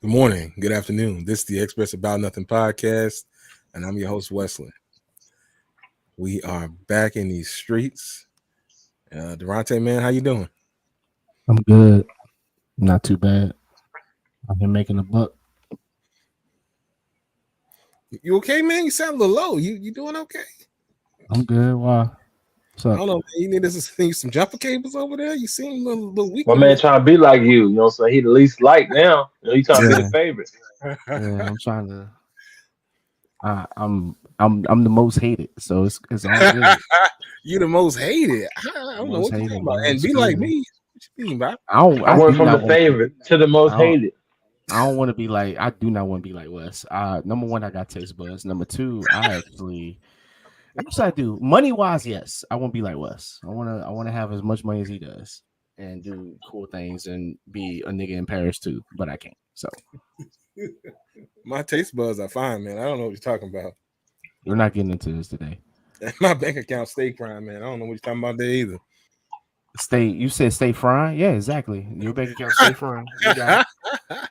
Good morning, good afternoon. This is the Express About Nothing podcast, and I'm your host, Wesley. We are back in these streets. Durante, man, how you doing? I'm good. Not too bad. I'm here making a buck. You okay, man? You sound a little low. You doing okay? I'm good. Why? What's I up? don't know, man. You need some jumper cables over there. You seem a little weak My over man trying to be like you know what I'm saying? He the least liked now. You trying to be the Yeah, favorite. yeah. there. I'm trying to. I'm the most hated, so it's all good. You the most hated. I The don't know most what you're talking hated, about. man. And It's be like crazy. me. What you mean, Bob? I I went do from the not want to be. favorite to the most I don't. hated. I don't want to be like. I do not want to be like Wes. Number one, I got taste buds. Number two, actually I do. Money wise, yes, I won't be like Wes. I wanna have as much money as he does and do cool things and be a nigga in Paris too, but I can't. So My taste buds are fine, man. I don't know what you're talking about. we're not getting into this today. My bank account stay crime, man. I don't know what you're talking about there either. You said stay frying? Yeah, exactly. Your bank account stay frying. You got it. I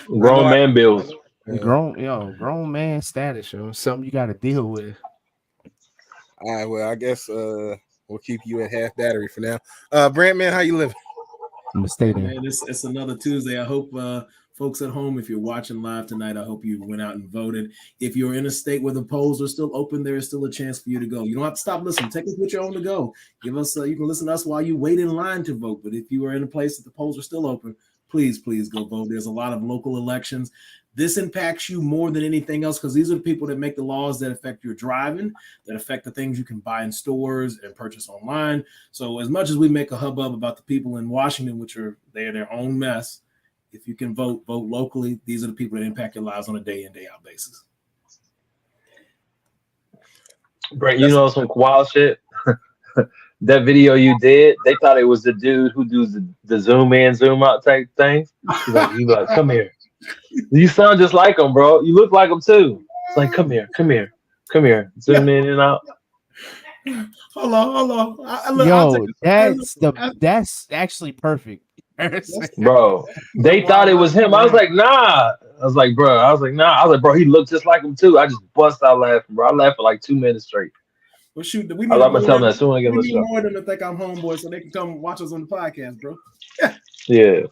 know Grown man bills. Grown man status, yo. Something you got to deal with. all right, well, I guess we'll keep you at half battery for now. Brant, man, how you living? I'm gonna stay there. Man, it's another Tuesday. I hope folks at home, if you're watching live tonight, I hope you went out and voted. If you're in a state where the polls are still open, there is still a chance for you to go. You don't have to stop listening. Take us with your own to go. Give us. You can listen to us while you wait in line to vote. But if you are in a place that the polls are still open, please go vote. There's a lot of local elections. This impacts you more than anything else because these are the people that make the laws that affect your driving, that affect the things you can buy in stores and purchase online. So as much as we make a hubbub about the people in Washington, which are they're their own mess, if you can vote locally. These are the people that impact your lives on a day in, day out basis. Brent, you know some wild shit? That video you did, they thought it was the dude who does the zoom in, zoom out type things. He like, come here. You sound just like him, bro. You look like him too. It's like, come here, come here, come here. Zoom in and out. Hold on. I'll take Yo, it. that's actually perfect. Bro, they thought it was him. I was like, nah. I was like, bro. I was like, nah. I was like, bro. He looked just like him too. I just bust out laughing, bro. I laughed for like 2 minutes straight. Well, shoot, we I'm need gonna tell more. them that soon as I get We on the need show. more of them to think I'm homeboy, so they can come watch us on the podcast, bro. Yeah, bro.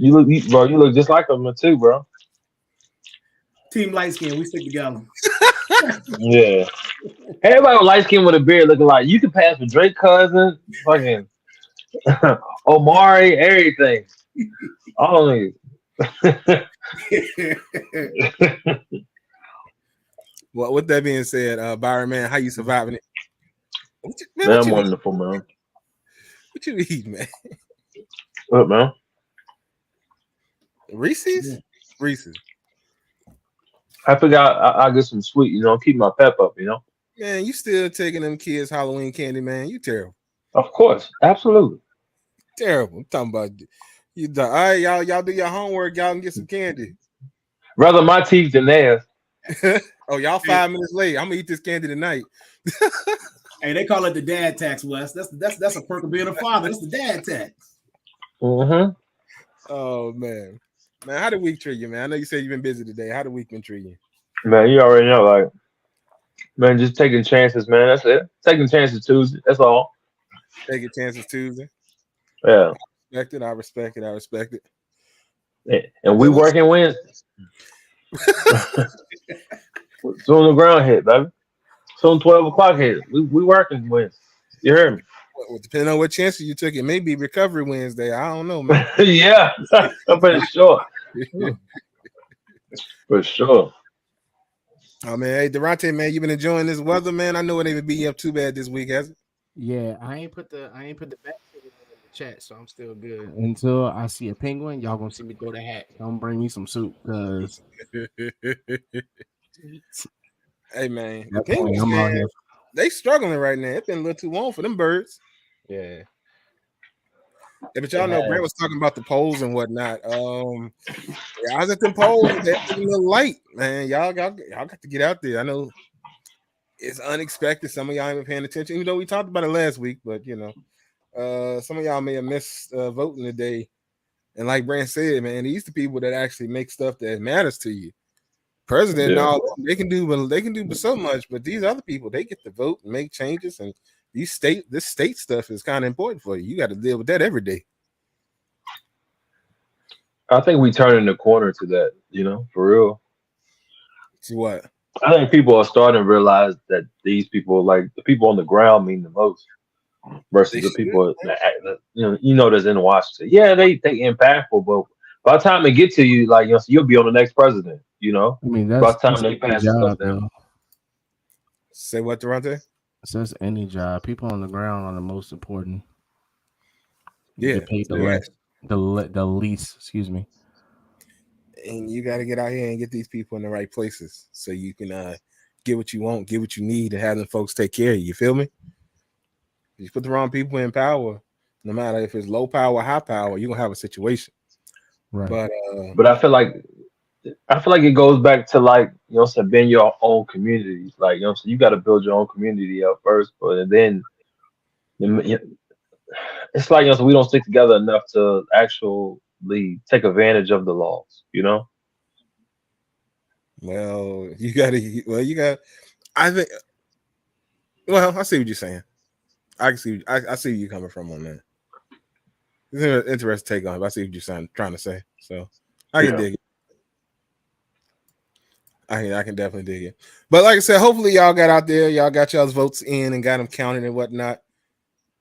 You look just like him too, bro. Team light skin, we stick together. Yeah. Everybody with light skin with a beard looking like you can pass for Drake cousin, fucking Omari, everything. All of Well, with that being said, Byron, man, how you surviving it? Man, Man, I'm wonderful, man. what you eat, man? What, man? Reese's? Reese's. I forgot I get some sweet, keep my pep up, Man, you still taking them kids Halloween candy, man. You terrible. Of course, absolutely. Terrible. I'm talking about you. All right, y'all do your homework. Y'all can get some candy. Rather my teeth than theirs. Oh, y'all 5 minutes late. I'm gonna eat this candy tonight. Hey, they call it the dad tax, Wes. That's a perk of being a father. That's the dad tax. Mm-hmm. Oh man. Man, how the week treat you, man? I know you said you've been busy today. How the week been treating you? Man, you already know, like, man, just taking chances, man. That's it. Taking chances Tuesday. That's all. Taking chances Tuesday. Yeah. I respect it. I respect it. And we working Wednesday. Soon the ground hit, baby. Soon 12 o'clock hit. We working Wednesday. You heard me? Well, depending on what chances you took, it may be recovery Wednesday. I don't know, man. Yeah. I'm pretty sure. For sure. Oh man, hey Durante, man, you been enjoying this weather, man. I know it ain't beat you up too bad this week, has it? Yeah, I ain't put the back in the chat, so I'm still good. Until I see a penguin, y'all gonna see me throw the hat. Don't bring me some soup, cause Hey man, the that point Penguins, I'm out man, here. they struggling right now. It's been a little too long for them birds. Yeah, Yeah, but It y'all know Brent has. was talking about the polls and whatnot. Yeah, I was at them polls, they're a little light, man. Y'all got to get out there. I know it's unexpected. Some of y'all ain't been paying attention. Even though we talked about it last week, but some of y'all may have missed voting today. And like Brand said, man, these the people that actually make stuff that matters to you. President and Yeah. all they can do but so much, but these other people, they get to vote and make changes, and this state stuff is kind of important for you. You got to deal with that every day. I think we turning the corner to that, for real. See what? I think people are starting to realize that these people, like the people on the ground, mean the most versus They the should, people that's in Washington. Yeah, they impactful, but by the time they get to you, like so you'll be on the next president. I mean, By the time that's they any pass the stuff job, down. though. Say what, Durante? Says any job. People on the ground are the most important. You Yeah, get paid the yeah. less, the least. Excuse me. And you got to get out here and get these people in the right places so you can get what you want, get what you need, and have them folks take care of you. You feel me? If you put the wrong people in power, no matter if it's low power or high power, you're gonna have a situation. Right. But I feel like it goes back to like being your own community. Like so you got to build your own community up first, but then it's like so we don't stick together enough to actually take advantage of the laws. Well, you got. I think. Well, I see what you're saying. I can see. I see where you're coming from on that. It's an interesting take on it. But I see what you're trying to say. So I can dig it. I can definitely dig it. But like I said, hopefully y'all got out there, y'all got y'all's votes in and got them counted and whatnot.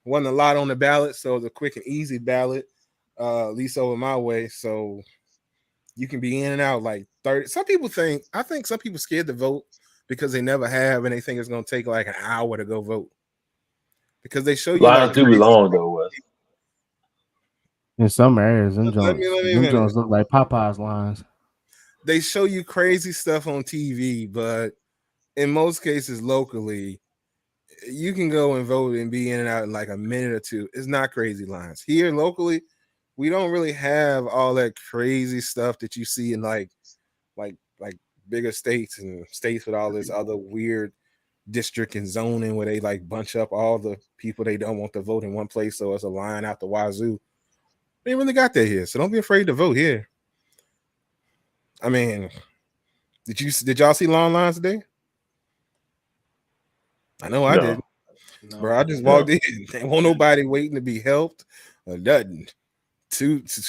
Wasn't a lot on the ballot, so it was a quick and easy ballot, at least over my way. So you can be in and out like 30. I think some people scared to vote because they never have, and they think it's gonna take like an hour to go vote. Because they show you Lines like do be long though, Wes. In some areas, them joints look like Popeye's lines. They show you crazy stuff on TV, but in most cases locally, you can go and vote and be in and out in like a minute or two. It's not crazy lines. Here locally, we don't really have all that crazy stuff that you see in like bigger states and states with all this other weird district and zoning where they like bunch up all the people they don't want to vote in one place, so it's a line out the wazoo. They really got that here, so don't be afraid to vote here. I mean, did y'all see long lines today? I know I did. No. Bro, I just walked in. There won't nobody waiting to be helped or nothing.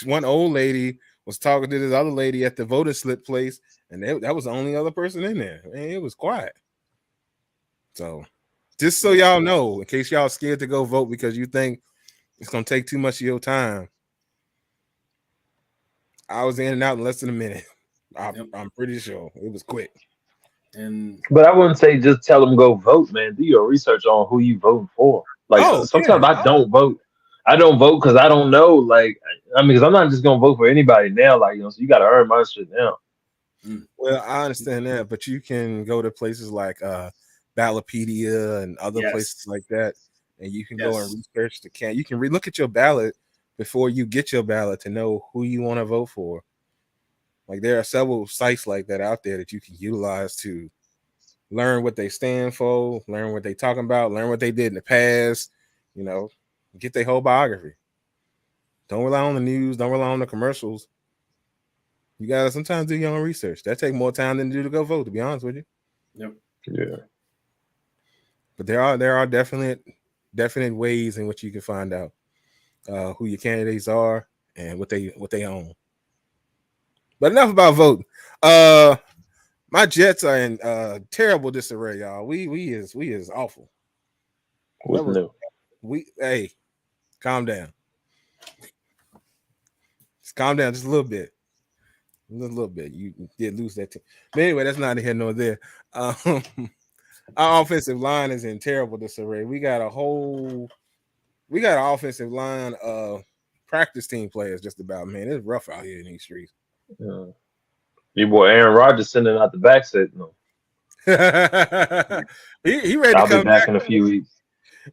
One old lady was talking to this other lady at the voter slip place, and that was the only other person in there. Man, it was quiet. So, just so y'all know, in case y'all scared to go vote because you think it's gonna take too much of your time, I was in and out in less than a minute. I'm pretty sure it was quick. But I wouldn't say just tell them go vote, man. Do your research on who you voting for. Like sometimes I don't vote. I don't vote because I don't know. Like because I'm not just gonna vote for anybody now. Like so you got to earn my shit now. Well, I understand that, but you can go to places like Ballotpedia and other places like that, and you can go and research the can. You can look at your ballot before you get your ballot to know who you want to vote for. Like there are several sites like that out there that you can utilize to learn what they stand for, learn what they talking about, learn what they did in the past, get their whole biography. Don't rely on the news, don't rely on the commercials. You gotta sometimes do your own research. That take more time than to do to go vote, to be honest with you. Yep. Yeah. But there are definite ways in which you can find out who your candidates are and what they own. But enough about voting. My Jets are in terrible disarray, y'all. We is awful. What's new? Hey, calm down. Just calm down just a little bit. A little bit. You did lose that team. But anyway, that's neither here nor there. Our offensive line is in terrible disarray. We got an offensive line of practice team players just about, man. It's rough out here in these streets. Yeah. Your boy Aaron Rodgers sending out the back set. No. he ready I'll to come be back in a few weeks.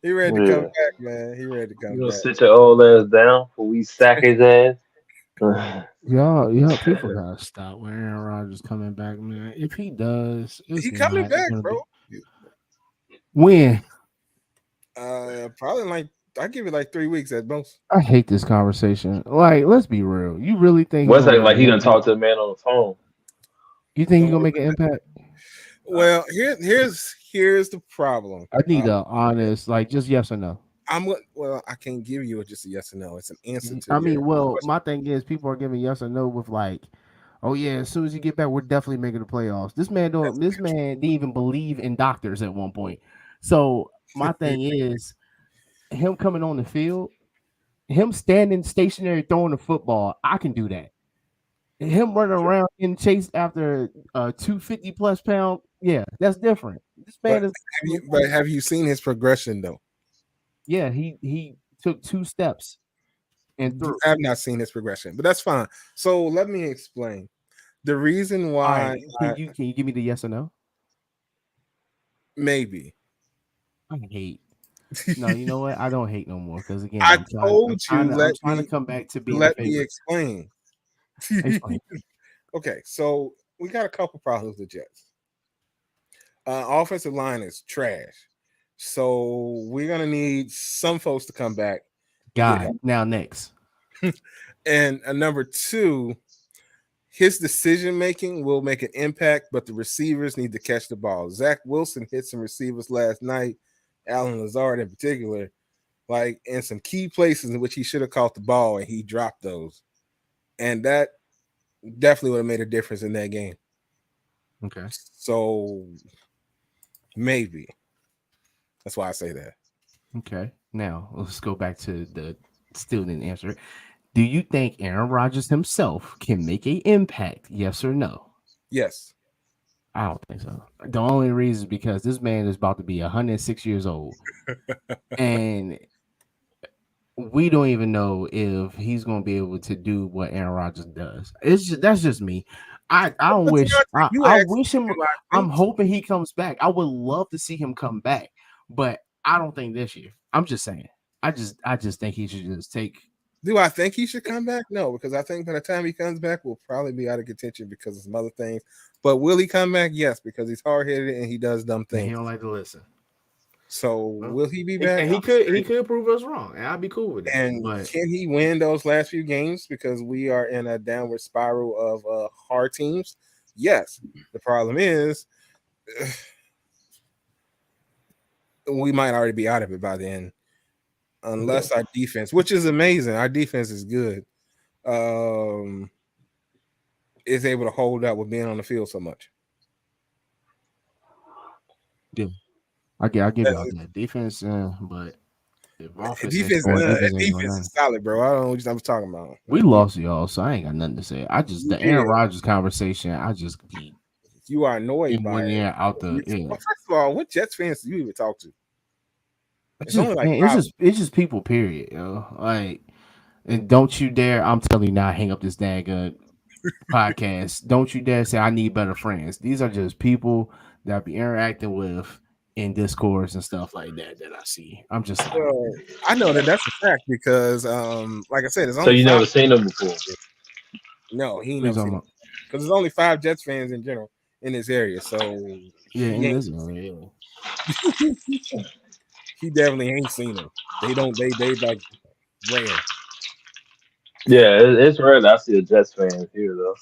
He ready to come back, man. He ready to come back. Sit your old ass down before we sack his ass. Y'all, people gotta stop when Aaron Rodgers coming back, man. If he does, he coming back, bro. When? Probably in like I give it like 3 weeks at most. I hate this conversation. Like, let's be real. You really think What's he's gonna that make like? an He done impact? talked to the man on the phone. You think he's Don't gonna worry make an impact? Well, here's the problem. I need a honest, like, just yes or no. Well, I can't give you just a yes or no. It's an answer to I your mean, well, question. my thing is people are giving yes or no with like, oh yeah, as soon as you get back, we're definitely making the playoffs. This man don't. This man didn't even believe in doctors at one point. So my thing is him coming on the field, him standing stationary throwing the football. I can do that. Him running around and chase after 250 plus pound, yeah, that's different. This man is. Have you seen his progression though? Yeah, he took 2 steps and threw. I have not seen his progression, but that's fine. So let me explain. The reason All why right, can you give me the yes or no? maybe I hate. No, you know what? I don't hate no more because again, I I'm trying to come back to being a let me favorite. explain. Explain. Okay, so we got a couple problems with the Jets. Offensive line is trash, so we're gonna need some folks to come back. God, now next. And number 2, his decision making will make an impact, but the receivers need to catch the ball. Zach Wilson hit some receivers last night, Alan Lazard in particular, like in some key places in which he should have caught the ball and he dropped those. And that definitely would have made a difference in that game. Okay. So maybe. That's why I say that. Okay. Now let's go back to the still didn't answer. Do you think Aaron Rodgers himself can make an impact? Yes or no? Yes. I don't think so. The only reason is because this man is about to be 106 years old. And we don't even know if he's going to be able to do what Aaron Rodgers does. That's just me. I don't wish. I wish him. I'm hoping he comes back. I would love to see him come back, but I don't think this year. I'm just saying. I just think he should just take. Do I think he should come back? No, because I think by the time he comes back, we'll probably be out of contention because of some other things. But will he come back? Yes, because he's hard-headed and he does dumb things. He don't like to listen. So will he be back? And he could prove us wrong, and I'd be cool with that. And but can he win those last few games? Because we are in a downward spiral of hard teams. Yes. The problem is we might already be out of it by then. Unless our defense, which is amazing, our defense is good, is able to hold up with being on the field so much. Yeah, I'll give you all that defense, but if offense defense is solid, bro. I don't know what I'm talking about. We lost y'all, so I ain't got nothing to say. The Aaron Rodgers conversation, I just you are annoyed by it. Out the Well, first of all, what Jets fans do you even talk to? It's just people, period. You know? Like, and don't you dare! I'm telling you now, hang up this dang podcast. Don't you dare say I need better friends. These are just people that I be interacting with in discourse and stuff like that I see. I'm just like, I know that's a fact because, like I said, it's only so you never seen them before. No, he never seen them because there's only 5 Jets fans in general in this area. So yeah, in this area. He definitely ain't seen them. They like rare. Yeah, it's rare that I see a Jets fan here though.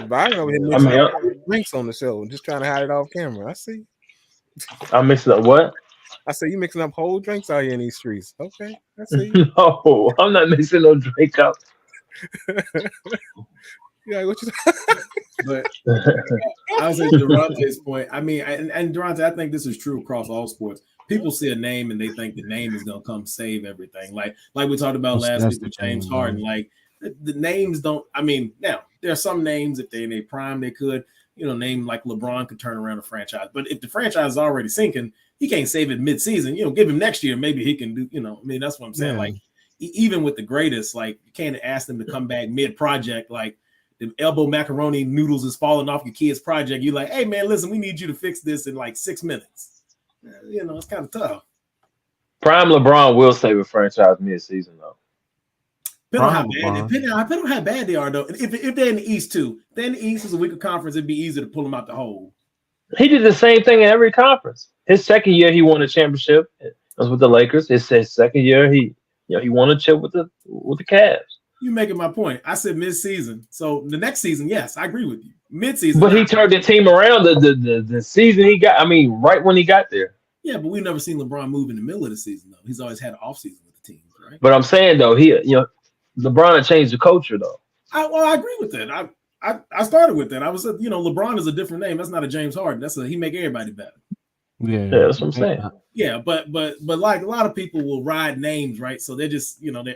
But over here mixing up drinks on the show, just trying to hide it off camera. I see. I'm mixing up what? I say you mixing up whole drinks out here in these streets. Okay, I see. No, I'm not mixing no drink up. Yeah, what you? But I was at Durante's point. I mean, and Durante, I think this is true across all sports. People see a name and they think the name is gonna come save everything. Like we talked about last week with James Harden. Like the names don't. I mean, now there are some names if they're in a prime they could. Name like LeBron could turn around a franchise. But if the franchise is already sinking, he can't save it mid-season. Give him next year. Maybe he can do. I mean, that's what I'm saying. Yeah. Like even with the greatest, like you can't ask them to come back mid-project. Like the elbow macaroni noodles is falling off your kid's project. You're like, hey man, listen, we need you to fix this in like 6 minutes. It's kind of tough. Prime LeBron will save a franchise mid-season though. Depending on how bad they are though. If they're in the East too, then the East is a weaker conference. It'd be easy to pull them out the hole. He did the same thing in every conference. His second year, he won a championship. That's with the Lakers. It's his second year. He won a chip with the Cavs. You making my point. I said mid-season. So the next season, yes, I agree with you. Mid-season, But he turned the team around the season he got. I mean, right when he got there. Yeah, but we've never seen LeBron move in the middle of the season though. He's always had an offseason with the team, right? But I'm saying though, LeBron had changed the culture though. I agree with that. I started with that. I was, LeBron is a different name. That's not a James Harden. He make everybody better. Yeah, that's what I'm saying. Yeah, but like a lot of people will ride names, right? So they're just, I'm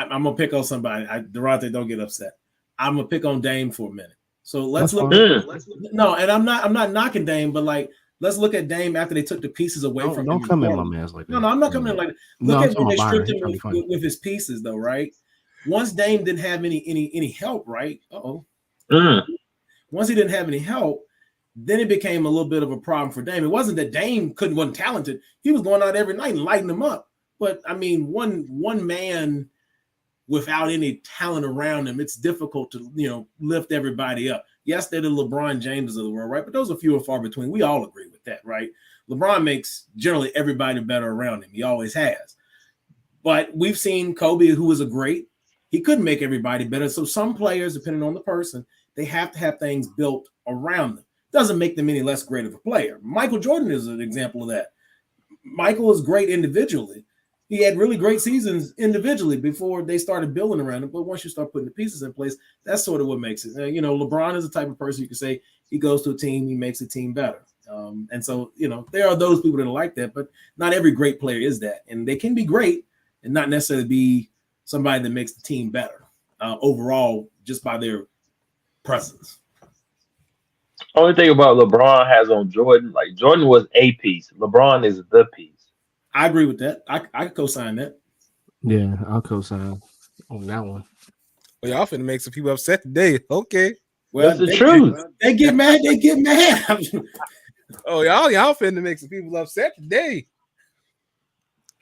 gonna pick on somebody. Durante, don't get upset. I'm gonna pick on Dame for a minute. So let's look. No, and I'm not knocking Dame, but like let's look at Dame after they took the pieces away from him. Don't come in my man's like that. No, I'm not coming in like that. Look at when they stripped him with his pieces, though, right? Once Dame didn't have any help, right? Once he didn't have any help, then it became a little bit of a problem for Dame. It wasn't that Dame wasn't talented. He was going out every night and lighting them up. But I mean, one man without any talent around him, it's difficult to lift everybody up. Yes, they're the LeBron Jameses of the world, right? But those are few and far between. We all agree with that, right? LeBron makes generally everybody better around him. He always has. But we've seen Kobe, who was a great. He couldn't make everybody better. So some players, depending on the person, they have to have things built around them. Doesn't make them any less great of a player. Michael Jordan is an example of that. Michael is great individually. He had really great seasons individually before they started building around him. But once you start putting the pieces in place, that's sort of what makes it. LeBron is the type of person you can say he goes to a team, he makes a team better. And so, there are those people that are like that, but not every great player is that. And they can be great and not necessarily be somebody that makes the team better overall just by their presence. Only thing about LeBron has on Jordan, like Jordan was a piece. LeBron is the piece. I agree with that. I could co-sign that. Yeah, I'll co-sign on that one. Well, y'all finna make some people upset today. Okay. Well, that's the truth. They get mad. They get mad. Oh, y'all finna make some people upset today.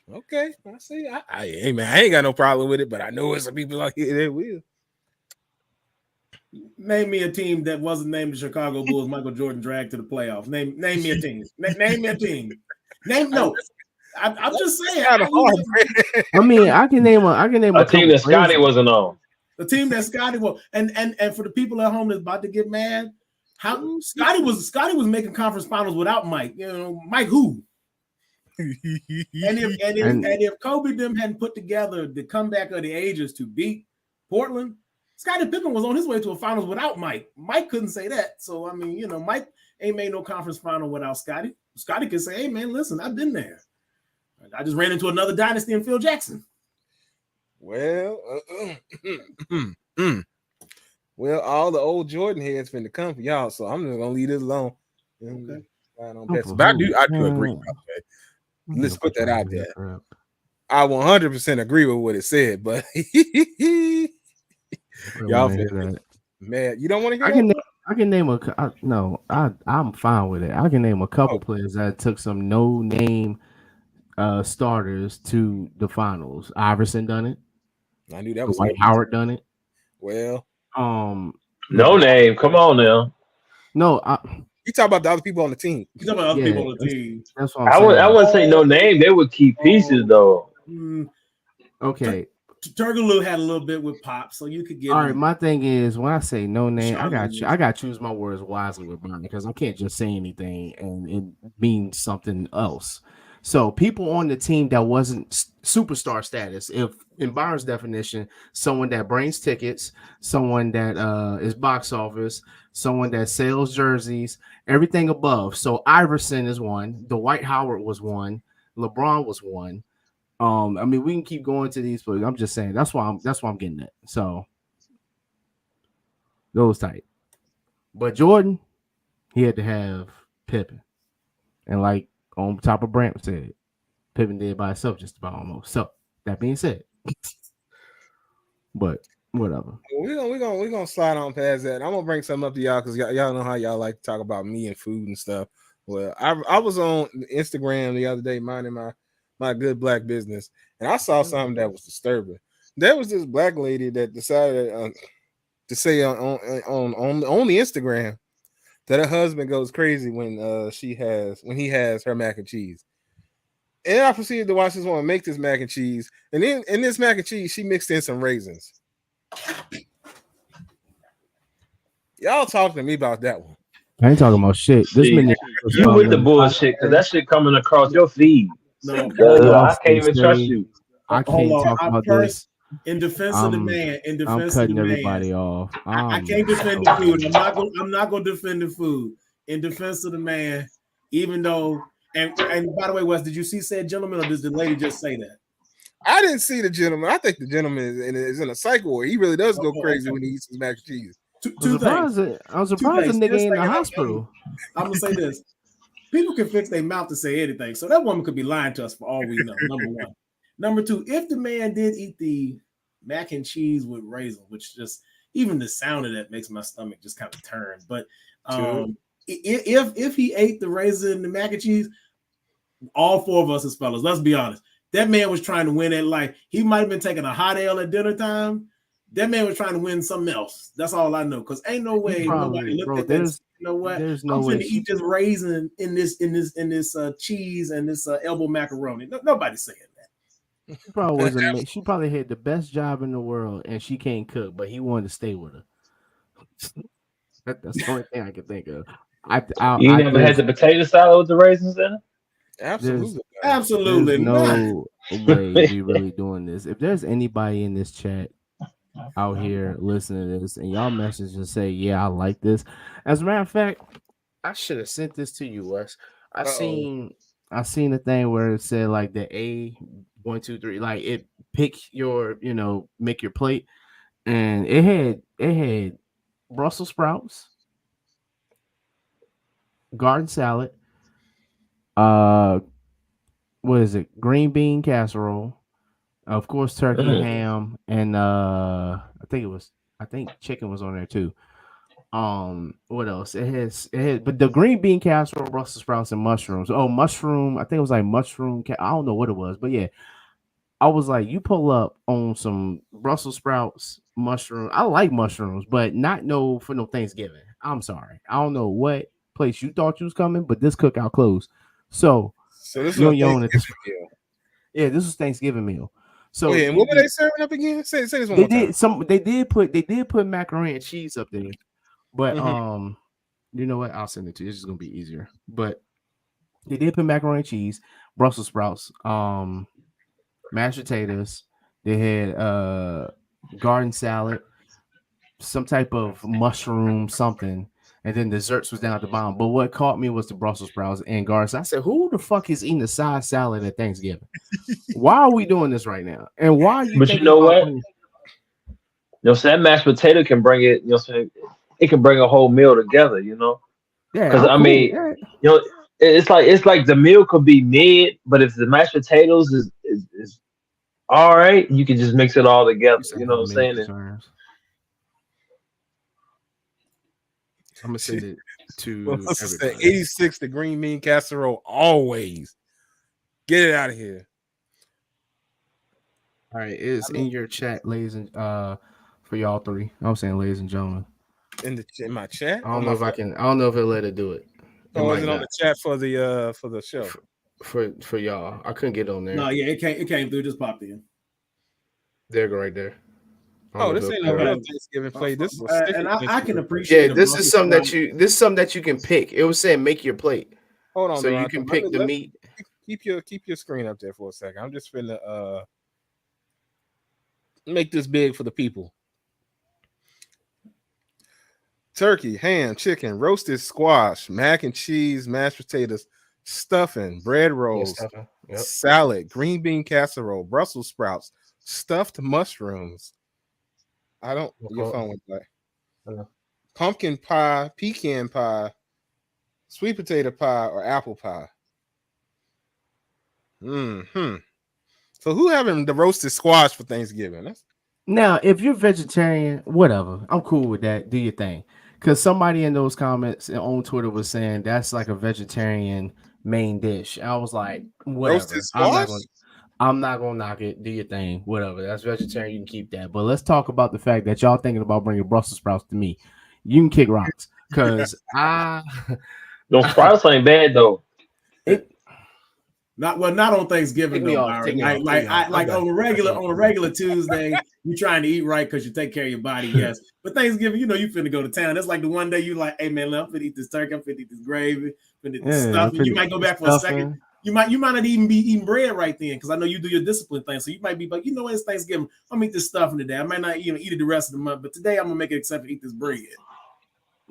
Okay, I see. I ain't got no problem with it, but I know there's some people out here that will. Name me a team that wasn't named the Chicago Bulls. Michael Jordan dragged to the playoffs. Name me a team. Name me a team. I'm just saying. I mean, I can name a team that Scotty wasn't on. The team that Scotty was, and for the people at home that's about to get mad, how Scotty was making conference finals without Mike. Mike who? and if Kobe them hadn't put together the comeback of the ages to beat Portland, Scottie Pippen was on his way to a finals without Mike. Mike couldn't say that. So I mean, Mike ain't made no conference final without Scotty. Scotty could say, "Hey man, listen, I've been there. I just ran into another dynasty in Phil Jackson." Well, well, all the old Jordan heads finna come for y'all, so I'm just gonna leave this alone. Okay. But I do agree. Okay. Let's put that out there. I 100% agree with what it said, but y'all man, you don't want to hear that? I can name I'm fine with it. I can name a couple players that took some no-name starters to the finals. Iverson done it. I knew that was Dwight Howard done it. Well, no name. Come on now. No, you talk about the other people on the team. You talk about other people on the team. That's what I'm saying. I wouldn't say no name. They would keep pieces though. Okay. Turgaloo had a little bit with Pop, so you could get. All right, my thing is when I say no name, I got to choose my words wisely with Brian because I can't just say anything and it means something else. So people on the team that wasn't superstar status, if in Byron's definition, someone that brings tickets, someone that is box office, someone that sells jerseys, everything above. So Iverson is one, Dwight Howard was one, LeBron was one. I mean, we can keep going to these, but I'm just saying that's why I'm getting it. So those tight. But Jordan, he had to have Pippen. And like on top of Brant said, Pippen did by himself just about almost. So that being said, but whatever. We're gonna slide on past that. I'm gonna bring something up to y'all because y'all know how y'all like to talk about me and food and stuff. Well, I was on Instagram the other day minding my good black business, and I saw something that was disturbing. There was this black lady that decided to say on the Instagram that her husband goes crazy when he has her mac and cheese. And I proceeded to watch this woman make this mac and cheese. And then in this mac and cheese, she mixed in some raisins. Y'all talk to me about that one. I ain't talking about shit. This See, minute you with the bullshit because that shit coming across your feed. No, I can't even trust you. I can't talk about this. In defense of the man, I'm cutting everybody off. I can't defend the food. I'm not gonna defend the food. In defense of the man, even though and by the way, Wes, did you see said gentleman or does the lady just say that? I didn't see the gentleman. I think the gentleman is in a cycle where he really does go crazy when he eats his mac and cheese. Two things. I'm surprised the nigga in the hospital. I'm gonna say this. People can fix their mouth to say anything. So that woman could be lying to us for all we know. Number one. Number two, if the man did eat the mac and cheese with raisins, which just even the sound of that makes my stomach just kind of turn. But if he ate the raisin and the mac and cheese, all four of us as fellas, let's be honest. That man was trying to win at life. He might have been taking a hot ale at dinner time. That man was trying to win something else. That's all I know. Because ain't no way nobody looked at that. You know what? There's no I'm way finna eat this raisin in this cheese and this elbow macaroni. Nobody's saying that. She probably wasn't. She probably had the best job in the world, and she can't cook, but he wanted to stay with her. That's the only thing I can think of. You never had the potato salad with the raisins in it? Absolutely. Absolutely. No way we really doing this. If there's anybody in this chat out here listening to this and y'all message and say, yeah, I like this. As a matter of fact, I should have sent this to you, Wes. I seen a thing where it said like the A123, like it pick your, make your plate, and it had Brussels sprouts, garden salad, what is it? Green bean casserole, of course, turkey, ham, and I think chicken was on there too. What else? It had, but the green bean casserole, Brussels sprouts, and mushrooms. Oh, mushroom. I think it was like mushroom. I don't know what it was, but yeah, I was like, you pull up on some Brussels sprouts, mushroom. I like mushrooms, but not for no Thanksgiving. I'm sorry, I don't know what place you thought you was coming, but this cookout closed. So this is a Thanksgiving meal. Yeah, this was Thanksgiving meal. So and what were they serving up again? Say this one more time. They did put macaroni and cheese up there, but you know what? I'll send it to you. It's just gonna be easier. But they did put macaroni and cheese, Brussels sprouts, mashed potatoes. They had garden salad, some type of mushroom, something. And then desserts was down at the bottom. But what caught me was the Brussels sprouts and garlic. I said, who the fuck is eating a side salad at Thanksgiving? Why are we doing this right now? And why are you But you know what? So that mashed potato can bring it, it can bring a whole meal together, Yeah. Because it's like the meal could be mid, but if the mashed potatoes is all right, you can just mix it all together. You know what I'm saying? I'm gonna send it to 86. The green bean casserole always. Get it out of here. All right, it's in your chat, ladies and for y'all three. I'm saying, ladies and gentlemen, in my chat. I don't know if I can. I don't know if it'll let it do it. Is it on the chat for the show? For y'all, I couldn't get on there. No, yeah, it came through. Just popped in. There you go, right there. This ain't no real Thanksgiving plate. This is and I can appreciate. Yeah, this is something that you can pick. It was saying make your plate. Hold on, so you can pick the meat. Keep your screen up there for a second. I'm just finna make this big for the people. Turkey, ham, chicken, roasted squash, mac and cheese, mashed potatoes, stuffing, bread rolls, salad, green bean casserole, Brussels sprouts, stuffed mushrooms. Your phone went black. Pumpkin pie, pecan pie, sweet potato pie, or apple pie. So who having the roasted squash for Thanksgiving? Now, if you're vegetarian, whatever. I'm cool with that. Do your thing. Because somebody in those comments on Twitter was saying that's like a vegetarian main dish. I was like, whatever. Roasted squash? I'm not gonna knock it. Do your thing, whatever. That's vegetarian. You can keep that. But let's talk about the fact that y'all thinking about bringing Brussels sprouts to me. You can kick rocks because those sprouts ain't bad though. Not on Thanksgiving though, Byron. Like on a regular Tuesday, you're trying to eat right because you take care of your body, yes. But Thanksgiving, you finna go to town. That's like the one day you like, hey man, I'm finna eat this turkey, I'm finna eat this gravy, finna eat this stuff. And you might go back for a second. You might not even be eating bread right then because I know you do your discipline thing. So you might be like, what, it's Thanksgiving. I'm gonna eat this stuff today. I might not eat it the rest of the month, but today I'm gonna make it except for eat this bread.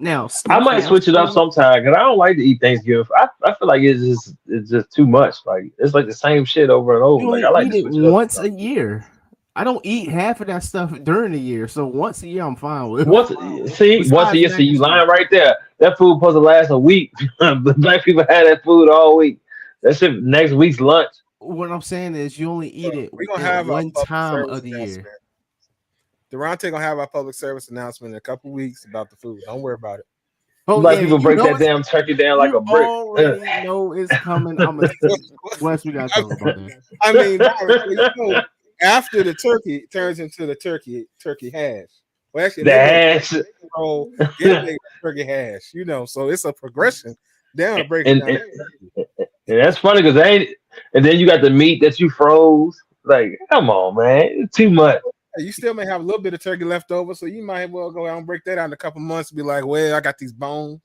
Now I might switch it up sometime because I don't like to eat Thanksgiving. I feel like it's just too much. Like it's like the same shit over and over. Like I like to switch it up once a year. I don't eat half of that stuff during the year, so once a year I'm fine with. Once a year, see you lying right there. That food supposed to last a week, but black people had that food all week. That shit next week's lunch. What I'm saying is you only eat it we're gonna have one time of the year. Durante gonna have our public service announcement in a couple weeks about the food. Don't worry about it. Black people break that damn turkey down like a brick. Already know it's coming. Once we gotta talk about that. I mean, after the turkey turns into the turkey hash. Well, actually, the hash roll, turkey hash. So it's a progression. Down breaking down. And that's funny because and then you got the meat that you froze. Like, come on, man, it's too much. You still may have a little bit of turkey left over, so you might well go out and break that out in a couple months and be like, well, I got these bones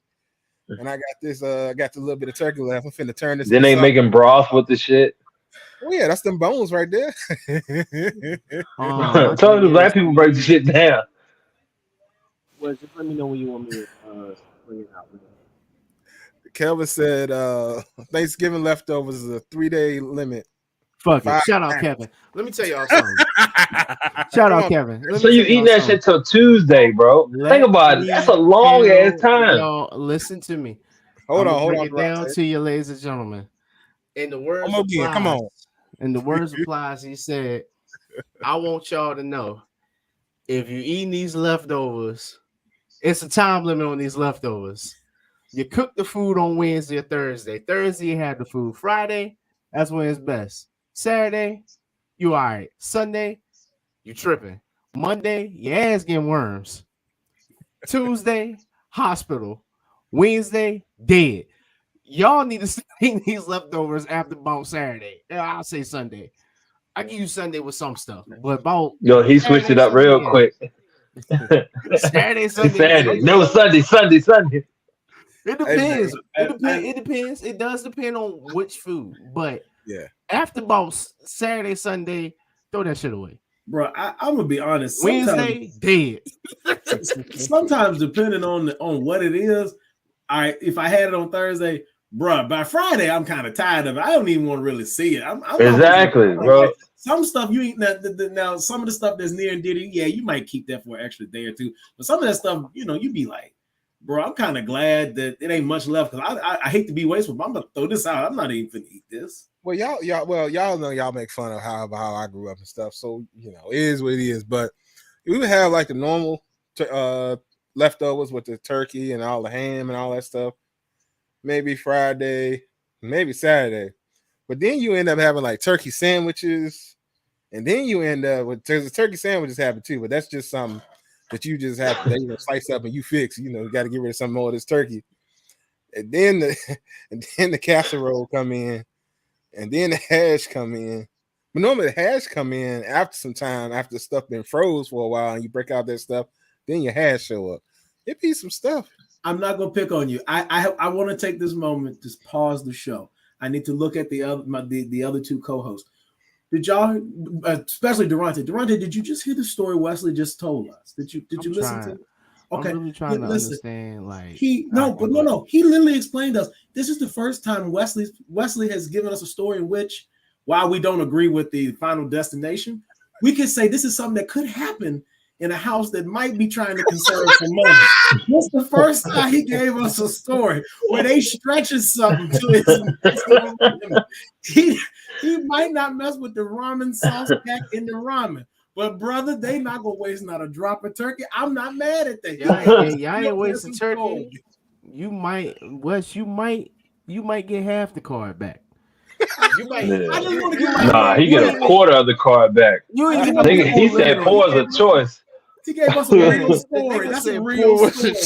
and I got this, I got the little bit of turkey left. I'm finna turn this. Then they making broth with the shit. Oh, yeah, that's them bones right there. Tell the black people break the shit down. Well, just let me know when you want me to bring it out. Kelvin said Thanksgiving leftovers is a 3-day limit. Fuck it. Shout out Kevin. Let me tell y'all something. Shout out Kevin. So you eating that shit till Tuesday, bro? Think about it. That's a long ass time. Y'all, listen to me. Hold on. Break it down to you, ladies and gentlemen. In the words of Plies, come on. In the words of Plies, he said, I want y'all to know if you're eating these leftovers, it's a time limit on these leftovers. You cook the food on Wednesday or Thursday. Thursday, you have the food. Friday, that's when it's best. Saturday, you all right. Sunday, you tripping. Monday, your ass getting worms. Tuesday, hospital. Wednesday, dead. Y'all need to eat these leftovers after about Saturday. I'll say Sunday. I give you Sunday with some stuff, but about he switched it up real quick. Saturday, Sunday. No, Sunday. It depends. It depends. It does depend on which food, but yeah. After about Saturday, Sunday, throw that shit away. Bro, I'm gonna be honest. Wednesday, dead. Sometimes, depending on what it is, if I had it on Thursday, bro, by Friday I'm kind of tired of it. I don't even want to really see it. I'm exactly, bro. Some stuff you eat now. Some of the stuff that's near and dear, yeah, you might keep that for an extra day or two. But some of that stuff, you be like, bro, I'm kind of glad that it ain't much left because I hate to be wasteful, but I'm gonna throw this out. I'm not even gonna eat this. Well, y'all know y'all make fun of how I grew up and stuff. So it is what it is. But we would have like the normal leftovers with the turkey and all the ham and all that stuff. Maybe Friday, maybe Saturday. But then you end up having like turkey sandwiches, and then you end up with turkey sandwiches happen too. But that's just something that you just have to slice up and you fix. You got to get rid of some more of this turkey, and then the casserole come in. And then the hash come in. But normally the hash come in after some time, after the stuff been froze for a while, and you break out that stuff, then your hash show up. It be some stuff. I'm not gonna pick on you. I want to take this moment, just pause the show. I need to look at the other two co-hosts. Did y'all, especially Durante? Durante, did you just hear the story Wesley just told us? Did you listen to it? Okay, I'm really trying to understand. Like he literally explained to us. This is the first time Wesley has given us a story in which, while we don't agree with the final destination, we could say this is something that could happen in a house that might be trying to conserve some money. This is the first time he gave us a story where they stretches something to his. He might not mess with the ramen sauce back in the ramen. But brother, they not gonna waste not a drop of turkey. I'm not mad at that. Y'all ain't wasting turkey. You might get half the card back. You might. He get a quarter of the card back. He said pour is a choice. He gave us a real story. That's a real story.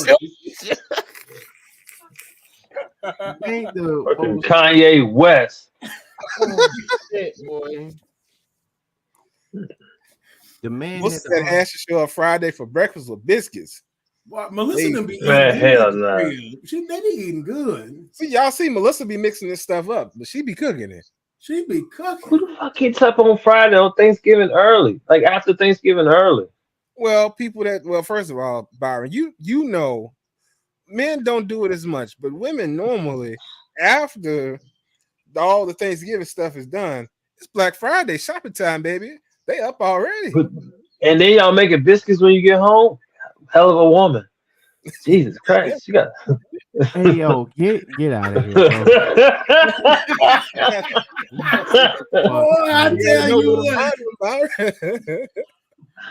Kanye West. Oh, shit, boy. The man Melissa had said the Ash should show up Friday for breakfast with biscuits. Well, Melissa Hey, done be eating man, good hell at the nah. crib. They be eating good. See, y'all see Melissa be mixing this stuff up, but she be cooking it. She be Who cooking. the fuck gets up on Friday on Thanksgiving early? Like after Thanksgiving early? Well, first of all, Byron, you know, men don't do it as much, but women normally, after all the Thanksgiving stuff is done, it's Black Friday shopping time, baby. They up already. And then y'all making biscuits when you get home? Hell of a woman. Jesus Christ. You got Hey yo, get out of here, bro. Boy, I tell you what.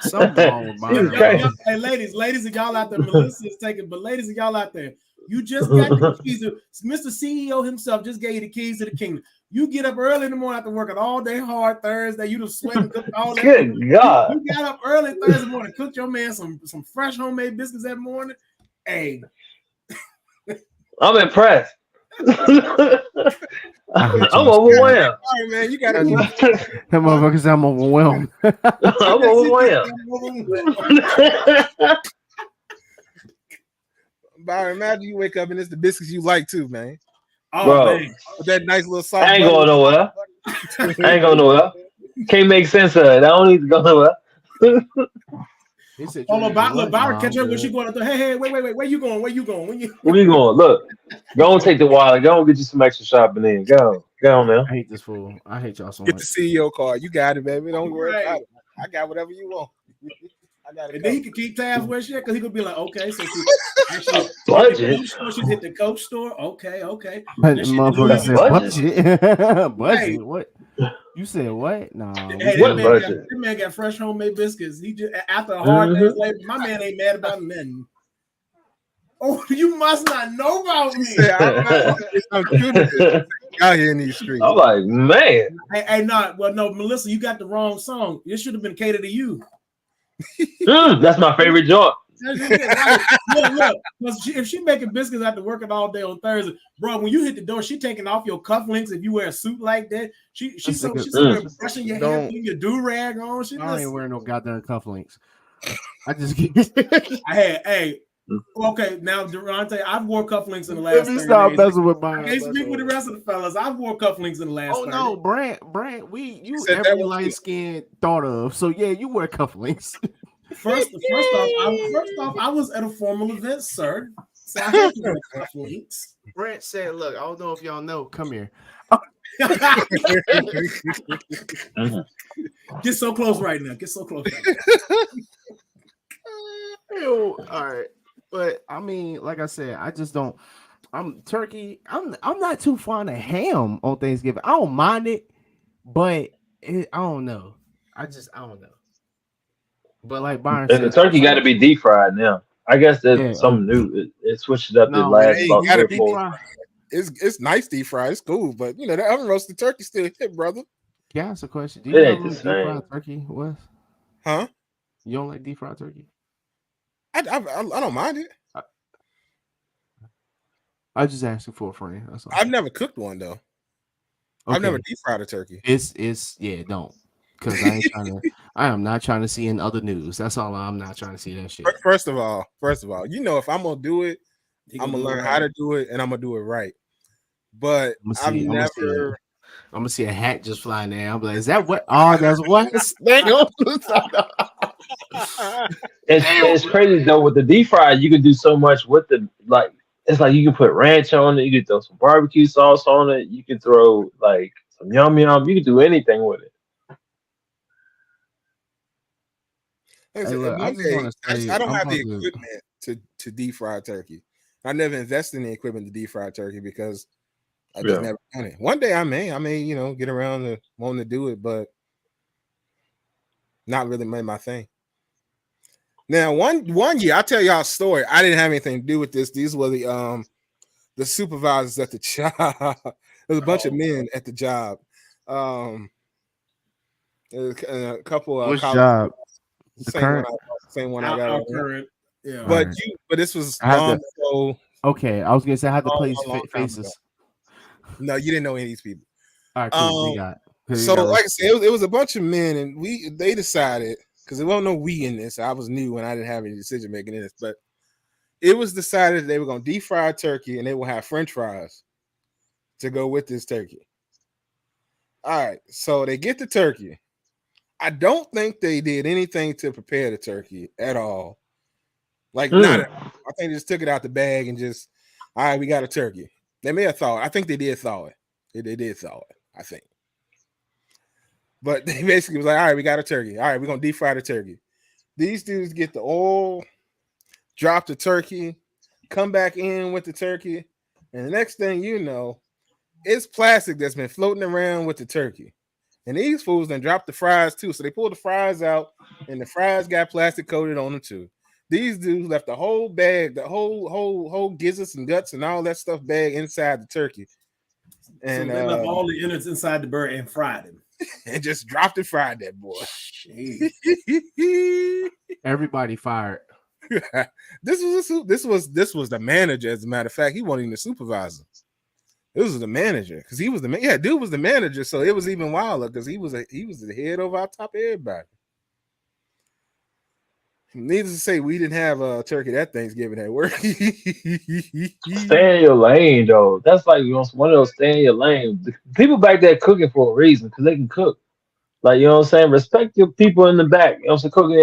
Something wrong with Jesus mine. Christ. Hey, ladies and y'all out there, Melissa is taking, but ladies and y'all out there, you just got the keys. Mr. CEO himself just gave you the keys to the kingdom. You get up early in the morning after working all day hard Thursday. You just sweat and cook all that. Good God. You got up early Thursday morning, cooked your man some fresh homemade biscuits that morning. Hey, I'm impressed. I'm y'all. overwhelmed. All right, man, you gotta I'm That motherfuckers, I'm overwhelmed. overwhelmed. Byron, imagine you wake up and it's the biscuits you like too, man. oh Bro, man, With that nice little soft I ain't butter. going nowhere. I ain't going nowhere. Can't make sense of it. I don't need to go nowhere. He said, oh look, "What?" Byron Nah, catch I'm her when she good. going up there. Hey, wait, where you going? Where you going? Where you going? Look, go and take the wallet. Go and get you some extra shopping in. Go on now. I hate this fool. I hate y'all so Get the much. CEO card. You got it, baby. Don't worry Right. about it. I got whatever you want. I got it. And then he can keep tabs where she at because he could be like, okay, so she actually Budget? she's hit the Coach store. Okay. But That shit motherfucker good. said budget. Budget. Hey. What? You said what? Nah. Hey, What that budget? man got fresh homemade biscuits. He just after a hard day's labor, my man ain't mad about nothing. Oh, you must not know about me. I'm good out here in these streets. I'm like, man. Hey, no, Melissa, you got the wrong song. This should have been catered to you. That's my favorite joint. Look, if she making biscuits after working all day on Thursday, bro, when you hit the door, she taking off your cufflinks. If you wear a suit like that, she's brushing your hair, putting your do rag on. I ain't wearing no goddamn cufflinks. I just okay, now Durante, I've wore cufflinks in the let last. me stop 30 days. messing with mine. I can't speak with the rest of the fellas. I've wore cufflinks in the last. Oh 30. no, Brant, you Said that every was light skin thought of. So yeah, you wear cufflinks. First off, I was at a formal event, sir. So I had to wear cufflinks. Brant said, "Look, I don't know if y'all know. Come here." Get so close right now. Get so close. All right, but I mean, like I said, I just don't. I'm turkey. I'm not too fond of ham on Thanksgiving. I don't mind it, but I don't know. I don't know. But like Byron And the said, turkey got to be deep fried now. I guess that's something new. It switched it up the last about 3 or 4. It's nice deep fried. It's cool, but you know that oven roasted turkey still hit, brother. Can I ask a question? Do It you ain't know the deep same. fried turkey was? Huh? You don't like deep fried turkey? I don't mind it. I just asking for a friend. That's all. I've never cooked one though. I've never deep fried a turkey. Don't. Because I am not trying to see in other news. That's all. I'm not trying to see that shit. First of all, you know, if I'm gonna do it, I'm gonna learn how to do it, and I'm gonna do it right. But I'm gonna see a hat just flying there. I'm like, is that what? Oh, that's what. It's crazy though. With the deep fry, you can do so much with the like. It's like you can put ranch on it. You can throw some barbecue sauce on it. You can throw like some yum. You can do anything with it. Hey, look, I just want to say, I don't have the equipment to deep fry turkey. I never invested in the equipment to deep fry turkey because I just never done it. One day I may, you know, get around to wanting to do it, but not really made my thing. Now, one year, I'll tell y'all a story. I didn't have anything to do with this. These were the supervisors at the job. There's a bunch of men at the job. A couple of which job? Same one I got. Current. Yeah. But this was long ago. Okay, I was gonna say I had to place faces. No, you didn't know any of these people. All right, cool. We got. So, like I said, it was a bunch of men, and they decided, because there wasn't no we in this. I was new and I didn't have any decision making in this, but it was decided they were going to deep fry turkey and they will have French fries to go with this turkey. All right, so they get the turkey. I don't think they did anything to prepare the turkey at all. Like, not at all. I think they just took it out the bag and just, all right, we got a turkey. They may have thawed. I think they did thaw it. They did thaw it, I think. But they basically was like, all right, we got a turkey. All right, we're going to deep fry the turkey. These dudes get the oil, drop the turkey, come back in with the turkey, and the next thing you know, it's plastic that's been floating around with the turkey. And these fools then dropped the fries too. So they pulled the fries out, and the fries got plastic coated on them too. These dudes left the whole bag, the whole gizzards and guts and all that stuff bag inside the turkey. And so they left all the innards inside the bird and fried him. And just dropped and fried that boy. Everybody fired. This was the manager. As a matter of fact, he wasn't even the supervisor. It was the manager, because he was the dude was the manager. So it was even wilder because he was the head over our top of everybody. Needless to say, we didn't have a turkey that Thanksgiving at work. Stay in your lane, though. That's like one of those stay in your lane. The people back there cooking for a reason, because they can cook. Like, you know what I'm saying? Respect your people in the back. You know what I'm saying? Cooking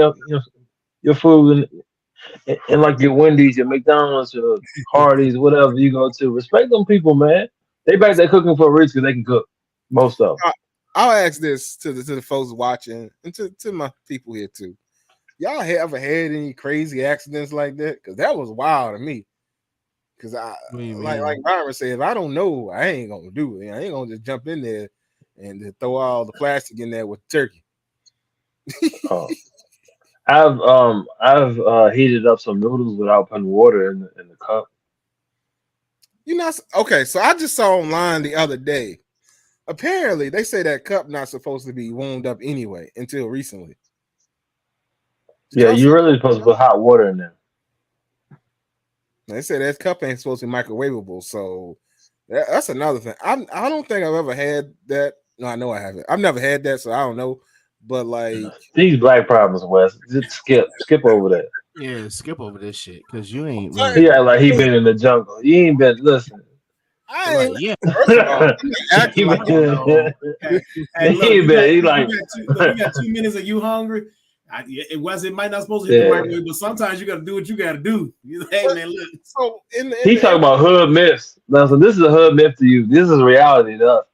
your food and like your Wendy's, your McDonald's, your Hardee's, whatever you go to. Respect them people, man. They back there cooking for a reason because they can cook. Most of them. I'll ask this to the folks watching and to my people here too. Y'all ever had any crazy accidents like that? Because that was wild to me. Because like Byron said, if I don't know, I ain't gonna do it. I ain't gonna just jump in there and throw all the plastic in there with the turkey. I've heated up some noodles without putting water in the cup. You know, okay. So I just saw online the other day. Apparently, they say that cup not supposed to be warmed up anyway until recently. Yeah, you're really supposed to put hot water in there. They say that cup ain't supposed to be microwavable, so that's another thing. I don't think I've ever had that. No, I know I haven't. I've never had that, so I don't know. But like these black problems, Wes, just skip over that. Yeah, skip over this shit because you ain't. Really... He act like he been in the jungle. You ain't been. Listen. I ain't. Like, yeah. First of all, acting like he like. You got 2 minutes. Are you hungry? It might not supposed to hit the right way, but sometimes you got to do what you got to do. Hey man, look. So he talking about hood myths. Now, so this is a hood myth to you. This is reality to us.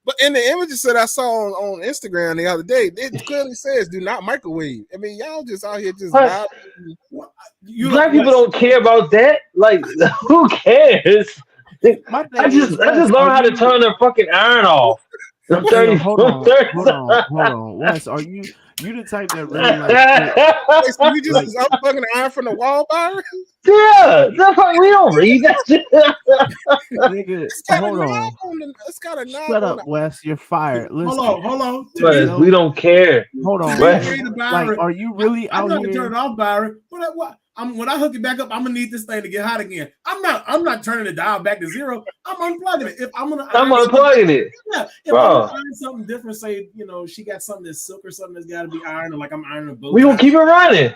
But in the images that I saw on Instagram the other day, it clearly says do not microwave. I mean, y'all just out here just black people don't care about that. Like, who cares? I just learned how to turn their fucking iron off. Hold on. Wes, are you the type that really like? So you just unplugging the iron from the wall, Byron? Yeah, that's why we don't read that shit. Nigga, hold on. It's got a knob. Shut up, Wes. You're fired. Listen, hold on. Wes, we don't care. Hold on. Like, are you really out here? I'm not turn it off, Byron. What? When I hook it back up, I'm gonna need this thing to get hot again. I'm not turning the dial back to zero. I'm unplugging it. If I'm unplugging it. Yeah. If I'm ironing something different, say she got something that's silk or something that's got to be ironed, or like I'm ironing a bow. We gonna keep it running.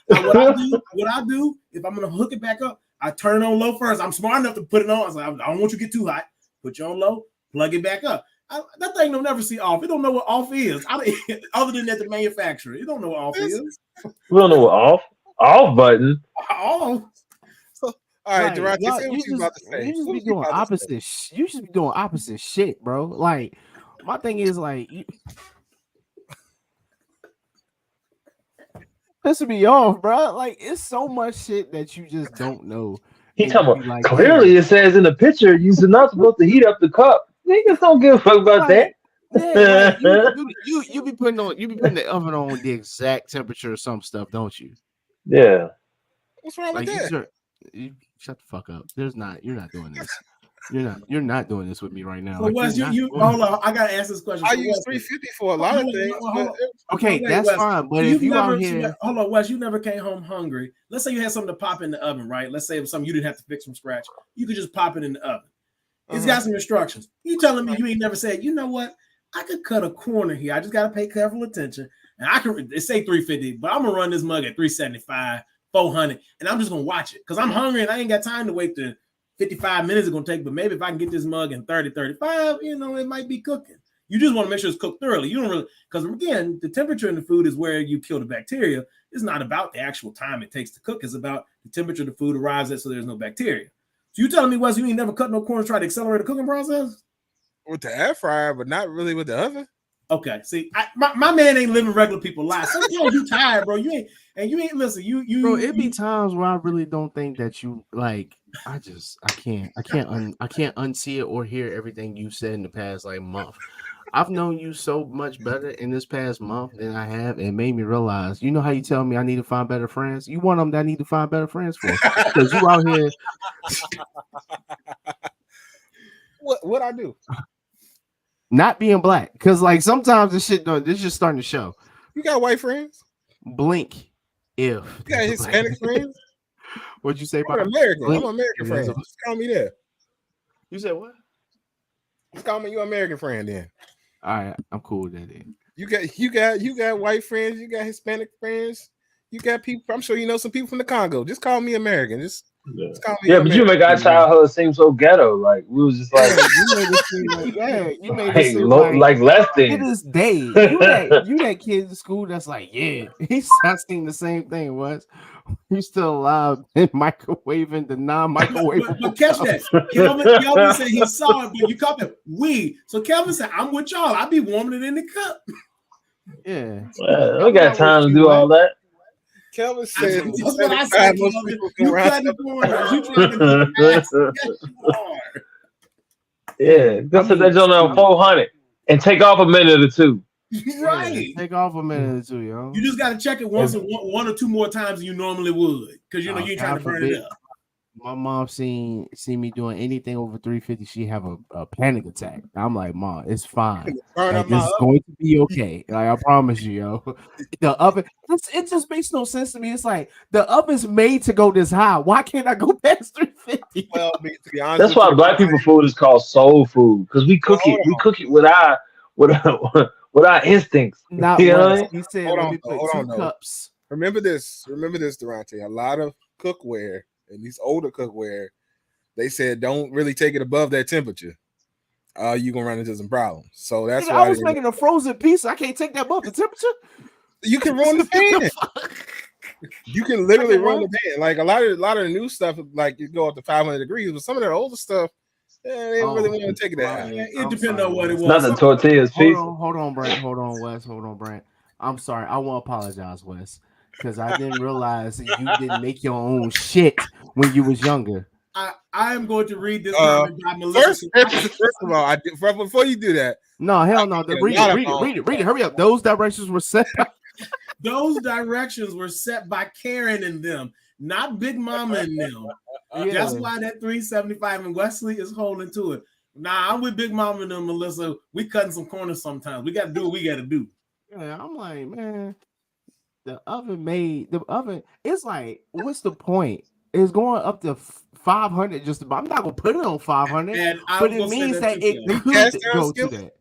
What I do, if I'm gonna hook it back up, I turn it on low first. I'm smart enough to put it on. I was like, I don't want you to get too hot. Put you on low, plug it back up. That thing don't never see off. It don't know what off is. Other than that, the manufacturer, it don't know what off is. We don't know what off button. Off. So, all right, Durante, say what you about to say. You just be doing opposite. You should be doing opposite shit, bro. Like, my thing is like, pissing me off, bro. Like, it's so much shit that you just don't know. He talking about clearly it says in the picture you're not supposed to heat up the cup. Niggas don't give a fuck about that. Yeah, like, you be putting the oven on the exact temperature of some stuff, don't you? Yeah. What's wrong with that? Shut the fuck up. You're not doing this. You're not doing this with me right now. Well, Wes, hold on. I gotta ask this question. I use 350 for a lot of things. Okay, that's fine. But if you out here, hold on, Wes, you never came home hungry. Let's say you had something to pop in the oven, right? Let's say it was something you didn't have to fix from scratch. You could just pop it in the oven. It's got some instructions. You telling me you ain't never said, you know what? I could cut a corner here. I just got to pay careful attention. And I can, it say 350, but I'm going to run this mug at 375, 400, and I'm just going to watch it because I'm hungry and I ain't got time to wait the 55 minutes it's going to take. But maybe if I can get this mug in 30, 35, you know, it might be cooking. You just want to make sure it's cooked thoroughly. You don't really, because again, the temperature in the food is where you kill the bacteria. It's not about the actual time it takes to cook. It's about the temperature the food arrives at so there's no bacteria. So you telling me, Wes, you ain't never cut no corners, try to accelerate the cooking process? With the air fryer, but not really with the oven. Okay, see, my man ain't living regular people lives. Sometimes you tired, bro. You ain't listen. You bro. It be times where I really don't think that you like. I can't unsee it or hear everything you said in the past like month. I've known you so much better in this past month than I have, and made me realize. You know how you tell me I need to find better friends? You one of them that I need to find better friends for because you out here. What I do? Not being black, because like sometimes this just starting to show. You got white friends? Blink if you got Hispanic friends. What'd you say? I'm American. I'm an American friend. Just call me there. You said what? Just call me your American friend then. All right, I'm cool with that then. You got white friends. You got Hispanic friends. You got people. I'm sure you know some people from the Congo. Just call me American. Just call me but you make our childhood seem so ghetto. Like we was just like you made it seem like that. You made it seem like less than. To this day, you that kid in school that's like, yeah, he's asking the same thing. You still alive in microwaving the non-microwavable. But catch that. Kelvin said he saw it, but you caught it. So Kelvin said, I'm with y'all. I be warming it in the cup. Yeah. I got time to do all that. Kelvin said, that's what I said. You cut the corners. You trying to do yes, you are. Yeah, go to that joint on 400 and take off a minute or two. Right. Take off a minute or two, yo. You just got to check it one or two more times than you normally would, because you know you ain't trying to burn it up. My mom seen me doing anything over 350, she have a panic attack. I'm like, Mom, it's fine. Like, it's going to be okay. Like I promise you, yo. The oven, it just makes no sense to me. It's like the oven's made to go this high. Why can't I go past 350? Well, to be honest, that's why black people food is called soul food, because we cook it. We cook it with our instincts. Not you know? He said, let me put 2 cups. Remember this, Durante. A lot of cookware, at least older cookware, they said don't really take it above that temperature. You're gonna run into some problems. So that's why I was making a frozen pizza. I can't take that above the temperature. You can run the pan. You can literally run the pan. Like a lot of the new stuff, like you go up to 500 degrees, but some of that older stuff, they didn't really want to take it that high. It depends on what it was. Not the tortillas. Hold on, Brent. Hold on, Wes. Hold on, Brent. I'm sorry. I want to apologize, Wes, because I didn't realize that you didn't make your own shit when you was younger. I am going to read this comment by Melissa. First of all, before you do that, no, hell no. Read it. Hurry up. Those directions were set. Those directions were set by Karen and them, not Big Mama and them. Yeah. That's why that 375 and Wesley is holding to it. Nah, I'm with Big Mama and them, Melissa. We cutting some corners sometimes. We got to do what we got to do. Yeah, I'm like, man, the oven. It's like, what's the point? It's going up to 500 just about. I'm not gonna put it on 500, but it means that it could go to that.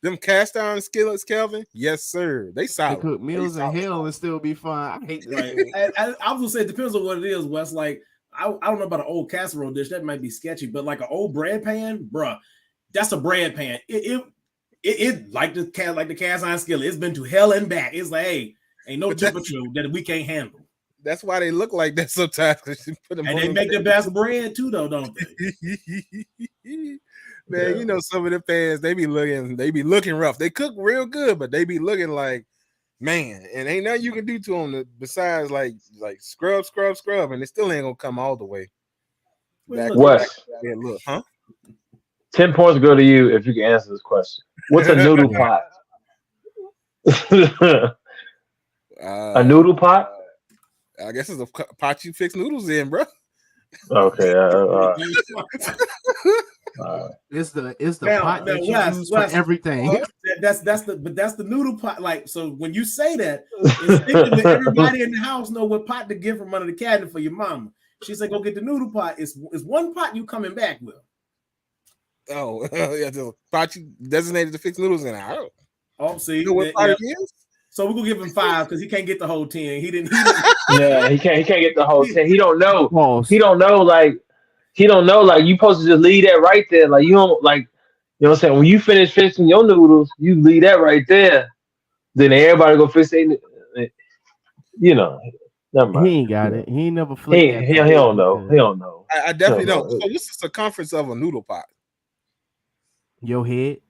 Them cast iron skillets, Kelvin. Yes, sir. They solid. They cook meals in hell and still be fine. I hate that. I was gonna say it depends on what it is, Wes. Like I don't know about an old casserole dish. That might be sketchy, but like an old bread pan, bruh, that's a bread pan. It like the cast iron skillet. It's been to hell and back. It's like, hey, ain't no temperature that we can't handle. That's why they look like that sometimes. And they make the best bread too, though, don't they? Man, you know some of the pans they be looking rough. They cook real good, but they be looking like, man, and ain't nothing you can do to them besides like scrub, and it still ain't gonna come all the way. Wes, look, huh? 10 points go to you if you can answer this question. What's a noodle pot? A noodle pot? I guess it's a pot you fix noodles in, bro. Okay. It's the pot that you use for everything. That's the noodle pot. Like, so when you say that, it's thinking that everybody in the house know what pot to get from under the cabinet for your mama. She said, "Go get the noodle pot." It's one pot you coming back with. Oh, yeah, the pot you designated to fix noodles in. I don't see, know what pot it is. So we're gonna give him 5 because he can't get the whole 10. He didn't. Yeah, he can't get the whole 10. He don't know. Pause. He don't know. Like you supposed to just leave that right there. Like you don't like. You know what I'm saying? When you finish fixing your noodles, you leave that right there. Then everybody go fix it. You know, never mind. He ain't got it. He ain't never He flipped he don't know. He don't know. I definitely He don't. So what's the circumference of a noodle pot? Your head.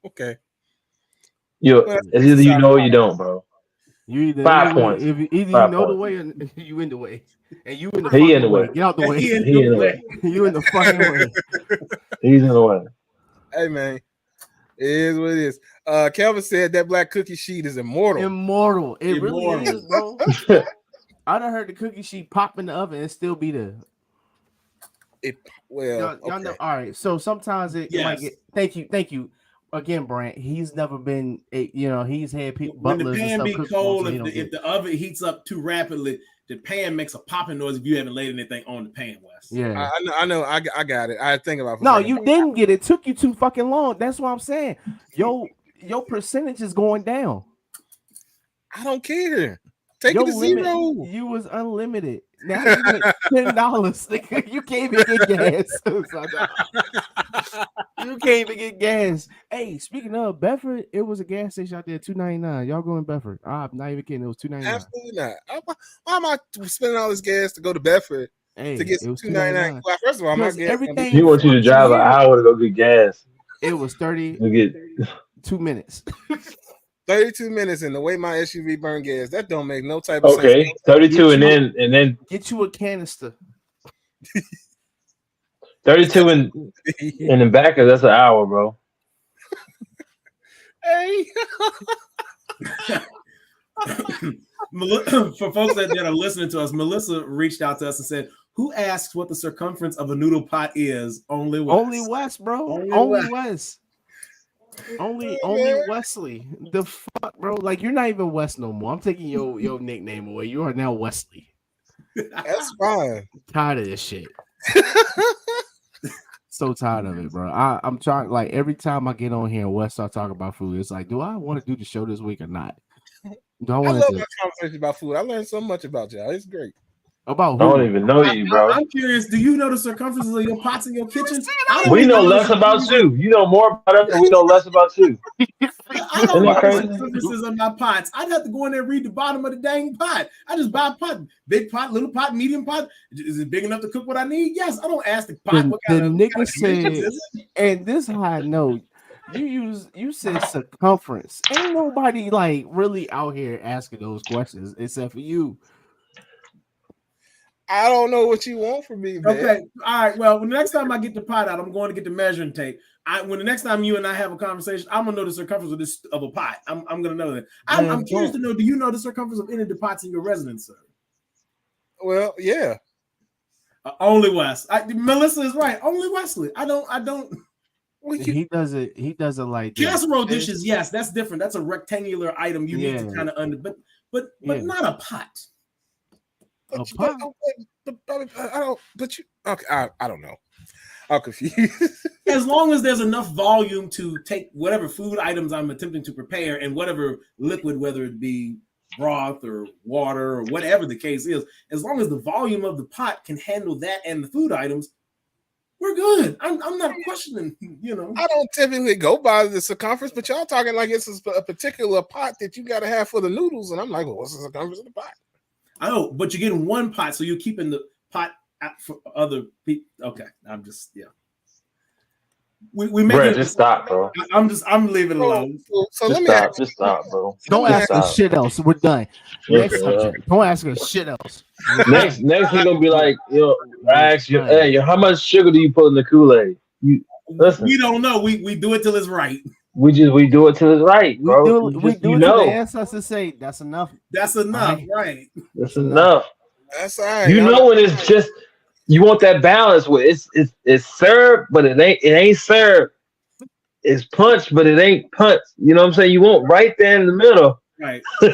Okay. It's either you know or you don't, bro. You either 5 points. If either 5 you know the points. way or you in the way, and you in the He fucking in the way. Get out the way. He in the way. You in the fucking way. He's in the way. Hey man, it is what it is. Kelvin said that black cookie sheet is immortal. Immortal. It really is, bro. I done heard the cookie sheet pop in the oven and still be there. Y'all know. All right. So sometimes it might get. Thank you. Again, Brant, he's never been. He's had people. When the pan be cold, if the oven heats up too rapidly, the pan makes a popping noise if you haven't laid anything on the pan, Wes. Yeah, I know. I got it. I think about. No, you didn't get it. It took you too fucking long. That's what I'm saying. Your percentage is going down. I don't care. Take it to limit, 0. You was unlimited. Now you $10. You can't even get gas. You can't even get gas. Hey, speaking of Bedford, it was a gas station out there, $2.99. Y'all go in Bedford. I'm not even kidding. It was $2.99. Absolutely not. Why am I spending all this gas to go to Bedford to get some $2.99? Well, first of all, my gas. He wants you to drive an hour to go get gas. It was 32 minutes. 32 minutes, and the way my SUV burn gas, that don't make no type of sense. Okay, 32, and then get you a canister. 32 and the back of that's an hour, bro. Hey, for folks that are listening to us, Melissa reached out to us and said, "Who asks what the circumference of a noodle pot is?" Only Wes. Only Wes, bro. Only Wes. Only Wesley. The fuck, bro? Like you're not even Wes no more. I'm taking your nickname away. You are now Wesley. That's fine. Tired of this shit. So tired of it, bro. I'm trying. Like every time I get on here and Wes start talking about food, it's like, do I want to do the show this week or not? Do I want to do my conversation about food? I learned so much about y'all. It's great. About who? I don't even know you, bro. I'm curious. Do you know the circumferences of your pots in your kitchen? We know less about you. You know more about us, and we know less about you. I don't know the circumferences of my pots. I'd have to go in there and read the bottom of the dang pot. I just buy a pot, big pot, little pot, medium pot. Is it big enough to cook what I need? Yes. I don't ask the pot what kind of nigga said. And this how I know. You said circumference. Ain't nobody like really out here asking those questions except for you. I don't know what you want from me, man. Okay, all right. Well, when the next time I get the pot out, I'm going to get the measuring tape. When the next time you and I have a conversation, I'm gonna know the circumference of a pot. I'm gonna know that. I'm curious to know. Do you know the circumference of any of the pots in your residence, sir? Well, yeah. Only Wes. Melissa is right. Only Wesley. I don't. He does it. He does it like casserole dishes. Yes, that's different. That's a rectangular item. You need to kind of but not a pot. I don't know. I'm confused. As long as there's enough volume to take whatever food items I'm attempting to prepare and whatever liquid, whether it be broth or water or whatever the case is, as long as the volume of the pot can handle that and the food items, we're good. I'm not questioning, I don't typically go by the circumference, but y'all talking like it's a particular pot that you got to have for the noodles. And I'm like, well, what's the circumference of the pot? I know, but you're getting one pot, so you're keeping the pot for other people. Okay, I'm just We make it. Just stop, bro. I'm leaving it alone. So let me just stop, bro. Don't ask us shit else. We're done. Next subject. Don't ask us shit else. Next, you're gonna be like, I ask you, hey, how much sugar do you put in the Kool-Aid? Listen. We don't know. We do it till it's right. We do it till it's right, bro. We do it till the ancestors say that's enough. That's enough, right? That's enough. That's all right. You know when it's just you want that balance where it's served, but it ain't served. It's punched, but it ain't punched. You know what I'm saying? You want right there in the middle. Right. I'm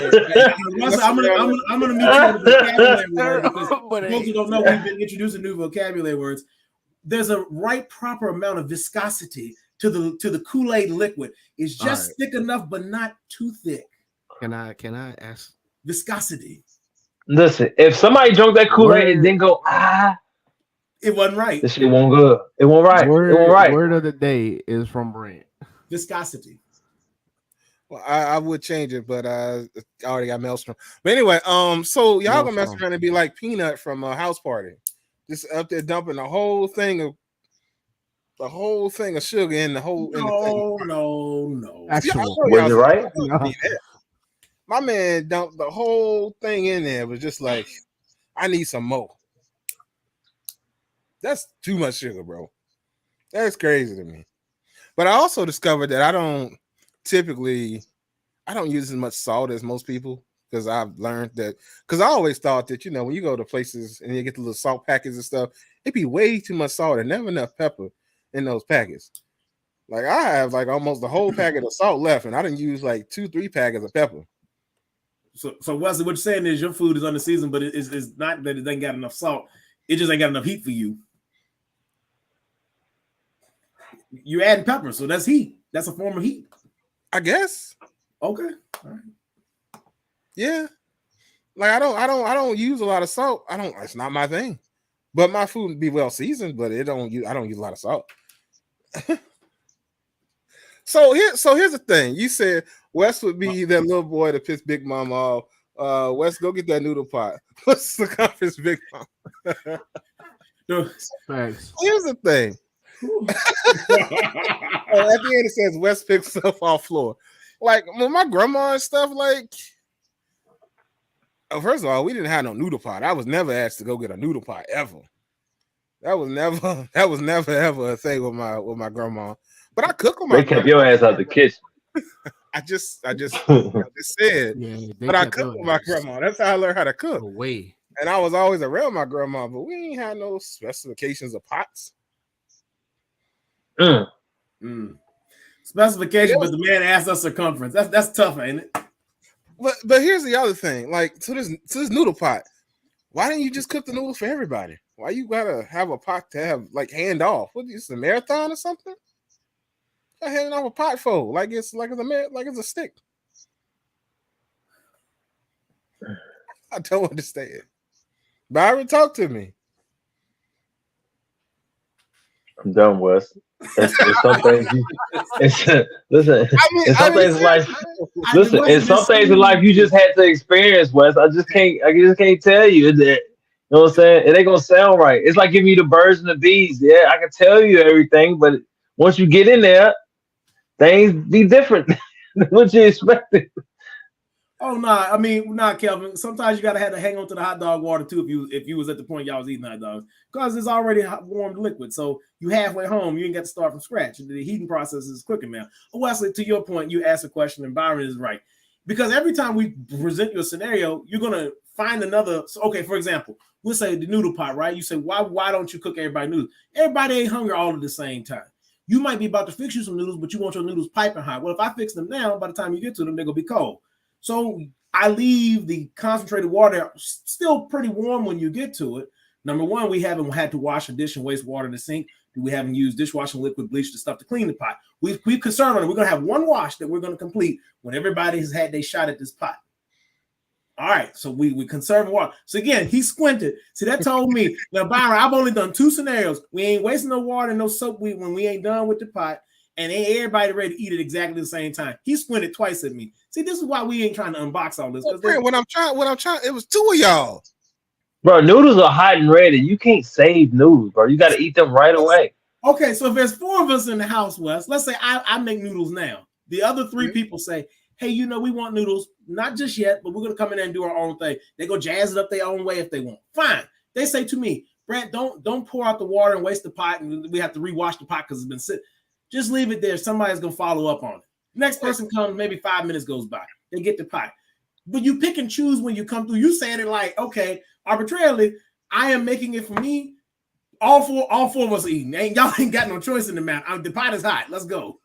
gonna meet you with a vocabulary word because folks who don't know we've been introducing new vocabulary words. there's a right proper amount of viscosity to the Kool-Aid liquid. It's just thick enough, but not too thick. Can I ask? Viscosity. Listen, if somebody drank that Kool-Aid and then go, it wasn't right. This shit won't good. It won't right. It won't right. Word of the day is from Brent. Viscosity. Well, I would change it, but I already got Maelstrom. But anyway, so y'all gonna mess around and be like Peanut from a house party, just up there dumping the whole thing of sugar in the whole. No. Was it right? My man dumped the whole thing in there. Was just like, I need some more. That's too much sugar, bro. That's crazy to me. But I also discovered that I don't use as much salt as most people, because I've learned that, because I always thought that, when you go to places and you get the little salt packets and stuff, it'd be way too much salt and never enough pepper in those packets. Like I have like almost the whole packet of salt left, and I didn't use like 2-3 packets of pepper. So Wesley, what you're saying is your food is under seasoned, but it's not that it ain't got enough salt. It just ain't got enough heat for you. You're adding pepper, so that's heat. That's a form of heat, I guess. Okay. All right. Yeah. Like I don't use a lot of salt. It's not my thing. But my food would be well seasoned, but I don't use a lot of salt. So here's the thing. You said Wes would be that little boy that pissed Big Mom off. Wes, go get that noodle pot. What's the circumference, Big Mom? Thanks. Here's the thing. At the end it says Wes picks stuff off floor. Like when my grandma and stuff, like, first of all, we didn't have no noodle pot. I was never asked to go get a noodle pot ever. That was never ever a thing with my grandma. But I cook on my. They kept your ass out the kitchen. I just said. Yeah, but I cook with my grandma. That's how I learned how to cook. Away. And I was always around my grandma, but we ain't had no specifications of pots. Specification, but the man asked us circumference. That's tough, ain't it? But here's the other thing. Like, to this noodle pot, why didn't you just cook the noodles for everybody? Why you gotta have a pot to have like hand off? What is this, a marathon or something? You're handing off a pot full like it's a stick. I don't understand. Byron, talk to me. I'm done, Wes. It's some things. Listen. In some things in life, you just had to experience, Wes. I just can't tell you that. You know what I'm saying? It ain't gonna sound right. It's like giving you the birds and the bees. Yeah, I can tell you everything, but once you get in there, things be different than what you expected. Oh no, I mean, Kelvin. Sometimes you gotta have to hang on to the hot dog water too if you was at the point y'all was eating hot dogs, because it's already hot, warmed liquid. So you halfway home, you ain't got to start from scratch. The heating process is quicker now. Wesley, to your point, you asked a question, and Byron is right, because every time we present you a scenario, you're gonna find another. So, okay, for example, we'll say the noodle pot, right? You say, why don't you cook everybody noodles? Everybody ain't hungry all at the same time. You might be about to fix you some noodles, but you want your noodles piping hot. Well, if I fix them now, by the time you get to them, they're gonna be cold. So I leave the concentrated water still pretty warm when you get to it. Number one, we haven't had to wash a dish and waste water in the sink. We haven't used dishwashing liquid, bleach, the stuff to clean the pot. We've concerned on it. We're going to have one wash that we're going to complete when everybody has had their shot at this pot. All right, so we conserve water. So again, he squinted. See, that told me, now, Byron, I've only done 2 scenarios. We ain't wasting no water, no soap when we ain't done with the pot. And ain't everybody ready to eat it exactly the same time. He squinted twice at me. See, this is why we ain't trying to unbox all this. When I'm trying, it was 2 of y'all. Bro, noodles are hot and ready. You can't save noodles, bro. You got to eat them right away. Okay, so if there's 4 of us in the house, Wes, let's say I make noodles now. The other 3 people say, hey, we want noodles, not just yet, but we're going to come in there and do our own thing. They go jazz it up their own way if they want. Fine. They say to me, Brent, don't pour out the water and waste the pot, and we have to rewash the pot because it's been sitting. Just leave it there. Somebody's going to follow up on it. Next person comes, maybe 5 minutes goes by. They get the pot. But you pick and choose when you come through. You saying it like, okay, arbitrarily, I am making it for me. All four of us are eating. Y'all ain't got no choice in the matter. The pot is hot. Let's go.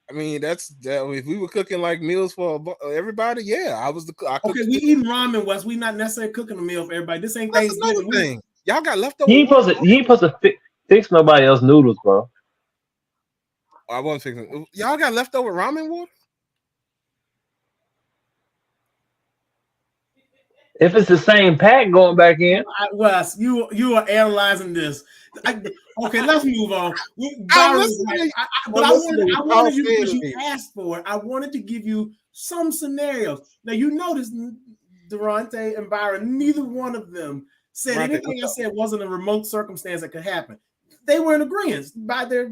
I mean, if we were cooking like meals for everybody, yeah, I okay, we eating ramen, Wes. We not necessarily cooking a meal for everybody. This ain't Thanksgiving. Thing. Y'all got leftover. You ain't supposed to fix nobody else's noodles, bro. I wasn't fixing. Y'all got leftover ramen water? If it's the same pack going back in, Wes, you are analyzing this. Okay, let's move on. I'm Byron, listening. but I wanted you because you me. asked for it. I wanted to give you some scenarios. Now you notice Durante and Byron, neither one of them said Durante, anything I said wasn't a remote circumstance that could happen. They were in agreement by their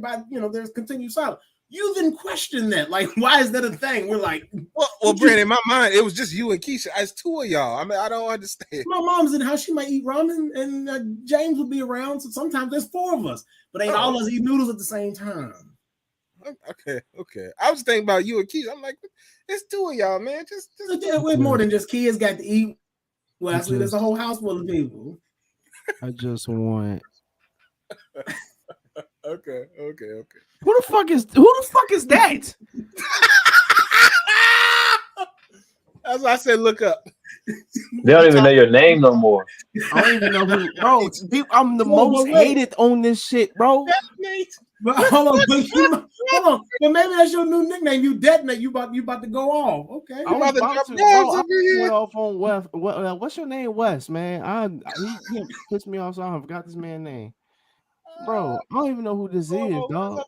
continued silence. You then question that, like, why is that a thing? We're like, well, Brandon, in my mind, it was just you and Keisha. It's two of y'all. I mean, I don't understand. My mom's in the house. She might eat ramen, and James will be around. So sometimes there's four of us, but ain't all of us eat noodles at the same time. Okay. I was thinking about you and Keisha. I'm like, it's two of y'all, man. Just we're more than just kids got to eat. Well, actually, there's a whole house full of people. I just want. Okay. Who the fuck is that? That's why I said look up. they don't even know your name no more. I don't even know who, bro. I'm the most hated on this shit, bro. But hold on, but maybe that's your new nickname. You detonate. You about to go off. Okay. I'm about to went off on Wes. What's your name, Wes? Man, he pissed me off. So I forgot this man's name, bro. I don't even know who this is, dog.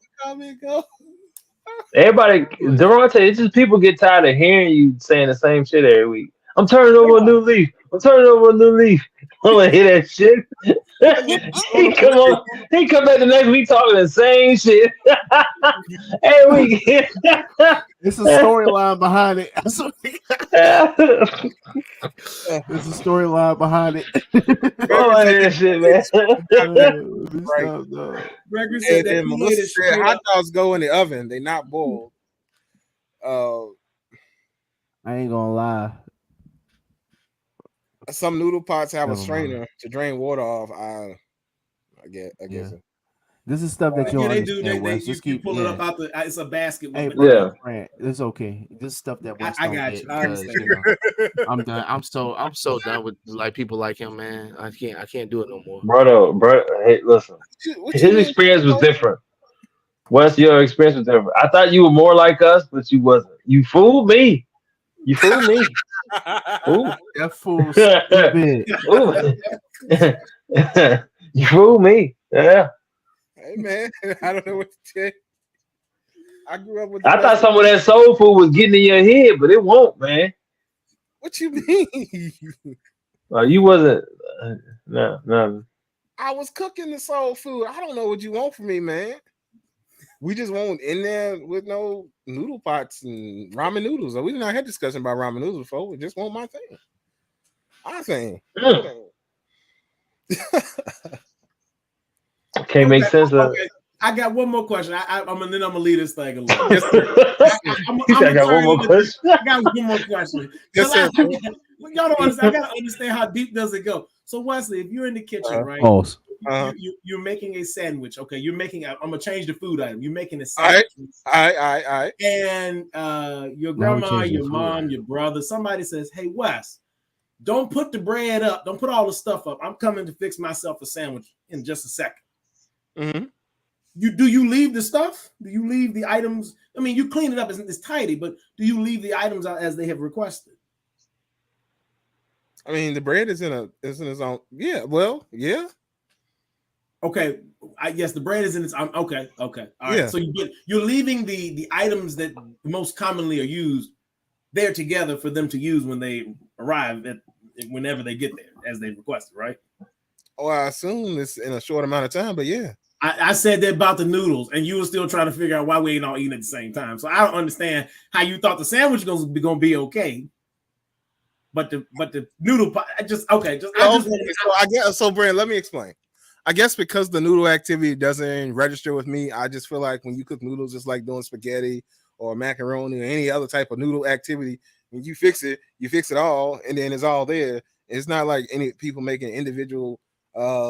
Everybody, Durante, it's just people get tired of hearing you saying the same shit every week. I'm turning over a new leaf. I'm gonna hear that shit. he come back the next week talking the same shit. Every week. It's a storyline behind it. It's a storyline behind it. Oh, that shit, man. Gregory said that Melissa said hot dogs go in the oven. They not boiled. I ain't gonna lie. Some noodle pots have a strainer to drain water off. I guess. Yeah. This is stuff that you don't understand. You pull it up out the. It's a basket. Hey, bro, it's okay. This is stuff that West I got you. I understand. I'm done. I'm so done with like people like him, man. I can't do it no more. Bro, hey, listen. His experience was different. Wes, your experience was different. I thought you were more like us, but you wasn't. You fooled me. Ooh. That fool stupid. You fooled me. Yeah. Hey man, I don't know what to tell you. I grew up with. I thought some of that soul food was getting in your head, but it won't, man. What you mean? You wasn't. No. I was cooking the soul food. I don't know what you want from me, man. We just won't in there with no noodle pots and ramen noodles. We did not have discussion about ramen noodles before. We just want my thing. I think. Can't make sense of it. I got one more question. I'm gonna leave this thing alone. I got one more question. I got one more question. Y'all don't understand. I gotta understand how deep does it go. So Wesley, if you're in the kitchen, right? You're making a sandwich. Okay, I'm gonna change the food item. You're making a sandwich. All right. And your grandma, your mom, your brother, somebody says, "Hey, Wes, don't put the bread up. Don't put all the stuff up. I'm coming to fix myself a sandwich in just a second." Mm-hmm. Do you leave the stuff? Do you leave the items? I mean, you clean it up. It's tidy, but do you leave the items out as they have requested? I mean, the bread is in its own. Yeah. Well, yeah. Okay. I guess the bread is in its. Okay. All right. So you're leaving the items that most commonly are used there together for them to use when they arrive whenever they get there, as they requested, right? Oh, I assume it's in a short amount of time, but yeah. I said that about the noodles, and you were still trying to figure out why we ain't all eating at the same time. So I don't understand how you thought the sandwich was gonna be okay, but the noodle pot. So Brand, let me explain. I guess because the noodle activity doesn't register with me, I just feel like when you cook noodles, it's like doing spaghetti or macaroni or any other type of noodle activity. When you fix it all, and then it's all there. It's not like any people making individual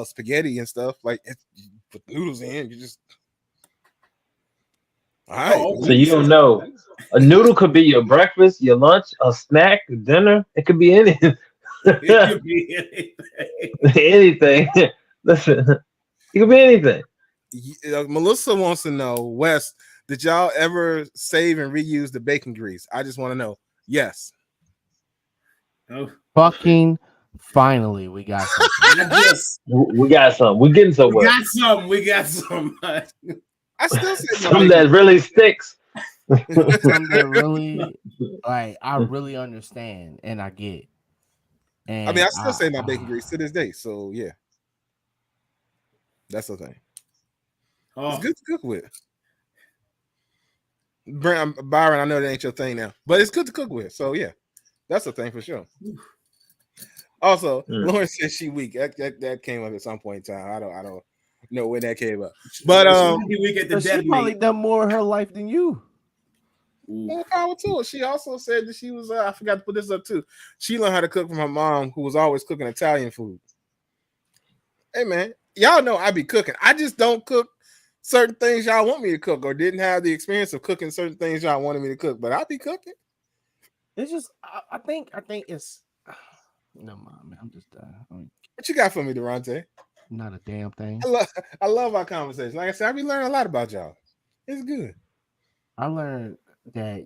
spaghetti and stuff. Like you put noodles in, you just all right. So you don't know. A noodle could be your breakfast, your lunch, a snack, a dinner. It could be anything. It could be anything. Anything. Listen, it could be anything. Melissa wants to know, Wes, did y'all ever save and reuse the bacon grease? I just want to know. Yes. Oh, Fucking finally, we got something. yes, We got some. We getting we somewhere. got some. We got some. I still say Some that really sticks. Something that really, like, I really understand and I get. And I mean, I still say my bacon grease to this day. So yeah, that's the thing. It's good to cook with. Byron, I know that ain't your thing now, but it's good to cook with. So yeah, that's the thing for sure. Also, Lauren said she weak. That came up at some point in time. I don't know when that came up. But she probably done more in her life than you. More power to her. She also said that she was. I forgot to put this up too. She learned how to cook from her mom, who was always cooking Italian food. Hey man, y'all know I be cooking. I just don't cook certain things y'all want me to cook, or didn't have the experience of cooking certain things y'all wanted me to cook. But I be cooking. It's just, I think it's. No man, I'm just what you got for me, Durante? Not a damn thing. I love our conversation. Like I said, I be learning a lot about y'all. It's good. I learned that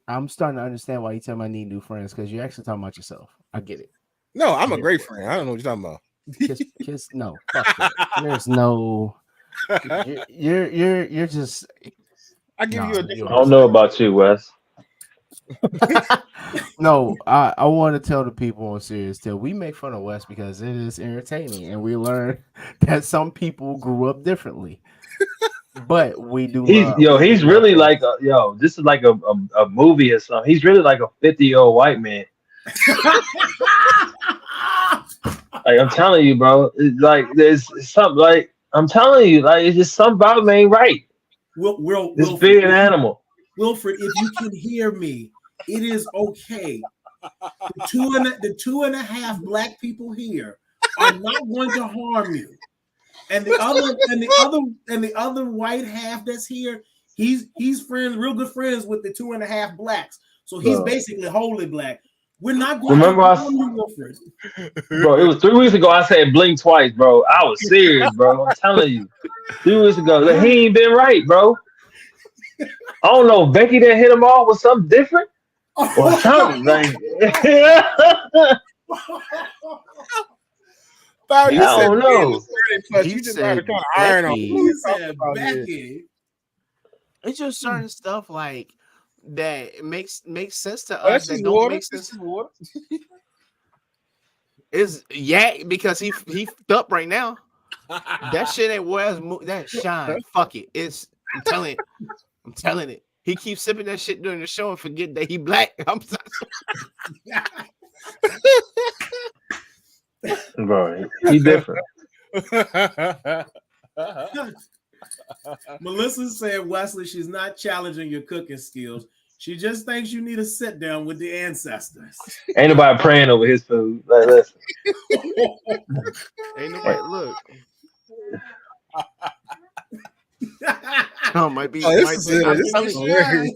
I'm starting to understand why you tell me I need new friends, because you're actually talking about yourself. I get it. No, I'm a great friend. I don't know what you're talking about. Kiss, no, fuck that. There's no. You're just. I give you a different. I don't know about you, Wes. No, I want to tell the people on Serious Tale, we make fun of Wes because it is entertaining, and we learn that some people grew up differently. But we do. He's really like this is like a movie or something. He's really like a 50-year-old white man. Like I'm telling you, bro. It's like there's something like I'm telling you, like it's just something about him ain't right. This big an animal. Wilfred, if you can hear me, it is okay. The two and a half black people here are not going to harm you. And the other white half that's here, he's friends, real good friends with the 2.5 blacks. So he's basically wholly black. We're not going to harm you, Wilfred. Bro, it was 3 weeks ago. I said blink twice, bro. I was serious, bro. I'm telling you. 3 weeks ago, he ain't been right, bro. I don't know. Becky that hit him off with something different or something. Like, I don't know. You just had to kind of iron on. He said Becky. It's just certain stuff like that makes sense to us. That don't make sense. Is because he f***ed up right now. That shit ain't Wes. That shine. Fuck it. I'm telling it. He keeps sipping that shit during the show and forget that he black. I'm sorry. Bro, he different. Melissa said, Wesley, she's not challenging your cooking skills. She just thinks you need a sit down with the ancestors. Ain't nobody praying over his food. Like, listen. Ain't nobody look. No, might be.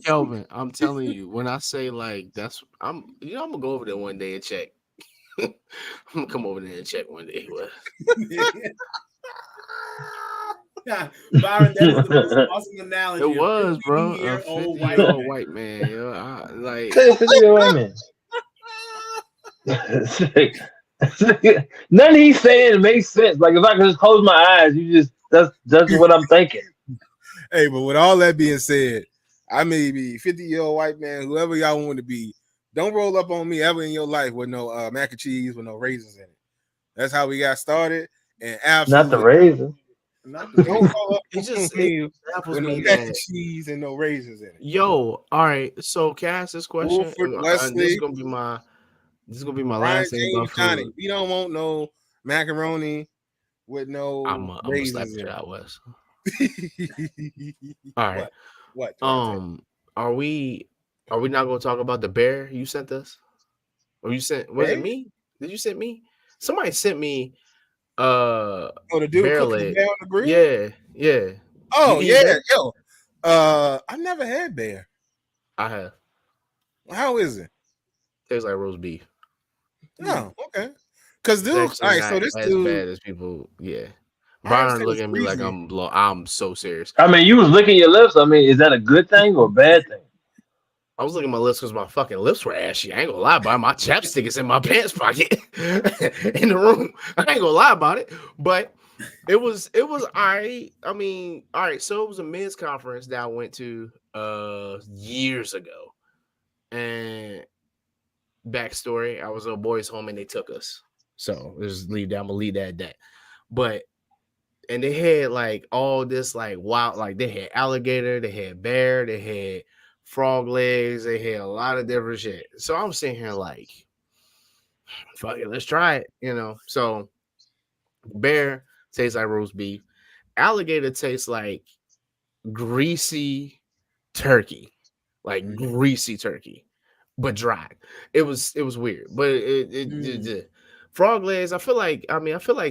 Kelvin, I'm telling you, when I say like that's, I'm gonna go over there one day and check. I'm gonna come over there and check one day. Byron, that is the most awesome analogy. It was, bro. A 50-year-old white man. Like 50-year-old man. None he's saying makes sense. Like if I could just close my eyes, that's what I'm thinking. Hey, but with all that being said, I may be 50-year-old white man, whoever y'all want to be. Don't roll up on me ever in your life with no mac and cheese with no raisins in it. That's how we got started. And absolutely not the raisins. Don't roll up it's just on me with no mac and cheese and no raisins in it. Yo, all right. So can I ask this question? Wesley, this is gonna be my last thing about food. We don't want no macaroni with no raisins slap in it it. out, Wes. All right. What? Are we not gonna talk about the bear you sent us? Or you sent? Was it me? Did you send me? Somebody sent me. The dude bear cooking leg. bear on the grill. Yeah. Oh yeah, yo. I never had bear. I have. How is it? Tastes like roast beef. Oh, okay. Because dude, all right. So this as dude, bad as people. Yeah. Byron looking at me like I'm so serious. I mean, you was licking your lips. I mean, is that a good thing or a bad thing? I was looking at my lips because my fucking lips were ashy. I ain't gonna lie about it. My chapstick is in my pants pocket in the room. I ain't gonna lie about it. But it was all right. I mean, all right. So it was a men's conference that I went to years ago. And backstory, I was at a boys' home and they took us. So just leave that. I'm gonna leave that at that. But and they had like all this like wild, like they had alligator, they had bear, they had frog legs, they had a lot of different shit. So I'm sitting here like, fuck it, let's try it, you know. So bear tastes like roast beef, alligator tastes like greasy turkey, but dry. It was weird, but it frog legs. I feel like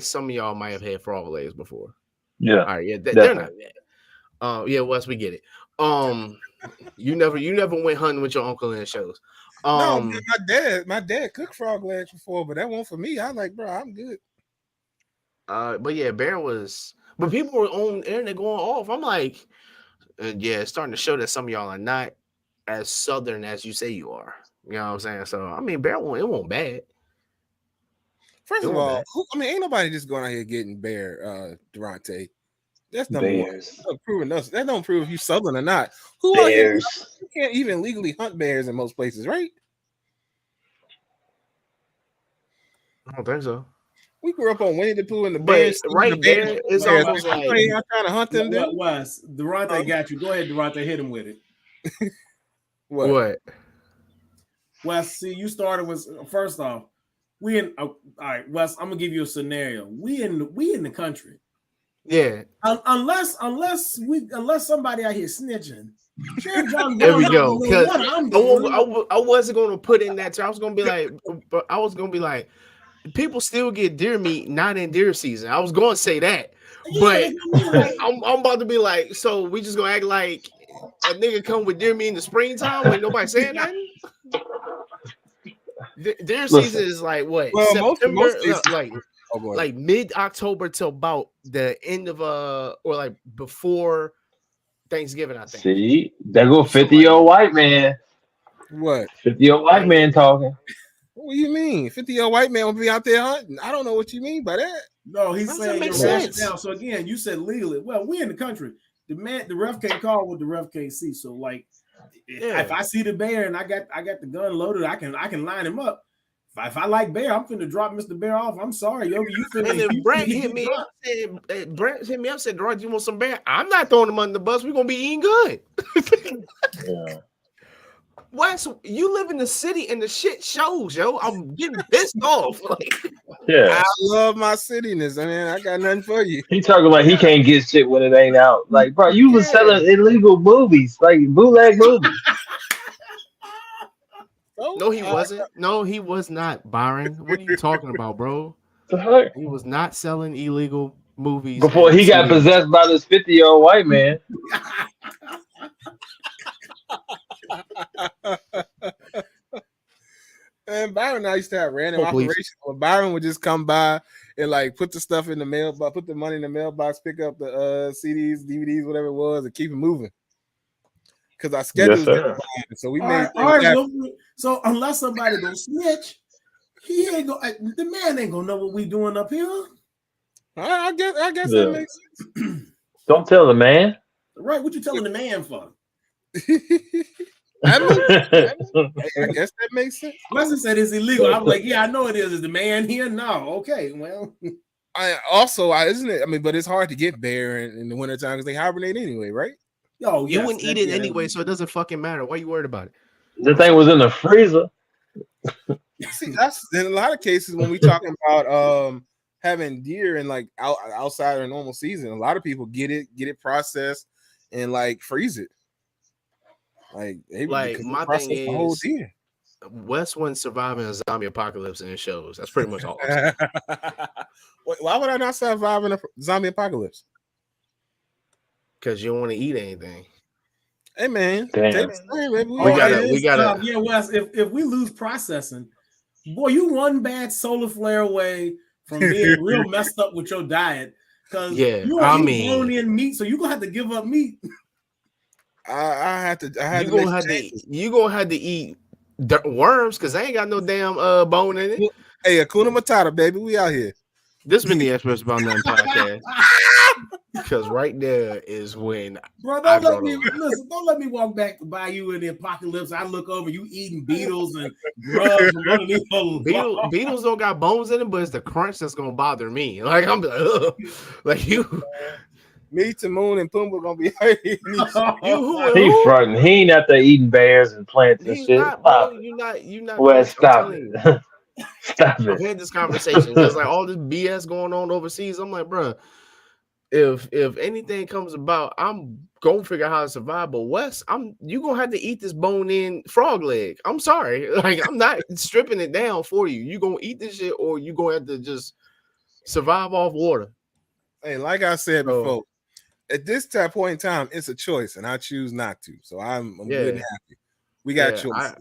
some of y'all might have had frog legs before. Yeah, all right, yeah, they're not bad. Yeah, Wes, we get it. You never went hunting with your uncle in the shows. No, my dad cooked frog legs before, but that wasn't for me. I was like, bro, I'm good. But yeah, bear was. But people were on the internet going off. I'm like, yeah, it's starting to show that some of y'all are not as southern as you say you are. You know what I'm saying? So I mean, bear it won't bad. First of all, ain't nobody just going out here getting bear, Durante. That's number bears. One. That don't prove if you southern or not. Bears. You can't even legally hunt bears in most places, right? I don't think so. We grew up on Winnie the Pooh and the bears. Right there, it's almost like I'm trying to hunt them. Wes, Durante got you. Go ahead, Durante, hit him with it. What? Wes, see, you started with first off. We in all right, Wes. I'm gonna give you a scenario. We in the country. Yeah. Unless somebody out here snitching. There we go. Because I wasn't going to put in that term. I was going to be like, people still get deer meat, not in deer season. I was going to say that, but I'm about to be like, so we just going to act like a nigga come with deer meat in the springtime when nobody saying nothing. Deer season is like what? Well, September, most like mid-October till about the end of or like before Thanksgiving, I think. See, there go 50-year-old white man. What? 50-year-old white man talking. What do you mean? 50-year-old white man will be out there hunting. I don't know what you mean by that. No, he's saying makes sense. Now, so again, you said legally. Well, we in the country. The ref can't call what the ref can't see. So like, if I see the bear and I got the gun loaded, I can line him up. If I like bear, I'm finna drop Mr. Bear off. I'm sorry, Yogi. You finna. And if Brent hit me up, said, "Gerard, you want some bear?" I'm not throwing him under the bus. We're gonna be eating good. Yeah. Wes, you live in the city and the shit shows, yo. I'm getting pissed off. Like, Yeah. I love my cityness. I mean, I got nothing for you. He talking like he can't get shit when it ain't out. Like, bro, you was selling illegal movies, like bootleg movies. No, he wasn't. No, he was not, Byron. What are you talking about, bro? He was not selling illegal movies before he got possessed by this 50-year-old white man. And Byron and I used to have random operations where Byron would just come by and like put the stuff in the mailbox, put the money in the mailbox, pick up the CDs, DVDs, whatever it was, and keep it moving. Because our schedules, so we made. So unless somebody gonna snitch, he ain't gonna. The man ain't gonna know what we doing up here. I guess that makes sense. Don't tell the man. Right? What you telling the man for? I guess that makes sense. Wesley said it's illegal. I'm like, yeah, I know it is. Is the man here? No. Okay. Well, isn't it? I mean, but it's hard to get bear in the wintertime because they hibernate anyway, right? Yo, you wouldn't eat it anyway, so it doesn't fucking matter. Why are you worried about it? The thing was in the freezer. See, that's in a lot of cases when we talking about having deer in like outside of a normal season. A lot of people get it processed and like freeze it. Like my thing is, the whole deer. Wes wouldn't survive in a zombie apocalypse in shows. That's pretty much all. Why would I not survive in a zombie apocalypse? Because you don't want to eat anything. Hey man, we gotta. Yeah, Wes. If we lose processing, boy, you one bad solar flare away from being real messed up with your diet. Because Yeah, you I are mean, bone-in meat, so you're gonna have to give up meat. I had you to make gonna some have to changes. eat worms because they ain't got no damn bone in it. Hey, Akuna Matata, baby, we out here. This been the Experts About Nothing podcast. Because right there is when Bro, I don't let brought me over. listen. Don't let me walk back by you in the apocalypse. I look over, you eating beetles and grubs from underneath the Beetles don't got bones in it, but it's the crunch that's gonna bother me. Like I'm like, ugh. Like you Me, Timon, and Pumbaa gonna be eating these. who and He who? fronting. He ain't out there eating bears and plants and He's shit. not, bro. Stop it. You not Well, going. I'm stop telling you. it. Stop I've it. had this conversation because like all this BS going on overseas. I'm like, bro, if anything comes about, I'm gonna figure out how to survive. But Wes, you gonna have to eat this bone-in frog leg. I'm sorry, like I'm not stripping it down for you. You gonna eat this shit, or you gonna have to just survive off water. Hey, like I said So, before, at this point in time, it's a choice, and I choose not to. So I'm good and Yeah. happy. We got yeah, choices,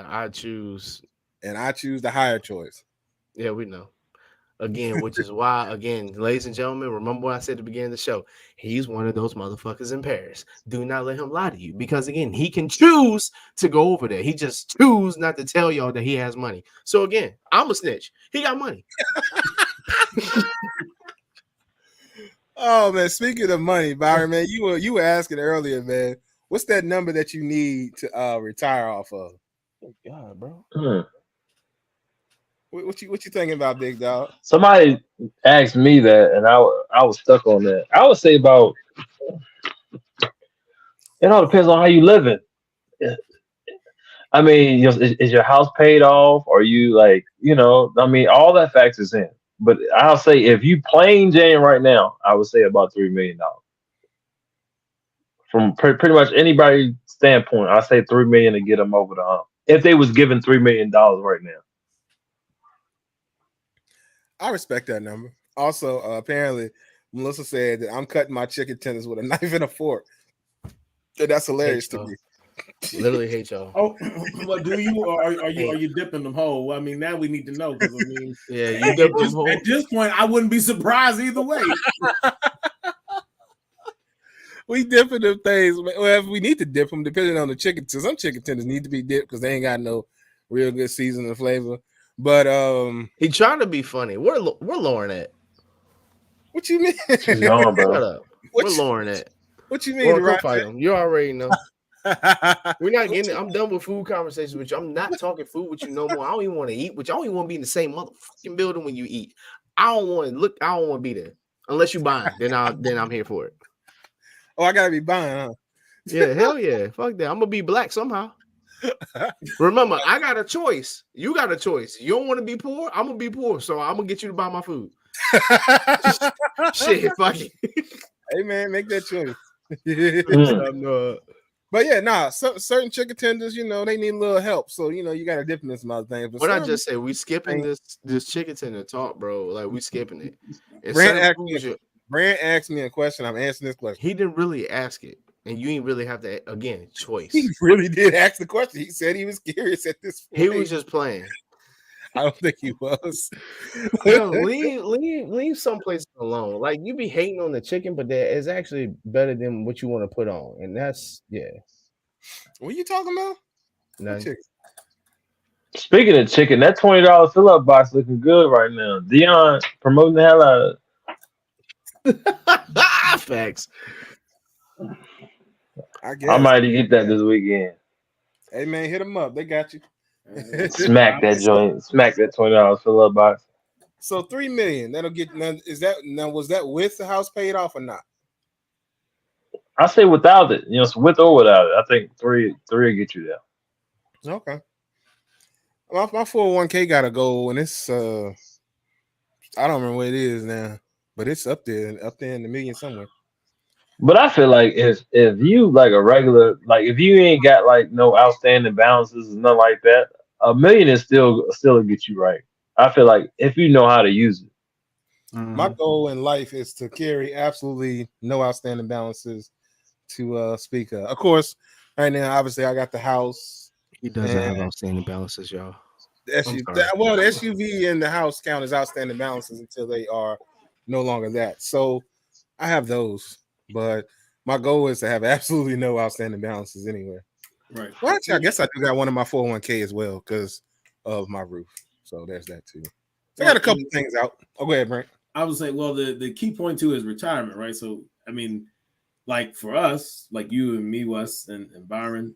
I choose. and I choose the higher choice. Yeah, we know. Again, which is why, again, ladies and gentlemen, remember what I said at the beginning of the show. He's one of those motherfuckers in Paris. Do not let him lie to you because, again, he can choose to go over there. He just choose not to tell y'all that he has money. So, again, I'm a snitch. He got money. Oh man, speaking of money, Byron, man, you were asking earlier, man. What's that number that you need to retire off of? Oh, God, bro. What you thinking about, big dog? Somebody asked me that, and I was stuck on that. I would say about. It all depends on how you living. I mean, is your house paid off? Are you like, I mean, all that factors in. But I'll say if you plain Jane right now, I would say about $3 million. From pretty much anybody's standpoint, I say $3 million to get them over the hump. If they was given $3 million right now, I respect that number. Also, apparently, Melissa said that I'm cutting my chicken tenders with a knife and a fork. And that's hilarious to me. Literally hate y'all. Oh, well, do you or are you dipping them whole? Well, I mean, now we need to know because I mean, Yeah, you dip them whole. at this point, I wouldn't be surprised either way. We dipping them things. Well, we need to dip them depending on the chicken. So some chicken tenders need to be dipped because they ain't got no real good seasoning flavor. But he trying to be funny. Where Lauren at? What you mean? she's gone, bro. Shut up. Where Lauren at? What you mean? Or go fight him. You already know. We're not getting it. I'm done with food conversations with you. I'm not talking food with you no more. I don't even want to eat with you. I don't even want to be in the same motherfucking building when you eat. I don't want to look. I don't want to be there unless you buying. Then I'm here for it. Oh, I gotta be buying, huh? Yeah, hell yeah. Fuck that. I'm gonna be black somehow. Remember, I got a choice. You got a choice. You don't want to be poor. I'm gonna be poor, so I'm gonna get you to buy my food. Shit, fuck it. Hey man, make that choice. Mm. But yeah, certain chicken tenders, they need a little help. So you got to dip in some other things. But what I just said, we skipping this chicken tender talk, bro. Like we skipping it. Brand asked me a question. I'm answering this question. He didn't really ask it, and you ain't really have to again choice. He really did ask the question. He said he was curious at this point. He was just playing. I don't think he was. Yo, leave some places alone. Like you be hating on the chicken, but that is actually better than what you want to put on, and that's What are you talking about? Nothing. Speaking of chicken, that $20 fill-up box looking good right now. Dion promoting the hell out of it. Facts. I guess I might get that this weekend. Hey man, hit them up. They got you. Smack that joint. Smack that $20 fill-up box. So $3 million. That'll get. Was that with the house paid off or not? I say without it. With or without it. I think three will get you there. Okay. My 401k got a goal, and it's I don't remember what it is now, but it's up there in the million somewhere. But I feel like if you like a regular, like if you ain't got like no outstanding balances and nothing like that, $1 million is still get you right. I feel like if you know how to use it. My goal in life is to carry absolutely no outstanding balances to speak of. Of course, right now, obviously, I got the house. He doesn't have outstanding balances, y'all. The SUV and the house count as outstanding balances until they are no longer that. So I have those, but my goal is to have absolutely no outstanding balances anywhere. Right. Well, actually, I guess I do got one in my 401k as well because of my roof. So there's that too. So I got a couple things out. Oh, go ahead, Brent. I would say, well, the key point too is retirement, right? So, I mean, like for us, like you and me, Wes and Byron,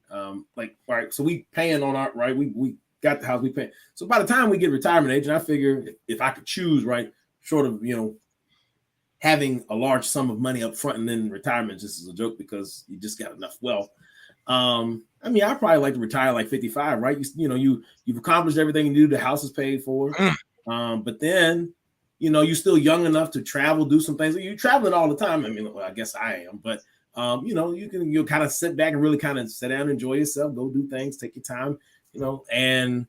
like, all right, so we paying on our, right? We got the house, we pay. So by the time we get retirement age, and I figure if I could choose, right, short of, having a large sum of money up front and then retirement just is a joke because you just got enough wealth. I mean, I probably like to retire like 55, right? You've accomplished everything you do. The house is paid for. But then, you're still young enough to travel, do some things. You're traveling all the time. I mean, well, I guess I am, but you'll kind of sit back and really kind of sit down, enjoy yourself, go do things, take your time, and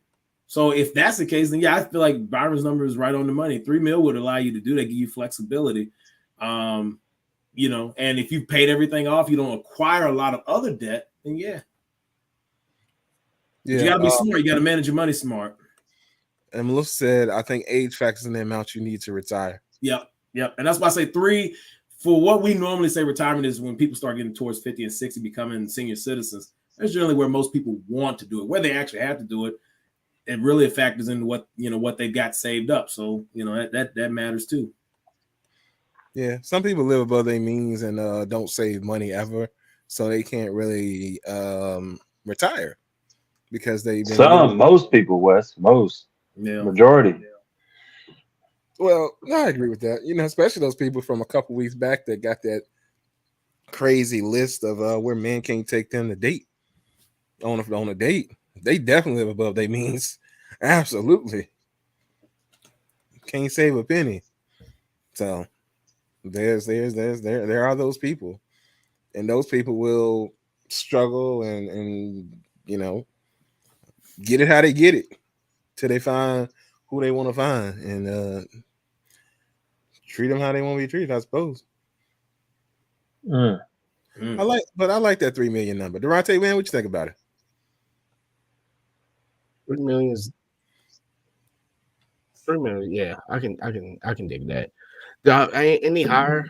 so if that's the case, then yeah, I feel like Byron's number is right on the money. $3 million would allow you to do that, give you flexibility. And if you've paid everything off, you don't acquire a lot of other debt, then yeah. But you got to be smart. You got to manage your money smart. And Melissa said, I think age factors in the amount you need to retire. Yep. And that's why I say 3 for what we normally say retirement is when people start getting towards 50 and 60, becoming senior citizens. That's generally where most people want to do it. Where they actually have to do it, it really factors into what they got saved up. So, that matters too. Yeah. Some people live above their means and don't save money ever. So they can't really retire because they've been most people, Wes, majority. Well, I agree with that. Especially those people from a couple weeks back that got that crazy list of where men can't take them to date on a date. They definitely live above their means. Absolutely. Can't save a penny. So there are those people. And those people will struggle and get it how they get it till they find who they want to find and treat them how they want to be treated, I suppose. I like that 3 million number. Durante, man, what you think about it? 3 million is 3 million. Yeah, I can dig that. Ain't any higher.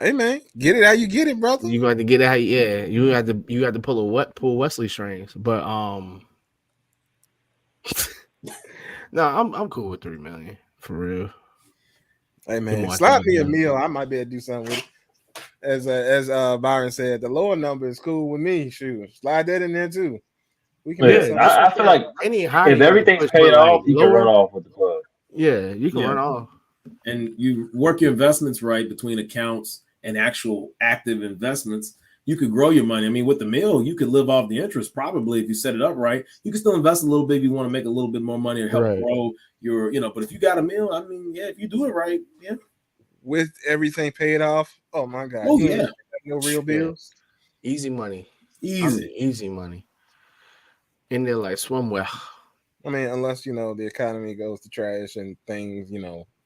Hey man, get it how you get it, brother. You got to get it how you had to pull Wesley strings. But no, I'm cool with 3 million for real. Hey man, slide me a meal. I might be able to do something with it. As Byron said, the lower number is cool with me. Shoot, slide that in there too. We can. I feel like if everything's paid off, you can run off with the club. Yeah, you can run off, and you work your investments right between accounts and actual active investments. You could grow your money. I mean, with the mill, you could live off the interest probably if you set it up right. You can still invest a little bit if you want to make a little bit more money or help grow your, But if you got a mill, I mean, yeah, if you do it right, yeah. With everything paid off, oh my God, oh yeah, no real bills, easy money, easy money. In there like swimwear. I mean, unless the economy goes to trash and things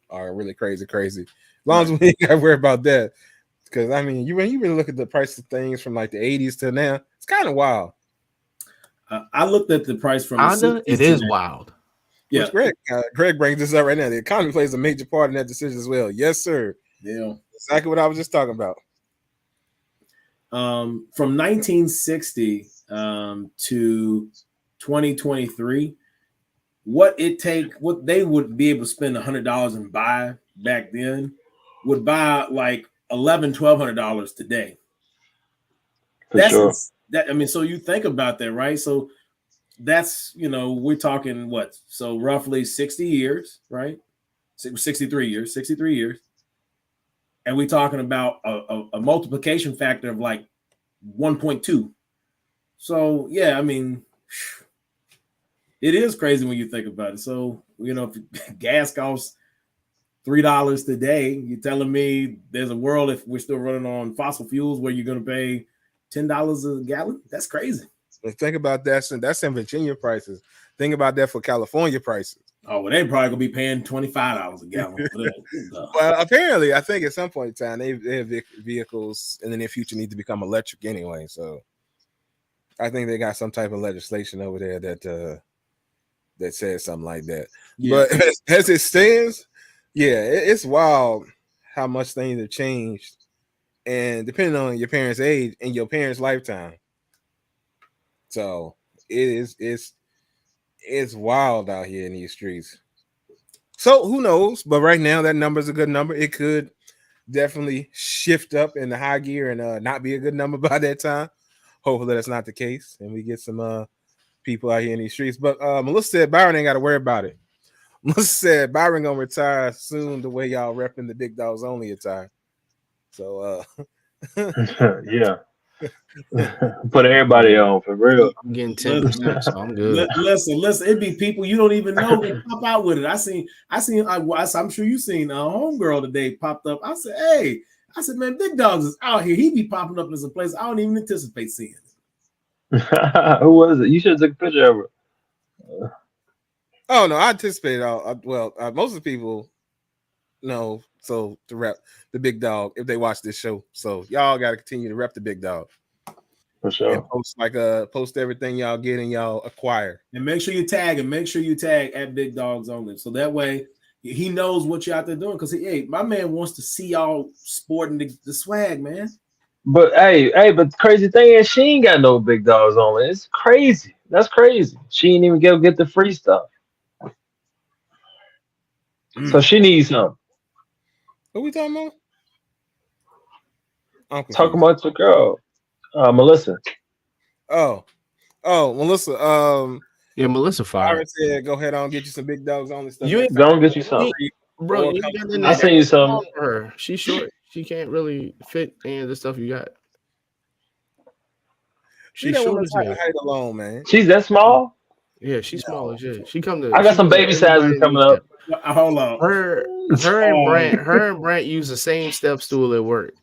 are really crazy. As long as we ain't got to worry about that. Because I mean, you really look at the price of things from like the 80s to now, it's kind of wild. I looked at the price from Honda. It is wild. Yeah, Greg brings this up right now. The economy plays a major part in that decision as well. Yes, sir. Yeah, exactly what I was just talking about. From 1960 to 2023, what they would be able to spend $100 and buy back then would buy like $1,100-$1,200 today. So you think about that, right? So that's we're talking what? So roughly 60 years, right? 63 years, and we're talking about a multiplication factor of like 1.2. So yeah, I mean, it is crazy when you think about it. So if gas costs $3 today, you're telling me there's a world if we're still running on fossil fuels where you're going to pay $10 a gallon? That's crazy. And think about that. That's in Virginia prices. Think about that for California prices. Oh, well, they probably gonna be paying $25 a gallon. Well, apparently, I think at some point in time they have vehicles in the near future need to become electric anyway. So I think they got some type of legislation over there that says something like that. Yeah. But as it stands, Yeah, it's wild how much things have changed, and depending on your parents' age and your parents' lifetime. So it's wild out here in these streets. So who knows? But right now, that number is a good number. It could definitely shift up in the high gear and not be a good number by that time. Hopefully, that's not the case, and we get some people out here in these streets. But Melissa said Byron ain't got to worry about it. Melissa said Byron gonna retire soon. The way y'all repping the Big Dogs Only attire. So Yeah. Put everybody on for real. I'm getting 10%, so I'm good. Listen. It be people you don't even know that pop out with it. I seen. I'm sure you seen a homegirl today popped up. I said, hey, man, Big Dogs is out here. He be popping up in some place I don't even anticipate seeing. Who was it? You should have took a picture of her. oh no, I anticipated all. Most of the people know. So to rep the Big Dog if they watch this show. So y'all got to continue to rep the Big Dog. For sure. And post everything y'all get and y'all acquire. And make sure you tag him. Make sure you tag at Big Dogs Only. So that way he knows what you're out there doing. Because hey, my man wants to see y'all sporting the swag, man. But but the crazy thing is she ain't got no Big Dogs Only. It's crazy. That's crazy. She ain't even get the free stuff. So she needs something. Who we talking about? Talking about your girl, Melissa. Oh, Melissa. Yeah, Melissa fired. Byron said, "Go ahead on, get you some Big Dogs Only stuff." You ain't Go and get you something, bro. I seen you some. For her. She's short. She can't really fit any of the stuff you got. She's short as hell. Height alone, man. She's that small? Yeah, she's small as shit. She come to. I got some baby sizes coming up. Hold on. Her and Brent use the same step stool at work.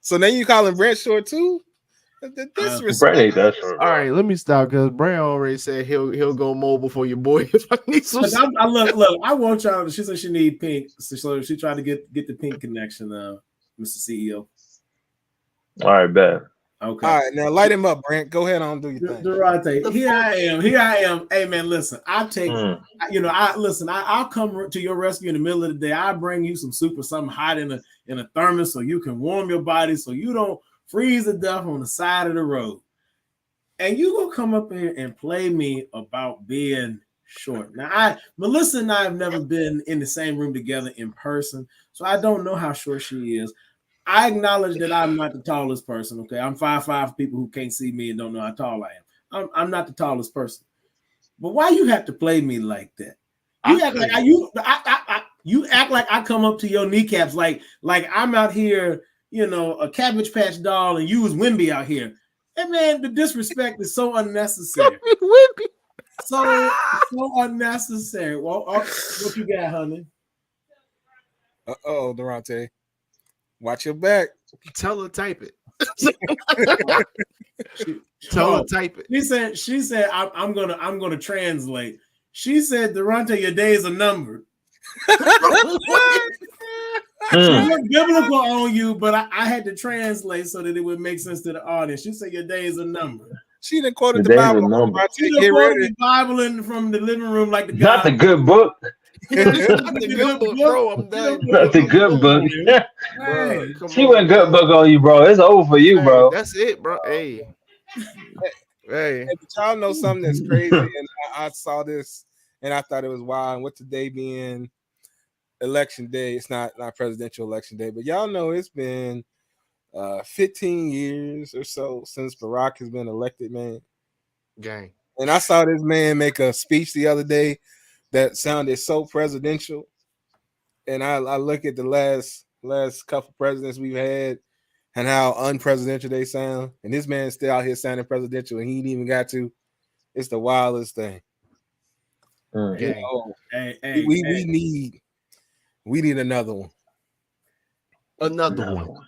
So now you calling Brent short too? Brent ain't that short. All right, let me stop because Brent already said he'll go mobile for your boy if I need some. Look, I want y'all. She said she need pink, so she tried to get the pink connection, Mr. CEO. All right, bet. Okay. All right, now light him up, Brent. Go ahead on, do your thing. Durante, here I am. Hey man, listen. I'll come to your rescue in the middle of the day. I'll bring you something hot in a thermos so you can warm your body so you don't freeze to death on the side of the road. And you gonna come up here and play me about being short. Now, Melissa and I have never been in the same room together in person, so I don't know how short she is. I acknowledge that I'm not the tallest person. Okay, I'm 5'5" for people who can't see me and don't know how tall I am. I'm not the tallest person. But why you have to play me like that? You act like I come up to your kneecaps like I'm out here, a Cabbage Patch doll, and you was Wimby out here. And man, the disrespect is so unnecessary. so unnecessary. Well, what you got, honey? Uh-oh, Durante. Watch your back. Tell her type it. Tell her type it. She said I'm gonna translate. She said, Durante, your days are numbered. She went biblical on you, but I had to translate so that it would make sense to the audience. She said your days are numbered. She done quoted the Bible. She done quoted the Bible from the living room like the guy. Not the good book. Not the good book, bro. I'm done. Not the good book. Hey, she went good book on you, bro. It's over for you, bro. That's it, bro. Hey. But y'all know something that's crazy, and I saw this, and I thought it was wild. And with today being election day, it's not presidential election day, but y'all know it's been 15 years or so since Barack has been elected, man. Gang. And I saw this man make a speech the other day that sounded so presidential. And I look at the last couple presidents we've had and how unpresidential they sound. And this man's still out here sounding presidential, and he ain't even got to. It's the wildest thing. Hey, we need another one. Another one.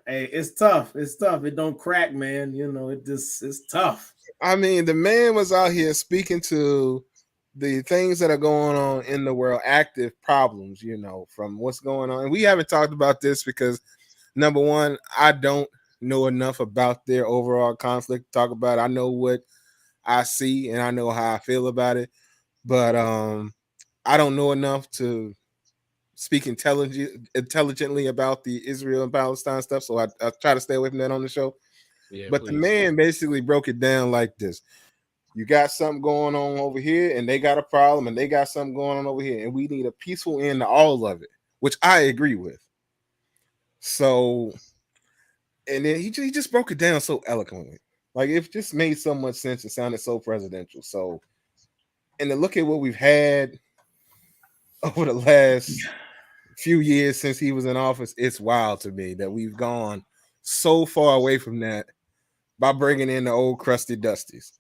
Hey, it's tough. It don't crack, man. It's tough. I mean, the man was out here speaking to the things that are going on in the world, active problems, from what's going on. And we haven't talked about this because, number one, I don't know enough about their overall conflict to talk about. I know what I see and I know how I feel about it. But I don't know enough to speak intelligently about the Israel and Palestine stuff, so I try to stay away from that on the show. Yeah, But please. the man basically broke it down like this. You got something going on over here, and they got a problem, and they got something going on over here, and we need a peaceful end to all of it, which I agree with. So, and then he just broke it down so eloquently. Like, it just made so much sense. It sounded so presidential. So, and to look at what we've had over the last few years since he was in office, it's wild to me that we've gone so far away from that by bringing in the old crusty dusties.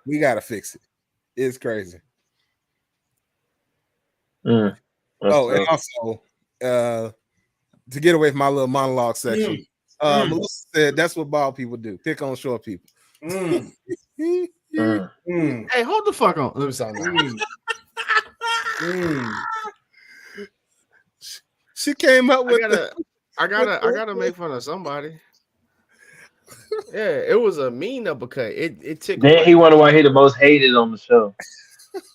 We got to fix it. It's crazy. That's And tough. also, to get away from my little monologue section, Melissa said that's what bald people do. Pick on short people. Hey, hold the fuck on. Let me stop now. She came up with I gotta make fun of somebody. Yeah, it was a mean uppercut. It tickled. Then he wonder why he the most hated on the show.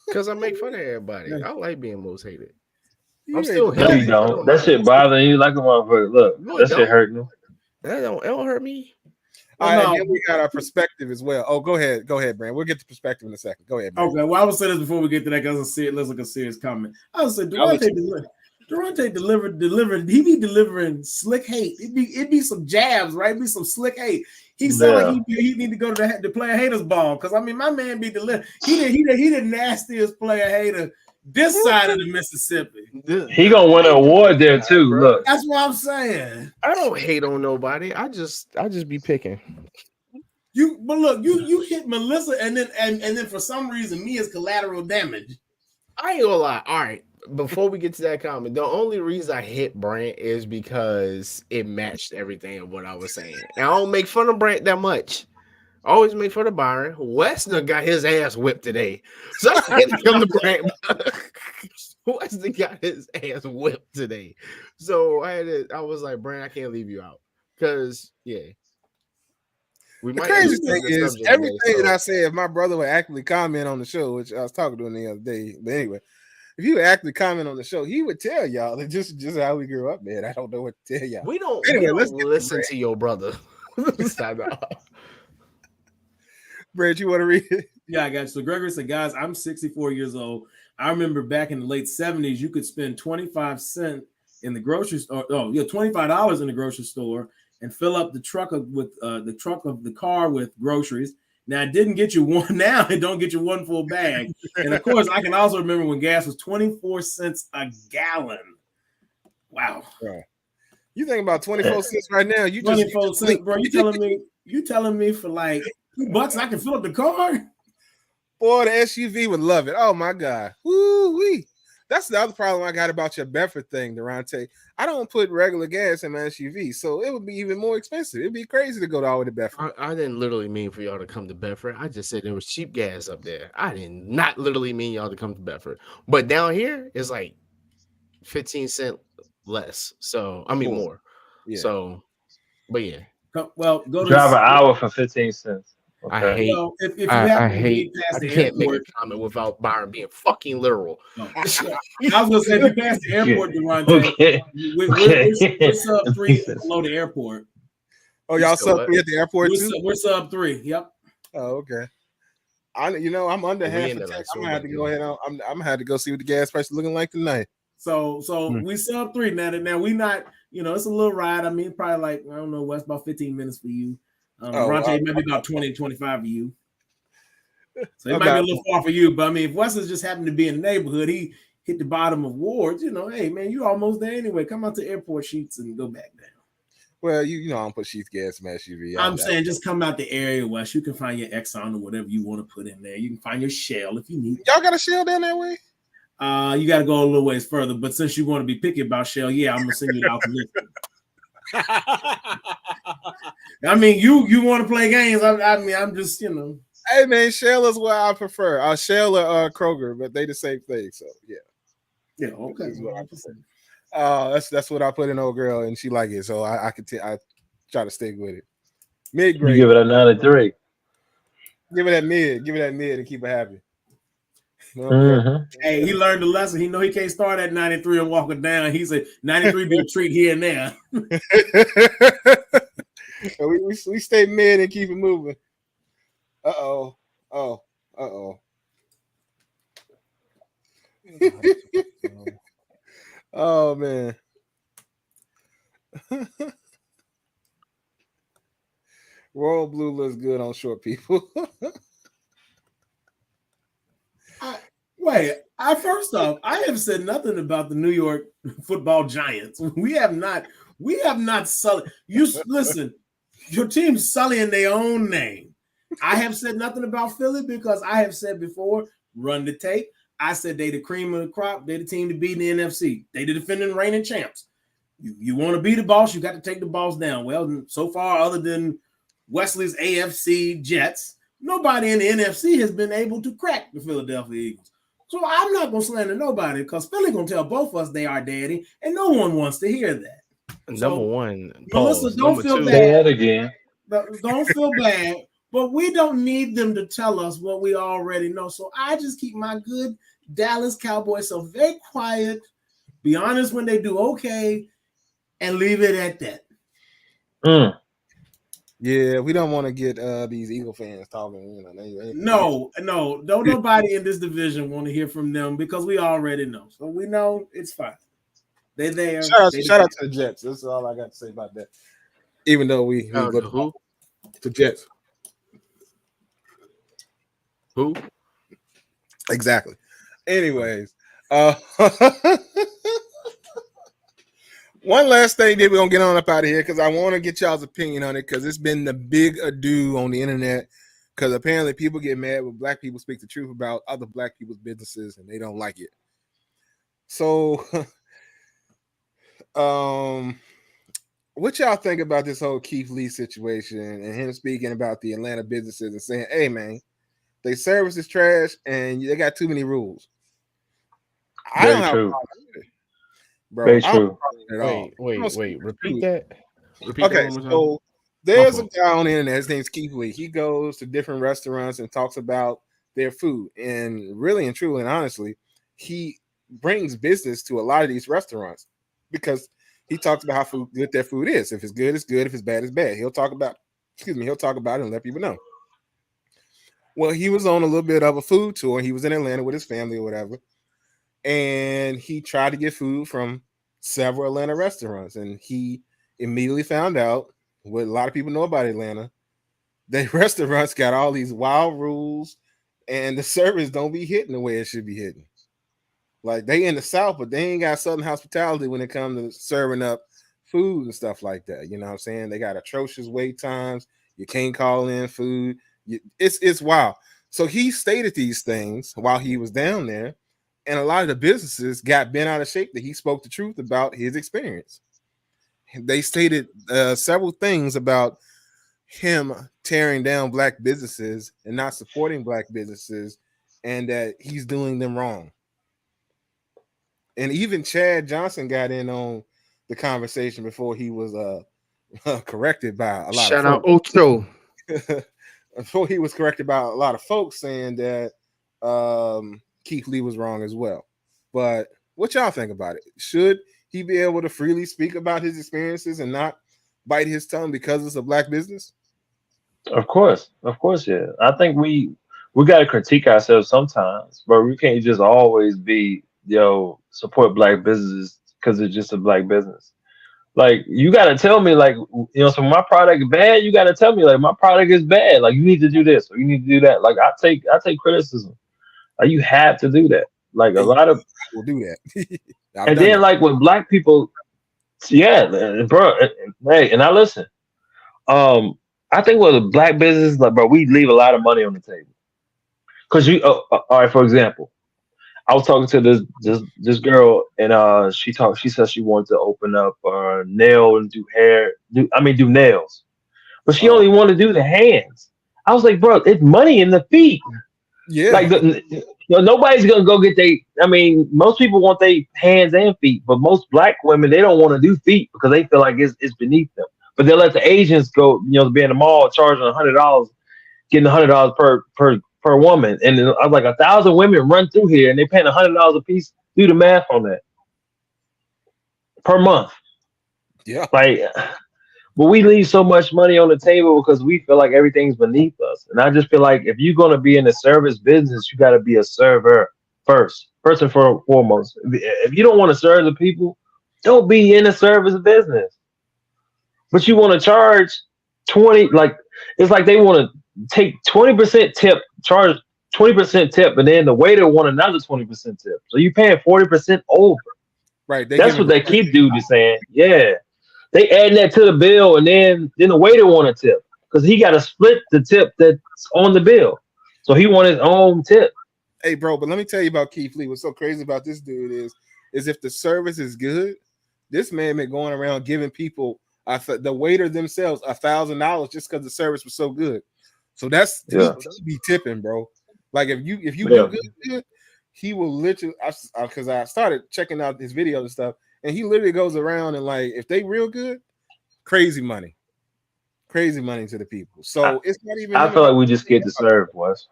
Because I make fun of everybody. I like being most hated. You I'm still No, you don't. That shit bothering you like a motherfucker. Look, No, that it shit hurting you. It don't hurt me. All right, and then we got our perspective as well. Oh, go ahead, Brand. We'll get to perspective in a second. Go ahead, Brand. Okay, well, I was saying this before we get to that because let's look a serious comment. I was saying Durante delivered. He be delivering slick hate. It be some jabs, right? It be some slick hate. He sound like he need to go to the player haters ball because I mean my man be delivering. He the nastiest player hater this side of the Mississippi. He gonna win an award there too. Look, that's what I'm saying. I don't hate on nobody. I just be picking. But look, you hit Melissa and then for some reason me is collateral damage. I ain't gonna lie. All right. Before we get to that comment, the only reason I hit Brant is because it matched everything of what I was saying. And I don't make fun of Brant that much. I always make fun of Byron. Westner got his ass whipped today. So I had to come to Brant. Westner got his ass whipped today. So I was like, Brant, I can't leave you out. Because, yeah. The crazy thing is, everything that I say, if my brother would actually comment on the show, which I was talking to him the other day, but anyway, if he would actually comment on the show, he would tell y'all that just how we grew up, man. I don't know what to tell y'all. We don't let's listen to your brother. Brad, you want to read it? Yeah, I got you. So Gregory said, guys, I'm 64 years old. I remember back in the late 70s, you could spend 25 cents in the grocery store. $25 in the grocery store and fill up the trunk of the car with groceries. Now it didn't get you one. Now it don't get you one full bag. And of course, I can also remember when gas was 24 cents a gallon. Wow. Right. You think about 24 cents right now? You 24 cents, bro. You telling me for like $2 I can fill up the car? Boy, the SUV would love it. Oh my God. Woo-wee. That's the other problem I got about your Bedford thing, Durante. I don't put regular gas in my SUV, so it would be even more expensive. It'd be crazy to go all the way to Bedford. I didn't literally mean for y'all to come to Bedford. I just said there was cheap gas up there. I did not literally mean y'all to come to Bedford. But down here, it's like 15 cents less. So, I mean, more. Yeah. So, but yeah. Well, go drive an hour for 15 cents. Okay. I hate. Well, if you I can't make a comment without Byron being fucking literal. No. I was gonna say if you pass the airport, Durante, we're sub 3 below the airport. Oh, y'all sub 3 at the airport too? We're sub 3. Yep. Oh, okay. I'm under half a tank. I'm gonna have to go ahead. I'm gonna have to go see what the gas price is looking like tonight. So we sub 3 now. We not. It's a little ride. I mean, probably like I don't know. What's about 15 minutes for you? Ronte, maybe about 20, 25 for you. So it might be a little far for you, but I mean, if Weston's just happened to be in the neighborhood, he hit the bottom of Wards, hey man, you almost there anyway. Come out to airport Sheets and go back down. Well, I don't put Sheets gas in my SUV. I'm saying just come out the area, West. You can find your Exxon or whatever you want to put in there. You can find your Shell if you need. Y'all got a Shell down that way? You got to go a little ways further, but since you want to be picky about Shell, I'm gonna send you the Alchemist. I mean, you want to play games. I mean, I'm just, Hey, man, Shell is what I prefer. Shell or Kroger, but they the same thing. So, yeah. Yeah, okay. That's what I put in old girl, and she like it. So, I try to stick with it. Mid-grade. You give it a 93. Give it that mid and keep it happy. Mhm. Hey, he learned the lesson. He know he can't start at 93 and walk it down. He said 93 be a treat here and there. we stay mid and keep it moving. Uh-oh. Oh. Uh-oh. Oh, man. Royal blue looks good on short people. First off, I have said nothing about the New York Football Giants. We have not sullied. You listen, your team's sullying their own name. I have said nothing about Philly because I have said before, run the tape. I said they the cream of the crop. They the team to beat in the NFC. They the defending reigning champs. You want to be the boss, you got to take the boss down. Well, so far, other than Wesley's AFC Jets, nobody in the NFC has been able to crack the Philadelphia Eagles. So I'm not going to slander nobody because Philly going to tell both of us they are daddy, and no one wants to hear that. Number one, Melissa, don't feel bad. Say that again. Don't feel bad, but we don't need them to tell us what we already know. So I just keep my good Dallas Cowboys so very quiet, be honest when they do okay, and leave it at that. Yeah, we don't want to get these Eagle fans talking. No, don't nobody in this division want to hear from them because we already know. So we know it's fine. They're there. Shout out to the Jets. That's all I got to say about that. Even though we who? The Jets. Who? Exactly. Anyways, one last thing that we're going to get on up out of here because I want to get y'all's opinion on it because it's been the big ado on the internet because apparently people get mad when black people speak the truth about other black people's businesses and they don't like it. So, what y'all think about this whole Keith Lee situation and him speaking about the Atlanta businesses and saying, hey, man, they service is trash and they got too many rules. I don't have a problem with it. Bro, very true. Wait. Repeat that. Okay, so there's a guy on the internet. His name's Keith Lee. He goes to different restaurants and talks about their food. And really and truly and honestly, he brings business to a lot of these restaurants because he talks about how good their food is. If it's good, it's good. If it's bad, it's bad. He'll talk about it and let people know. Well, he was on a little bit of a food tour. He was in Atlanta with his family or whatever. And he tried to get food from several Atlanta restaurants. And he immediately found out what a lot of people know about Atlanta. The restaurants got all these wild rules and the service don't be hitting the way it should be hitting. Like they in the South, but they ain't got Southern hospitality when it comes to serving up food and stuff like that. You know what I'm saying? They got atrocious wait times. You can't call in food. It's wild. So he stated these things while he was down there, and a lot of the businesses got bent out of shape that he spoke the truth about his experience. They stated several things about him tearing down black businesses and not supporting black businesses, and that he's doing them wrong. And even Chad Johnson got in on the conversation before he was corrected by a lot. Shout out Ocho. Before he was corrected by a lot of folks saying that Keith Lee was wrong as well. But what y'all think about it? Should he be able to freely speak about his experiences and not bite his tongue because it's a black business? Of course, yeah. I think we got to critique ourselves sometimes, but we can't just always be support black businesses because it's just a black business. Like you got to tell me, like so my product is bad. You got to tell me, like my product is bad. Like you need to do this or you need to do that. Like I take criticism. Like you have to do that. Like a lot of people do that. And then like with black people, yeah, bro. Hey, and I listen. I think with a black business, like bro, we leave a lot of money on the table. Cause all right, for example, I was talking to this girl, and she said she wanted to open up nail and do nails, but she only wanted to do the hands. I was like, bro, it's money in the feet. Yeah, like nobody's gonna go get most people want their hands and feet, but most black women they don't want to do feet because they feel like it's beneath them. But they'll let the Asians go, be in the mall charging $100, getting $100 per per woman, and then, like 1,000 women run through here, and they paying $100 a piece. Do the math on that per month. Yeah. Like, but we leave so much money on the table because we feel like everything's beneath us. And I just feel like if you're gonna be in the service business, you got to be a server first and foremost. If you don't want to serve the people, don't be in the service business. But you want to charge 20, like it's like they want to take 20% tip, charge 20% tip, and then the waiter want another 20% tip. So you paying 40% over. Right. That's what they keep dude is saying. Yeah. They add that to the bill, and then the waiter want a tip because he got to split the tip that's on the bill. So he want his own tip. Hey, bro, but let me tell you about Keith Lee. What's so crazy about this dude is if the service is good, this man been going around giving people the waiter themselves $1,000 just because the service was so good. So that's he be tipping, bro. Like if you do good, he will literally. Because I started checking out his videos and stuff, and he literally goes around and like if they real good, crazy money to the people. So it's not even. I feel like we just get to serve, Wes.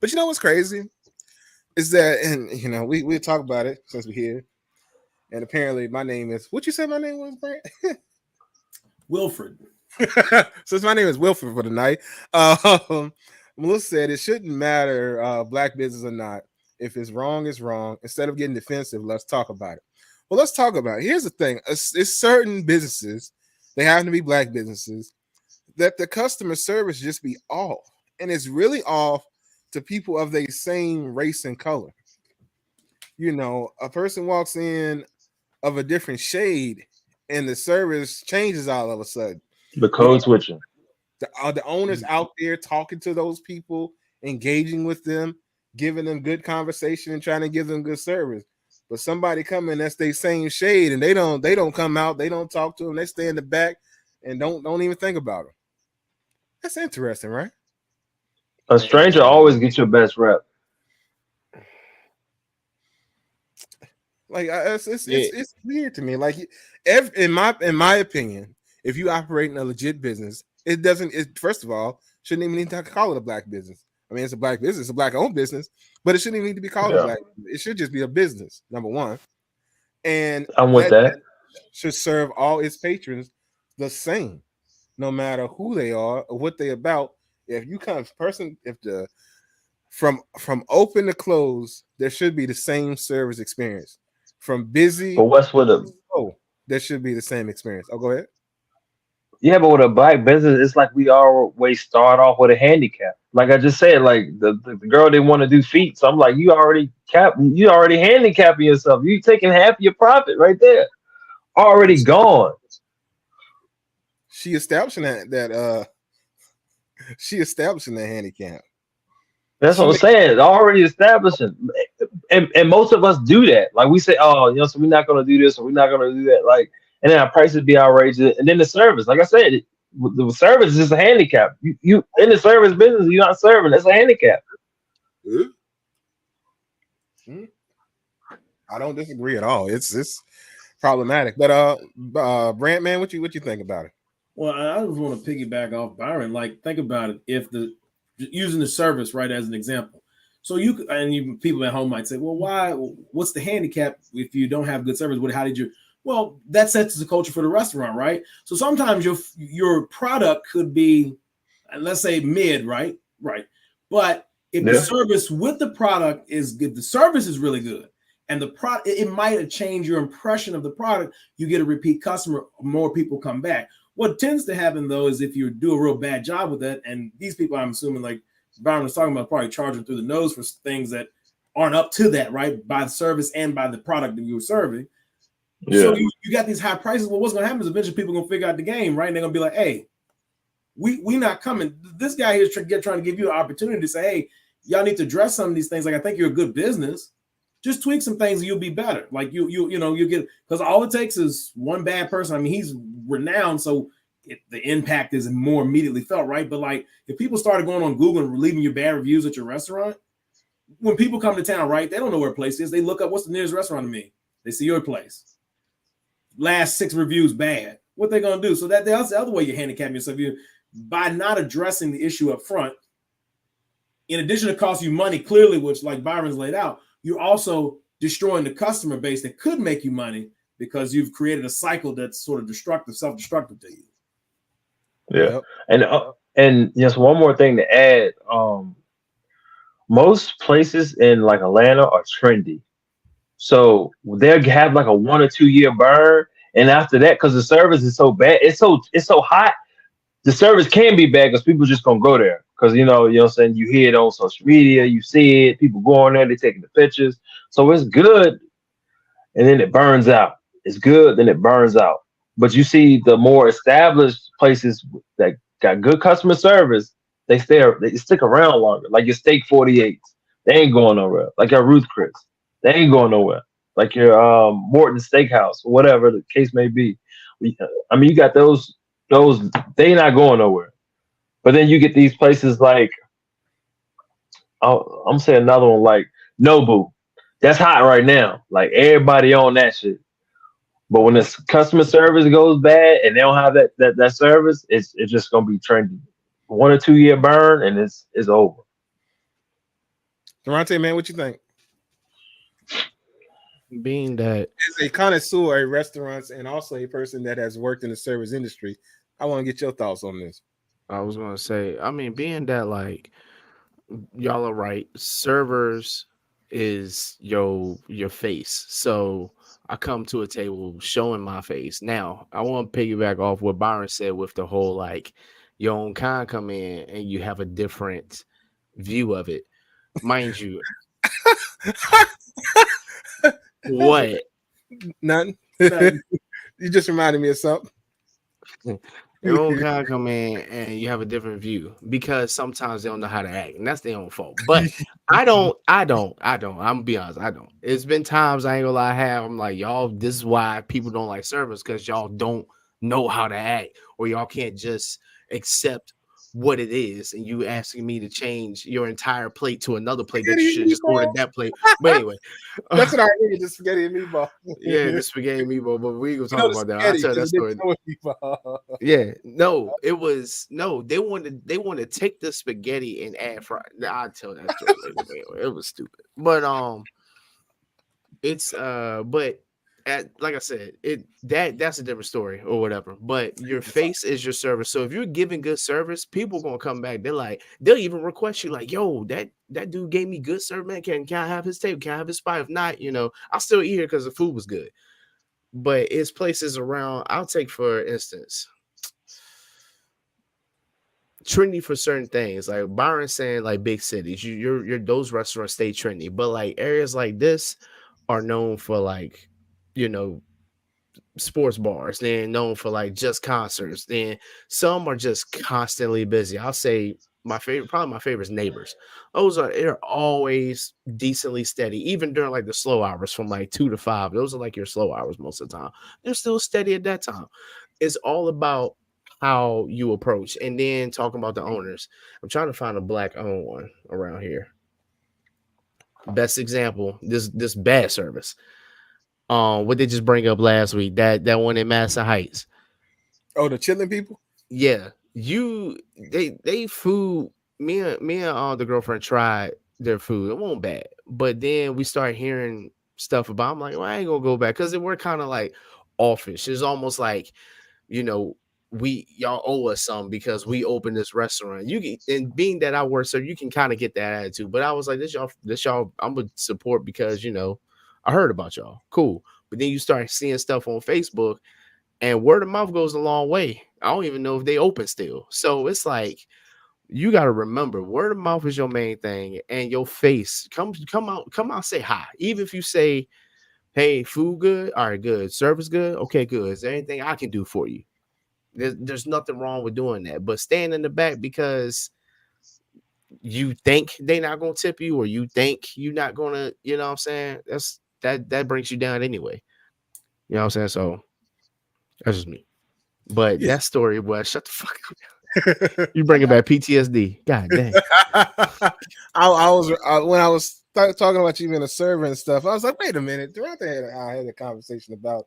But you know what's crazy is that, and you know, we talk about it since we're here, and apparently my name is what you said my name was, Brent? Wilfred. Since my name is Wilfred for the night, Melissa said it shouldn't matter black business or not. If it's wrong, it's wrong. Instead of getting defensive, let's talk about it. Well, let's talk about it. Here's the thing: it's certain businesses, they happen to be black businesses, that the customer service just be off, and it's really off to people of the same race and color. You know, a person walks in of a different shade, and the service changes all of a sudden. The code switching. The owners out there talking to those people, engaging with them, giving them good conversation, and trying to give them good service. But somebody come in that's their same shade, and they don't come out, they don't talk to them, they stay in the back and don't even think about them. That's interesting, right? A stranger always gets your best rep. Like it's weird to me. Like in my opinion, if you operate in a legit business, it first of all shouldn't even need to call it a black business. I mean, it's a black business, it's a black owned business, but it shouldn't even need to be called a black business. It should just be a business, number one. And I'm with that. Should serve all its patrons the same, no matter who they are or what they're about. If you come from open to close, there should be the same service experience. From busy, but what's with there should be the same experience. Oh, go ahead. Yeah, but with a black business, it's like we always start off with a handicap. Like I just said, like the girl didn't want to do feet, so I'm like, you already handicapping yourself. You taking half of your profit right there, already gone. She establishing that handicap. That's what I'm saying. Already establishing, and most of us do that. Like we say, oh, so we're not gonna do this or we're not gonna do that. Like, and then our prices be outrageous, and then the service. Like I said, the service is a handicap. You in the service business, you're not serving. That's a handicap. Mm-hmm. I don't disagree at all. It's problematic. But Brant, man, what you think about it? Well, I just want to piggyback off Byron. Like, think about it. If using the service, right, as an example. So people at home might say, well, why? What's the handicap if you don't have good service? How did you? Well, that sets the culture for the restaurant, right? So sometimes your product could be, let's say, mid, right? Right. But if the service with the product is good, the service is really good, and the product, it might have changed your impression of the product. You get a repeat customer, more people come back. What tends to happen, though, is if you do a real bad job with that, and these people, I'm assuming, like Byron was talking about, probably charging through the nose for things that aren't up to that, right? By the service and by the product that you were serving. Yeah. So you got these high prices. Well, what's going to happen is eventually people are going to figure out the game, right? And they're going to be like, hey, we not coming. This guy here is trying to give you an opportunity to say, hey, y'all need to address some of these things. Like, I think you're a good business. Just tweak some things and you'll be better. Like you get, because all it takes is one bad person. I mean, he's renowned, so the impact is more immediately felt, right? But like if people started going on Google and leaving you bad reviews at your restaurant, when people come to town, right, they don't know where a place is. They look up what's the nearest restaurant to me. They see your place. Last 6 reviews bad. What they gonna do? So that's the other way you handicap yourself. By not addressing the issue up front, in addition to cost you money, clearly, which like Byron's laid out, you're also destroying the customer base that could make you money because you've created a cycle that's sort of destructive, self-destructive to you. Yeah, and just one more thing to add. Most places in like Atlanta are trendy, so they'll have like a 1 or 2 year burn, and after that, because the service is so bad, it's so hot. The service can be bad because people just gonna go there because you know what I'm saying. You hear it on social media, you see it, people going there, they taking the pictures, so it's good, and then it burns out. It's good, then it burns out. But you see the more established places that got good customer service, they stick around longer. Like your Steak 48, they ain't going nowhere. Like your Ruth Chris, they ain't going nowhere. Like your Morton Steakhouse, whatever the case may be. I mean, you got those they not going nowhere. But then you get these places like I'm saying another one like Nobu. That's hot right now. Like everybody on that shit. But when the customer service goes bad and they don't have that service, it's just gonna be trendy. 1 or 2 year burn and it's over. Durante, man, what you think? Being that As a connoisseur at restaurants and also a person that has worked in the service industry, I want to get your thoughts on this. I was gonna say, I mean, being that like y'all are right, servers is your face. So I come to a table showing my face. Now I want to piggyback off what Byron said with the whole like your own kind come in and you have a different view of it. Mind you, what? Nothing. You just reminded me of something. Your own kind come in and you have a different view because sometimes they don't know how to act, and that's their own fault. But I don't. I'm gonna be honest, I don't. It's been times I ain't gonna lie, I'm like, y'all, this is why people don't like servers, because y'all don't know how to act, or y'all can't just accept what it is, and you asking me to change your entire plate to another plate that you should have just ordered that plate. But anyway, that's what I heard. The spaghetti and meatball. Yeah, the spaghetti and meatball. But we gonna talk about that. I'll tell that story. Yeah, no, it was no. They wanted to take the spaghetti and add fry. I'll tell that story later. It was stupid, but it's but like I said, that's a different story or whatever. But your face is your service. So if you're giving good service, people gonna come back. They'll even request you like, yo, that dude gave me good service, man. Can I have his table? Can I have his spot? If not, I'll still eat here because the food was good. But it's places around. I'll take for instance, trendy for certain things. Like Byron saying, like big cities, you're those restaurants stay trendy. But like areas like this are known for like, sports bars. They're known for like just concerts. Then some are just constantly busy. I'll say probably my favorite is Neighbors. They're always decently steady, even during like the slow hours from like 2 to 5. Those are like your slow hours most of the time. They're still steady at that time. It's all about how you approach. And then talking about the owners, I'm trying to find a black owned one around here. Best example, this bad service. What they just bring up last week, that one in Madison Heights. Oh, the chilling people? Yeah. They food, me and the girlfriend tried their food. It wasn't bad. But then we start hearing stuff about, I'm like, well, I ain't gonna go back, because we're kind of like offish. It's almost like, y'all owe us some because we opened this restaurant. And being that I work, so you can kind of get that attitude. But I was like, this y'all I'm gonna support because I heard about y'all. Cool. But then you start seeing stuff on Facebook, and word of mouth goes a long way. I don't even know if they open still. So it's like, you got to remember, word of mouth is your main thing, and your face. Come out, say hi. Even if you say, hey, food good? All right, good. Service good? Okay, good. Is there anything I can do for you? There's nothing wrong with doing that. But staying in the back because you think they're not going to tip you, or you think you're not going to, you know what I'm saying? That brings you down anyway. You know what I'm saying? So that's just me. But that story was, shut the fuck up. You bringing back PTSD. God dang. When I was talking about you being a server and stuff, I was like, wait a minute. I had a conversation about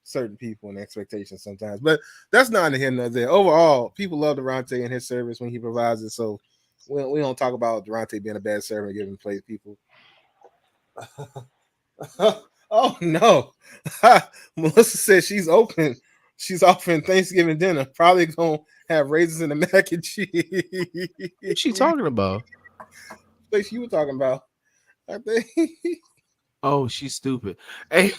certain people and expectations sometimes. But that's not in here nor there. Overall, people love Durante and his service when he provides it. So We don't talk about Durante being a bad server and giving plays people. Oh no. Melissa said she's open. She's offering Thanksgiving dinner. Probably gonna have raisins in the mac and cheese. What's she talking about? Place you were talking about. I think. Oh, she's stupid. Hey,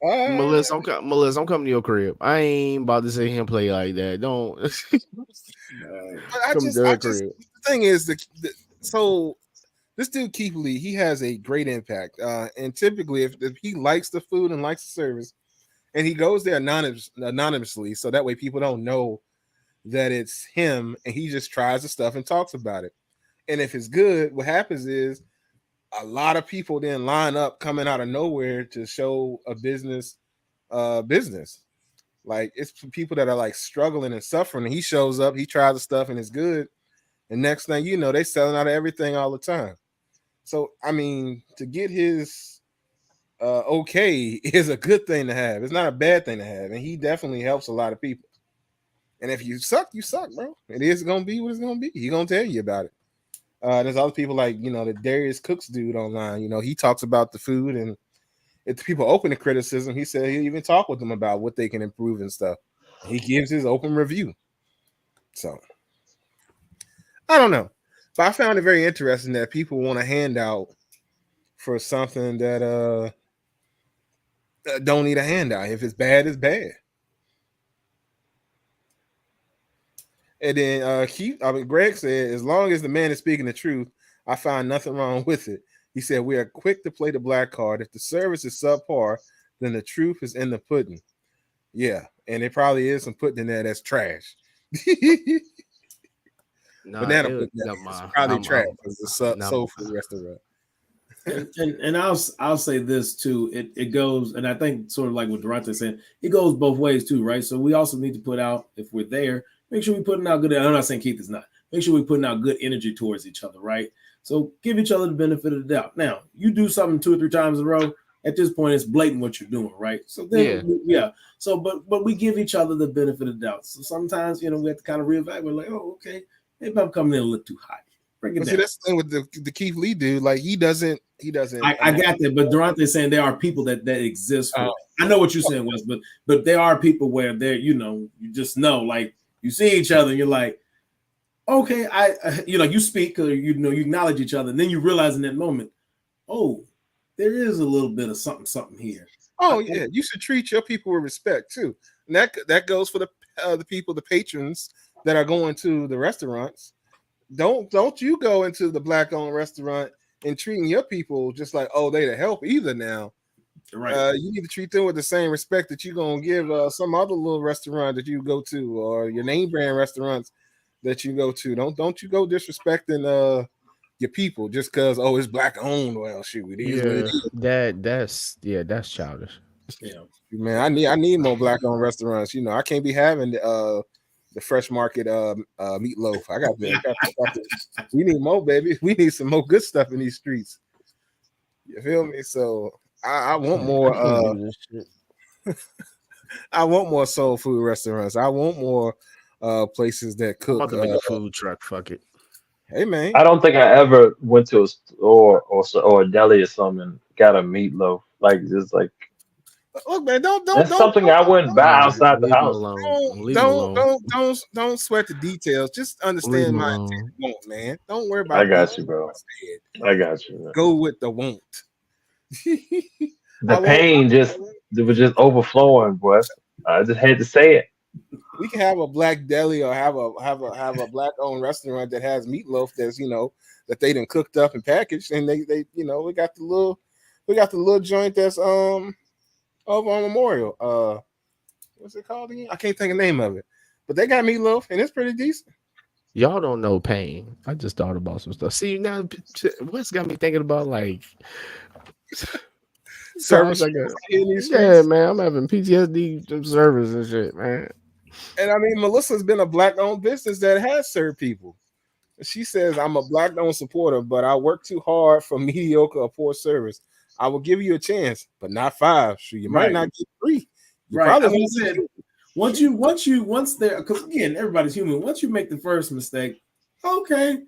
Melissa, I'm coming to your crib. I ain't about to sit here and play like that. Don't. Come to her crib. The thing is, so this dude Keith Lee, he has a great impact. And typically, if he likes the food and likes the service, and he goes there anonymously, so that way people don't know that it's him, and he just tries the stuff and talks about it. And if it's good, what happens is a lot of people then line up coming out of nowhere to show a business. Like it's people that are like struggling and suffering, and he shows up, he tries the stuff, and it's good. And next thing you know, they selling out of everything all the time. So I mean, to get his okay is a good thing to have. It's not a bad thing to have, and he definitely helps a lot of people. And if you suck, bro. It is gonna be what it's gonna be. He's gonna tell you about it. There's other people like, the Darius Cooks dude online. He talks about the food, and if the people open to criticism, he said he'll even talk with them about what they can improve and stuff. He gives his open review. So I don't know, but I found it very interesting that people want a handout for something that don't need a handout. If it's bad, it's bad. And then Greg said, as long as the man is speaking the truth, I find nothing wrong with it. He said, we are quick to play the black card. If the service is subpar, then the truth is in the pudding. Yeah, and it probably is some pudding in there that's trash. Banana pudding is probably trash. It's a soul food restaurant. And I'll say this too. It goes, and I think sort of like what Durante said, it goes both ways too, right? So we also need to put out, if we're there, make sure we're putting out good. I'm not saying Keith is not. Make sure we're putting out good energy towards each other, right? So give each other the benefit of the doubt. Now, you do something 2 or 3 times in a row. At this point, it's blatant what you're doing, right? So then, yeah. So, but we give each other the benefit of the doubt. So sometimes, we have to kind of reevaluate. Like, oh, okay, maybe I'm coming in a little too high. Bring it down. See, that's the thing with the Keith Lee dude. Like he doesn't. I got that, but Durante is saying there are people that exist. I know what you're saying, Wes, but there are people where they're, you just know, like you see each other, and you're like, okay, you speak or you acknowledge each other, and then you realize in that moment, oh, there is a little bit of something here. Oh yeah, you should treat your people with respect too, and that goes for the people, the patrons that are going to the restaurants. Don't you go into the black-owned restaurant and treating your people just like, oh, they the help either now. Right. You need to treat them with the same respect that you're gonna give some other little restaurant that you go to, or your name brand restaurants that you go to. Don't you go disrespecting your people just because it's black owned. Well, shoot, it is what it is. That's childish. Yeah, man, I need more black owned restaurants. I can't be having the fresh market meatloaf. I got we need more, baby. We need some more good stuff in these streets. You feel me? So I want more I want more soul food restaurants. I want more places that cook. I'm about to make a food truck. Fuck it. Hey man. I don't think I ever went to a store or a deli or something and got a meatloaf. Like just like look, man, don't something I wouldn't buy outside the house. Don't sweat the details. Just understand my want, man. Don't worry about. I got you, bro. I got you. Man. Go with the want. The pain was just overflowing, boy. I just had to say it. We can have a black deli or have a black owned restaurant that has meatloaf that's that they done cooked up and packaged, and they we got the little joint that's over on Memorial. What's it called again? I can't think of the name of it, but they got meatloaf and it's pretty decent. Y'all don't know pain. I just thought about some stuff. See, now what's got me thinking about like service. Yeah, man, I'm having PTSD service and shit, man. And I mean, Melissa's been a black-owned business that has served people. She says, I'm a black-owned supporter, but I work too hard for mediocre or poor service. I will give you a chance, but not 5. So you might not get 3. You probably once there, because again, everybody's human. Once you make the first mistake, Okay,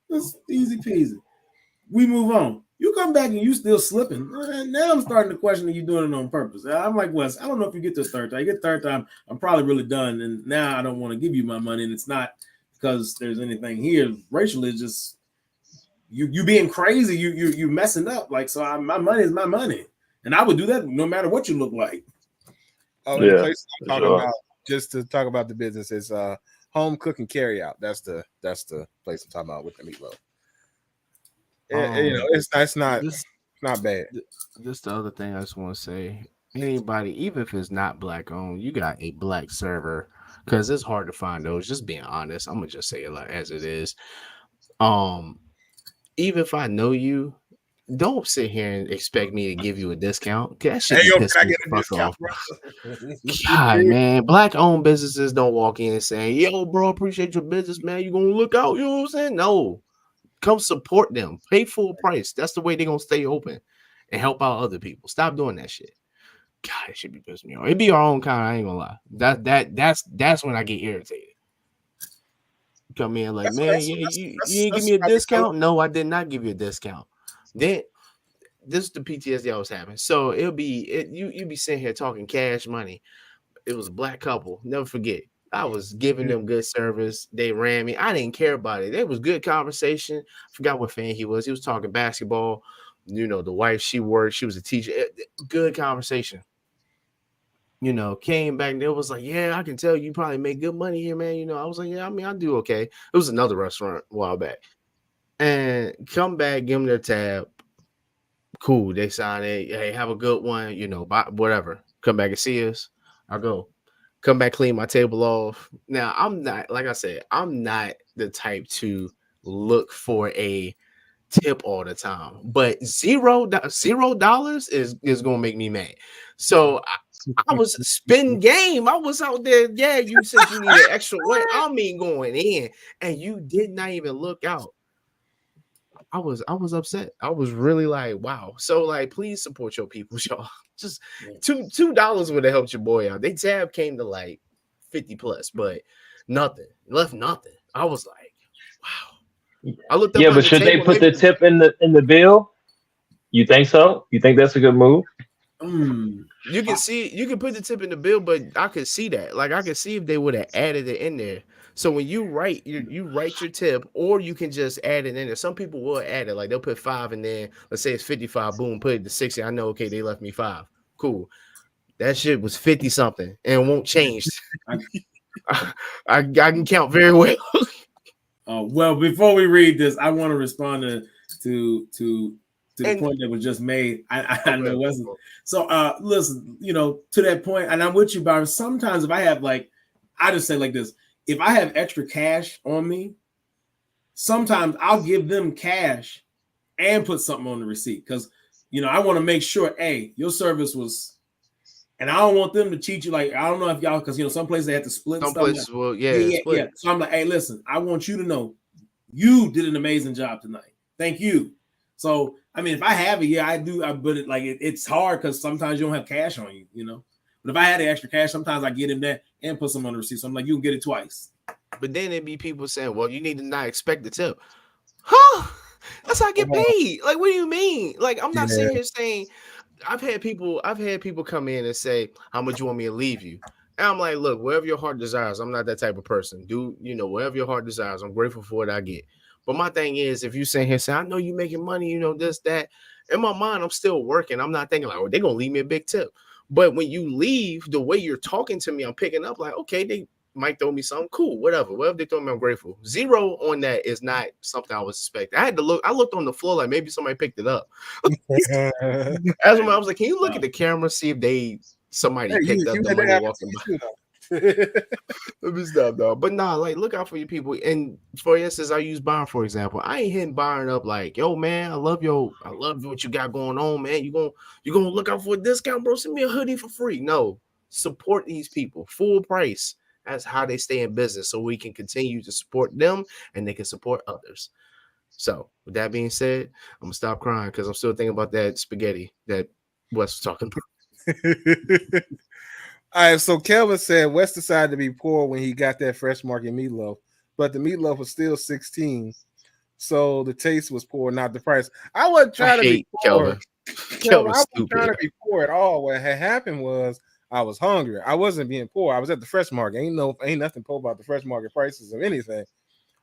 that's easy peasy. We move on. You come back and you still slipping. Now I'm starting to question if you're doing it on purpose. I'm like, Wes, I don't know if you get this third time. You get third time, I'm probably really done. And now I don't want to give you my money. And it's not because there's anything here. Racially, it's just you being crazy. You messing up. Like, so my money is my money. And I would do that no matter what you look like. Oh, Yeah, the place I'm talking sure. about, just to talk about the business, is home cook and carry out. That's the place I'm talking about with the meatloaf. You know, it's not bad. This the other thing I just want to say. Anybody, even if it's not black owned, you got a black server because it's hard to find those. Just being honest, I'm gonna just say it like as it is. Even if I know you, don't sit here and expect me to give you a discount. That shit Hey, be yo, pissing can I me get the a fuck discount, off. bro? God, man, black owned businesses don't walk in saying, "Yo, bro, appreciate your business, man. You gonna look out?" You know what I'm saying? No, come support them. Pay full price. That's the way they're gonna stay open and help out other people. Stop doing that shit. God, it should be pissing me off. It be our own kind. I ain't gonna lie. That's when I get irritated. Come in like, man, you didn't give me a discount. No, I did not give you a discount. Then this is the PTSD I was having. So you be sitting here talking cash money. It was a black couple. Never forget. I was giving them good service. They ran me. I didn't care about it. It was good conversation. I forgot what fan he was. He was talking basketball. You know, the wife, she worked. She was a teacher. Good conversation. You know, came back and it was like, yeah, I can tell you probably make good money here, man. You know, I was like, yeah, I mean, I do okay. It was another restaurant a while back. And come back, give them their tab. Cool. They sign it. Hey, have a good one. You know, whatever. Come back and see us. I'll go. Come back, clean my table off. Now, I'm not, like I said, I'm not the type to look for a tip all the time, but $0 is gonna make me mad. So I was spin game. I was out there. Yeah, you said you needed extra weight. I mean, going in, and you did not even look out. I was upset. I was really like, wow. So like, please support your people, y'all. Just $2 would have helped your boy out. They tab came to like 50 plus, but nothing left. Nothing. I was like, wow. I looked up. Yeah, but should they put the tip in the bill? You think so? You think that's a good move? You can see, you can put the tip in the bill, but I could see that. Like I could see if they would have added it in there. So when you write your tip, or you can just add it in there. Some people will add it, like they'll put 5 in there. Let's say it's 55. Boom, put it to 60. I know. Okay, they left me 5. Cool. That shit was 50 something and won't change. I can count very well. Well, before we read this, I want to respond to the point that was just made. I know it wasn't. So listen, you know, to that point, and I'm with you, Byron. Sometimes if I have I just say like this, if I have extra cash on me, sometimes I'll give them cash and put something on the receipt because you know I want to make sure, hey, your service was. And I don't want them to cheat you. Like, I don't know if y'all, because, you know, some places they have to split. Some places will, yeah. So I'm like, hey, listen, I want you to know you did an amazing job tonight. Thank you. So, I mean, if I have it, yeah, I do. But it's hard because sometimes you don't have cash on you, you know. But if I had the extra cash, sometimes I get in there and put some on the receipt. So I'm like, you can get it twice. But then it'd be people saying, well, you need to not expect the tip. Huh? That's how I get paid. Like, what do you mean? Like, I'm not sitting here saying, I've had people come in and say, how much you want me to leave you? And I'm like, look, whatever your heart desires, I'm not that type of person. Do you know whatever your heart desires? I'm grateful for what I get. But my thing is, if you sit here and say, I know you making money, you know, this, that, in my mind, I'm still working. I'm not thinking like, oh, they're gonna leave me a big tip. But when you leave, the way you're talking to me, I'm picking up like, okay, they might throw me something cool, whatever they throw me, I'm grateful. 0 on that is not something I was expecting. I looked on the floor like maybe somebody picked it up. As I was like, can you look at the camera, see if somebody picked up the money walking by? Let me stop, dog. But nah, like look out for your people. And for instance, I use Byron for example. I ain't hitting Byron up like, yo, man, I love what you got going on, man. You gonna look out for a discount, bro? Send me a hoodie for free. No, support these people, full price. That's how they stay in business, so we can continue to support them and they can support others. So, with that being said, I'm gonna stop crying because I'm still thinking about that spaghetti that Wes was talking about. All right, so Kelvin said Wes decided to be poor when he got that fresh market meatloaf, but the meatloaf was still 16. So the taste was poor, not the price. I wasn't trying to be poor. Kelvin I wasn't stupid. trying to be poor at all. What had happened was I was hungry. I wasn't being poor. I was at the fresh market. Ain't nothing poor about the fresh market prices of anything.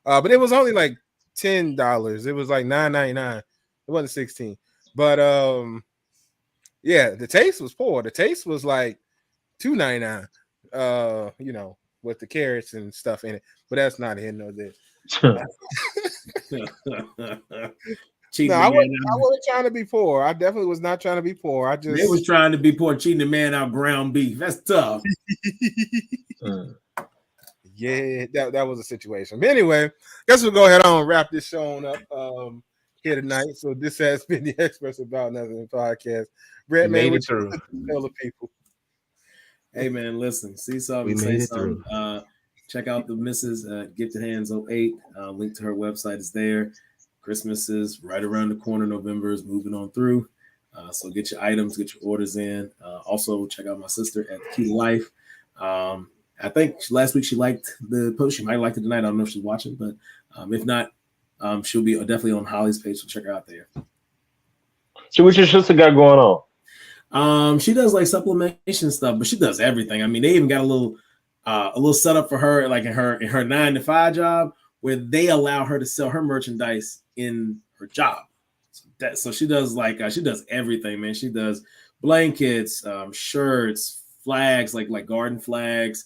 But it was only like $10. It was like $9.99. It wasn't 16. But yeah, the taste was poor. The taste was like $2.99. You know, with the carrots and stuff in it. But that's not here nor there. Cheating No, the I man wasn't trying to be poor. I definitely was not trying to be poor. They was trying to be poor, cheating the man out ground beef. That's tough. Yeah, that was a situation. But anyway, guess we'll go ahead on and wrap this show on up here tonight. So this has been the Experts About Nothing podcast. Brett, man, what you tell the people? Hey man, listen, see something, say something. Check out the Mrs. Gifted Hands 08. Link to her website is there. Christmas is right around the corner. November is moving on through. So get your items, get your orders in. Also, check out my sister at Key to Life. I think last week she liked the post. She might like it tonight. I don't know if she's watching, but if not, she'll be definitely on Holly's page. So check her out there. So what your sister got going on? She does like supplementation stuff, but she does everything. I mean, they even got a little setup for her, like in her 9-to-5 job, where they allow her to sell her merchandise in her job. So she does she does everything, man. She does blankets, shirts, flags, like garden flags,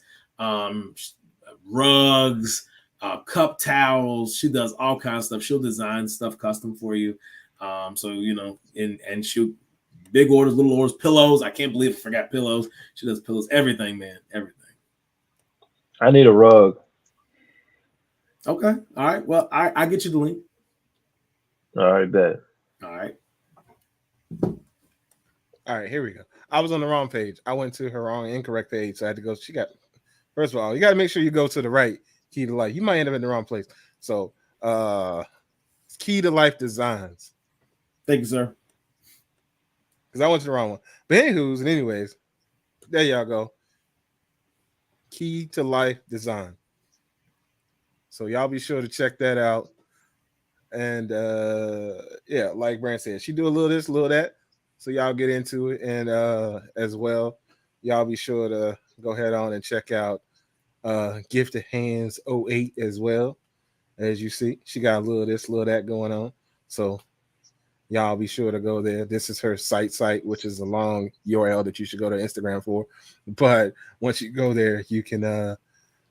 rugs, cup towels. She does all kinds of stuff. She'll design stuff custom for you. So you know, and she'll big orders, little orders, pillows. I can't believe I forgot pillows. She does pillows, everything, man, everything. I need a rug. Okay. All right. Well, I get you the link. All right, bet. All right. All right, here we go. I was on the wrong page. I went to her incorrect page, so I had to go. First of all, you got to make sure you go to the right Key to Life. You might end up in the wrong place. So, Key to Life Designs. Thank you, sir. Because I went to the wrong one. But anyways, there y'all go. Key to Life Design. So y'all be sure to check that out. And yeah, like Brand said, she do a little this, a little that. So y'all get into it. And as well, y'all be sure to go ahead on and check out Gifted Hands 08 as well. As you see, she got a little this, a little that going on. So y'all be sure to go there. This is her site, which is a long URL that you should go to Instagram for. But once you go there, you can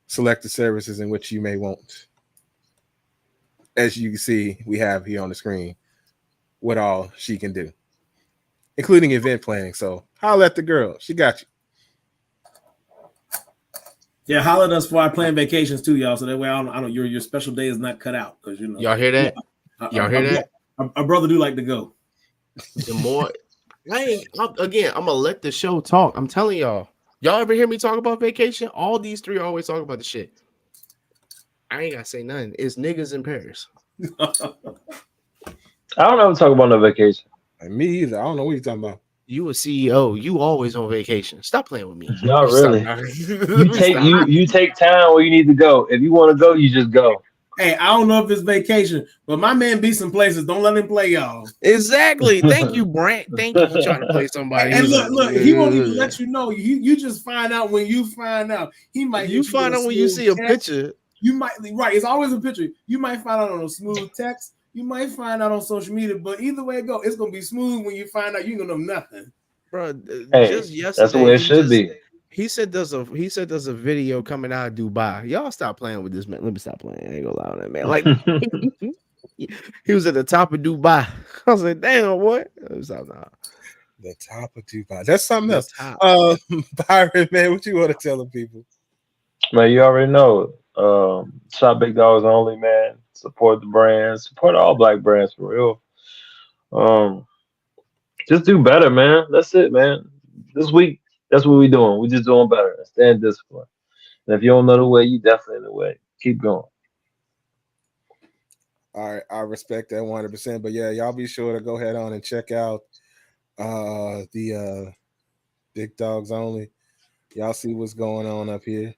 select the services in which you may want. As you can see, we have here on the screen what all she can do, including event planning. So holler at the girl. She got you. Yeah, holler at us for our planned vacations too, y'all. So that way, I don't your special day is not cut out because you know. Y'all hear that? Y'all hear that? Our brother do like to go. The more, I'm gonna let the show talk. I'm telling y'all. Y'all ever hear me talk about vacation? All these three always talk about the shit. I ain't gotta say nothing. It's niggas in Paris. I don't ever talk about no vacation. Me either. I don't know what you're talking about. You a CEO. You always on vacation. Stop playing with me. Not really. You take time where you need to go. If you want to go, you just go. Hey, I don't know if it's vacation, but my man be some places. Don't let him play y'all. Exactly. Thank you, Brent. Thank you for trying to play somebody. And look, he won't even let you know. You just find out when you find out. He might. You find out when you see a picture. You might right. It's always a picture. You might find out on a smooth text. You might find out on social media. But either way it go, it's gonna be smooth when you find out. You ain't gonna know nothing, bro. Hey, just yesterday, that's the way it should be. He said there's a video coming out of Dubai. Y'all stop playing with this man. Let me stop playing. I ain't gonna lie on that man. Like he was at the top of Dubai. I was like, damn, what? The top of Dubai. That's something else. Byron, man, what you want to tell the people? Man, you already know. Shop Big Dogs Only, man. Support the brands. Support all black brands for real. Just do better, man. That's it, man. This week, that's what we're doing. We're just doing better. Stay in discipline. And if you don't know the way, you definitely in the way. Keep going. All right, I respect that 100%. But yeah, y'all be sure to go ahead on and check out the Big Dogs Only. Y'all see what's going on up here.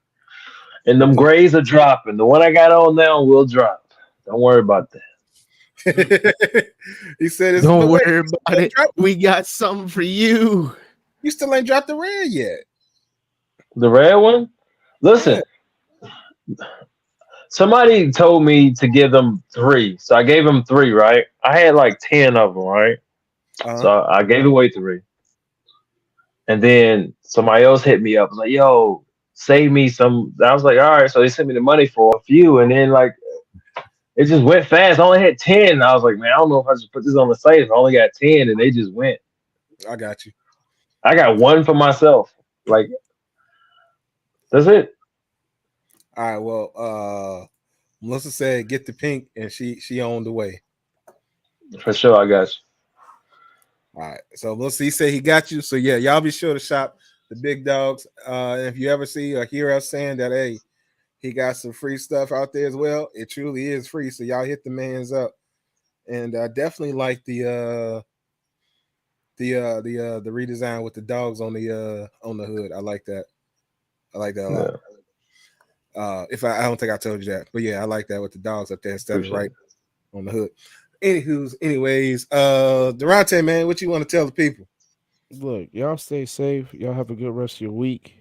And them grays are dropping. The one I got on now will drop. Don't worry about that. He said, "It's Don't but wait, worry about it. We got something for you." you still ain't dropped the red yet." The red one? Listen, somebody told me to give them 3. So I gave them 3, right? I had like 10 of them, right? So I gave away 3. And then somebody else hit me up. Was like, yo, save me some. I was like, all right. So they sent me the money for a few. And then like it just went fast. I only had 10. I was like, man, I don't know if I should put this on the site. I only got 10 and they just went. I got you. I got 1 for myself. Like that's it. All right. Well, Melissa said, "Get the pink," and she on the way. For sure, I got you. All right. So Melissa, he said he got you. So yeah, y'all be sure to shop the big dogs. If you ever see or hear us saying that, hey, he got some free stuff out there as well. It truly is free. So y'all hit the man's up, and definitely like the redesign with the dogs on the hood. I like that. I like that a lot. If I don't think I told you that, but yeah, I like that with the dogs up there instead of right on the hood. Anyways, Durante, man, what you want to tell the people? Look, y'all stay safe. Y'all have a good rest of your week.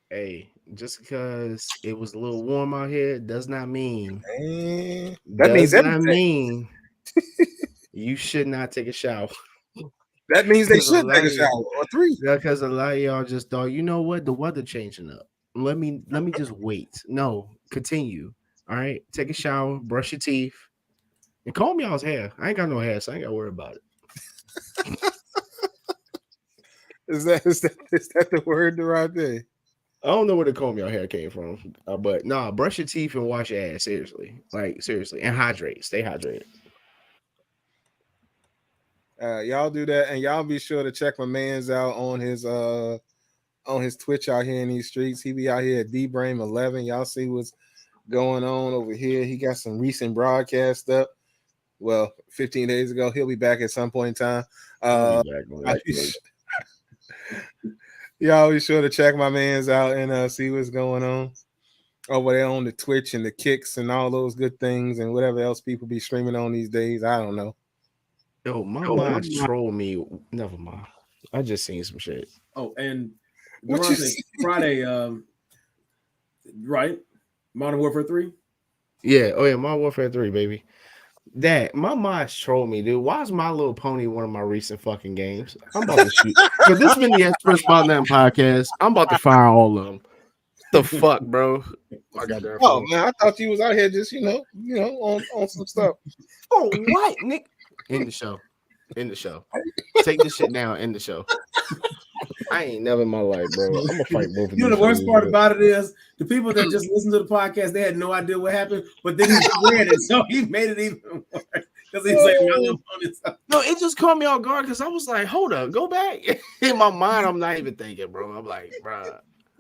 Hey, just because it was a little warm out here does not mean that means everything. You should not take a shower. That means they should take a shower or 3. Because a lot of y'all just thought, you know what, the weather changing up. Let me just wait. No, continue. All right, take a shower, brush your teeth, and comb y'all's hair. I ain't got no hair, so I ain't got to worry about it. Is that the word, Durante? I don't know where the comb your hair came from, but nah, brush your teeth and wash your ass. Seriously, and hydrate. Stay hydrated. Y'all do that, and y'all be sure to check my man's out on his Twitch out here in these streets. He be out here at DBrame11. Y'all see what's going on over here. He got some recent broadcast up. Well, 15 days ago. He'll be back at some point in time. Y'all be sure to check my man's out and see what's going on over there on the Twitch and the kicks and all those good things and whatever else people be streaming on these days. I don't know. Yo, my mind trolled me. Never mind. I just seen some shit. Oh, and Friday, right? Modern Warfare 3? Yeah. Oh, yeah. Modern Warfare 3, baby. That my mind's trolled me, dude. Why is My Little Pony one of my recent fucking games? I'm about to shoot. But this been the Express About Nothing podcast. I'm about to fire all of them. The fuck, bro? I got that. Oh man, I thought you was out here just on some stuff. Oh, what, Nick? End the show. Take this shit down. End the show. I ain't never in my life, bro. I'm gonna fight both of you. You know the worst part about it is the people that just listen to the podcast, they had no idea what happened, but then he read it, so he made it even worse. Because he's like, no, it just caught me off guard because I was like, hold up, go back. In my mind, I'm not even thinking, bro. I'm like, bro.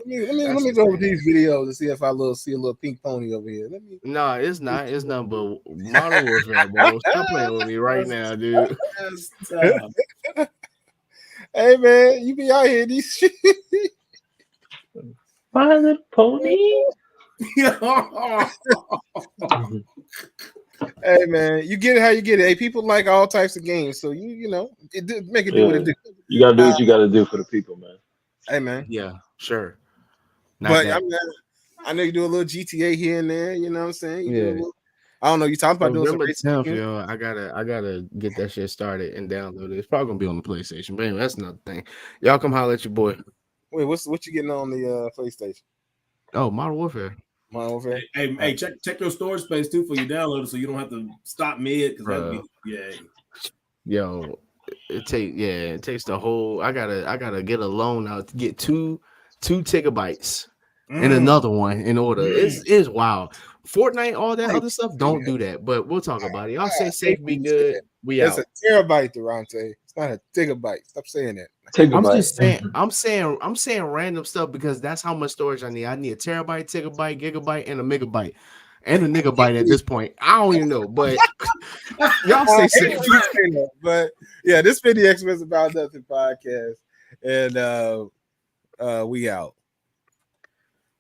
Let me go over these videos and see if I see a little pink pony over here. No, it's not. It's nothing but Modern Warfare, bro. Stop playing with me right now, dude. Hey man, you be out here these shit. My Little Pony. Hey man, you get it how you get it. Hey, people like all types of games, so you know make it do what it do. You gotta do what you gotta do for the people, man. Hey man, yeah, sure. But I know you do a little GTA here and there. You know what I'm saying? I don't know. You talking about doing some racing? 10th, yo, I gotta get that shit started and download it. It's probably gonna be on the PlayStation. But anyway, that's another thing. Y'all come holler at your boy. Wait, what you getting on the PlayStation? Oh, Modern Warfare. Hey, check your storage space too for your download, so you don't have to stop mid. Yo, it takes the whole. I gotta get a loan out to get two gigabytes and another one in order. It's wild. Fortnite, all that other stuff. Don't do that. But we'll talk about it. Y'all stay safe, be good. It's a terabyte, Durante. It's not a gigabyte. Stop saying that. I'm just saying. I'm saying random stuff because that's how much storage I need. I need a terabyte, gigabyte, and a megabyte. And a niggabyte at this point. I don't even know, but y'all stay safe. But yeah, this been the Express About Nothing podcast. And We out.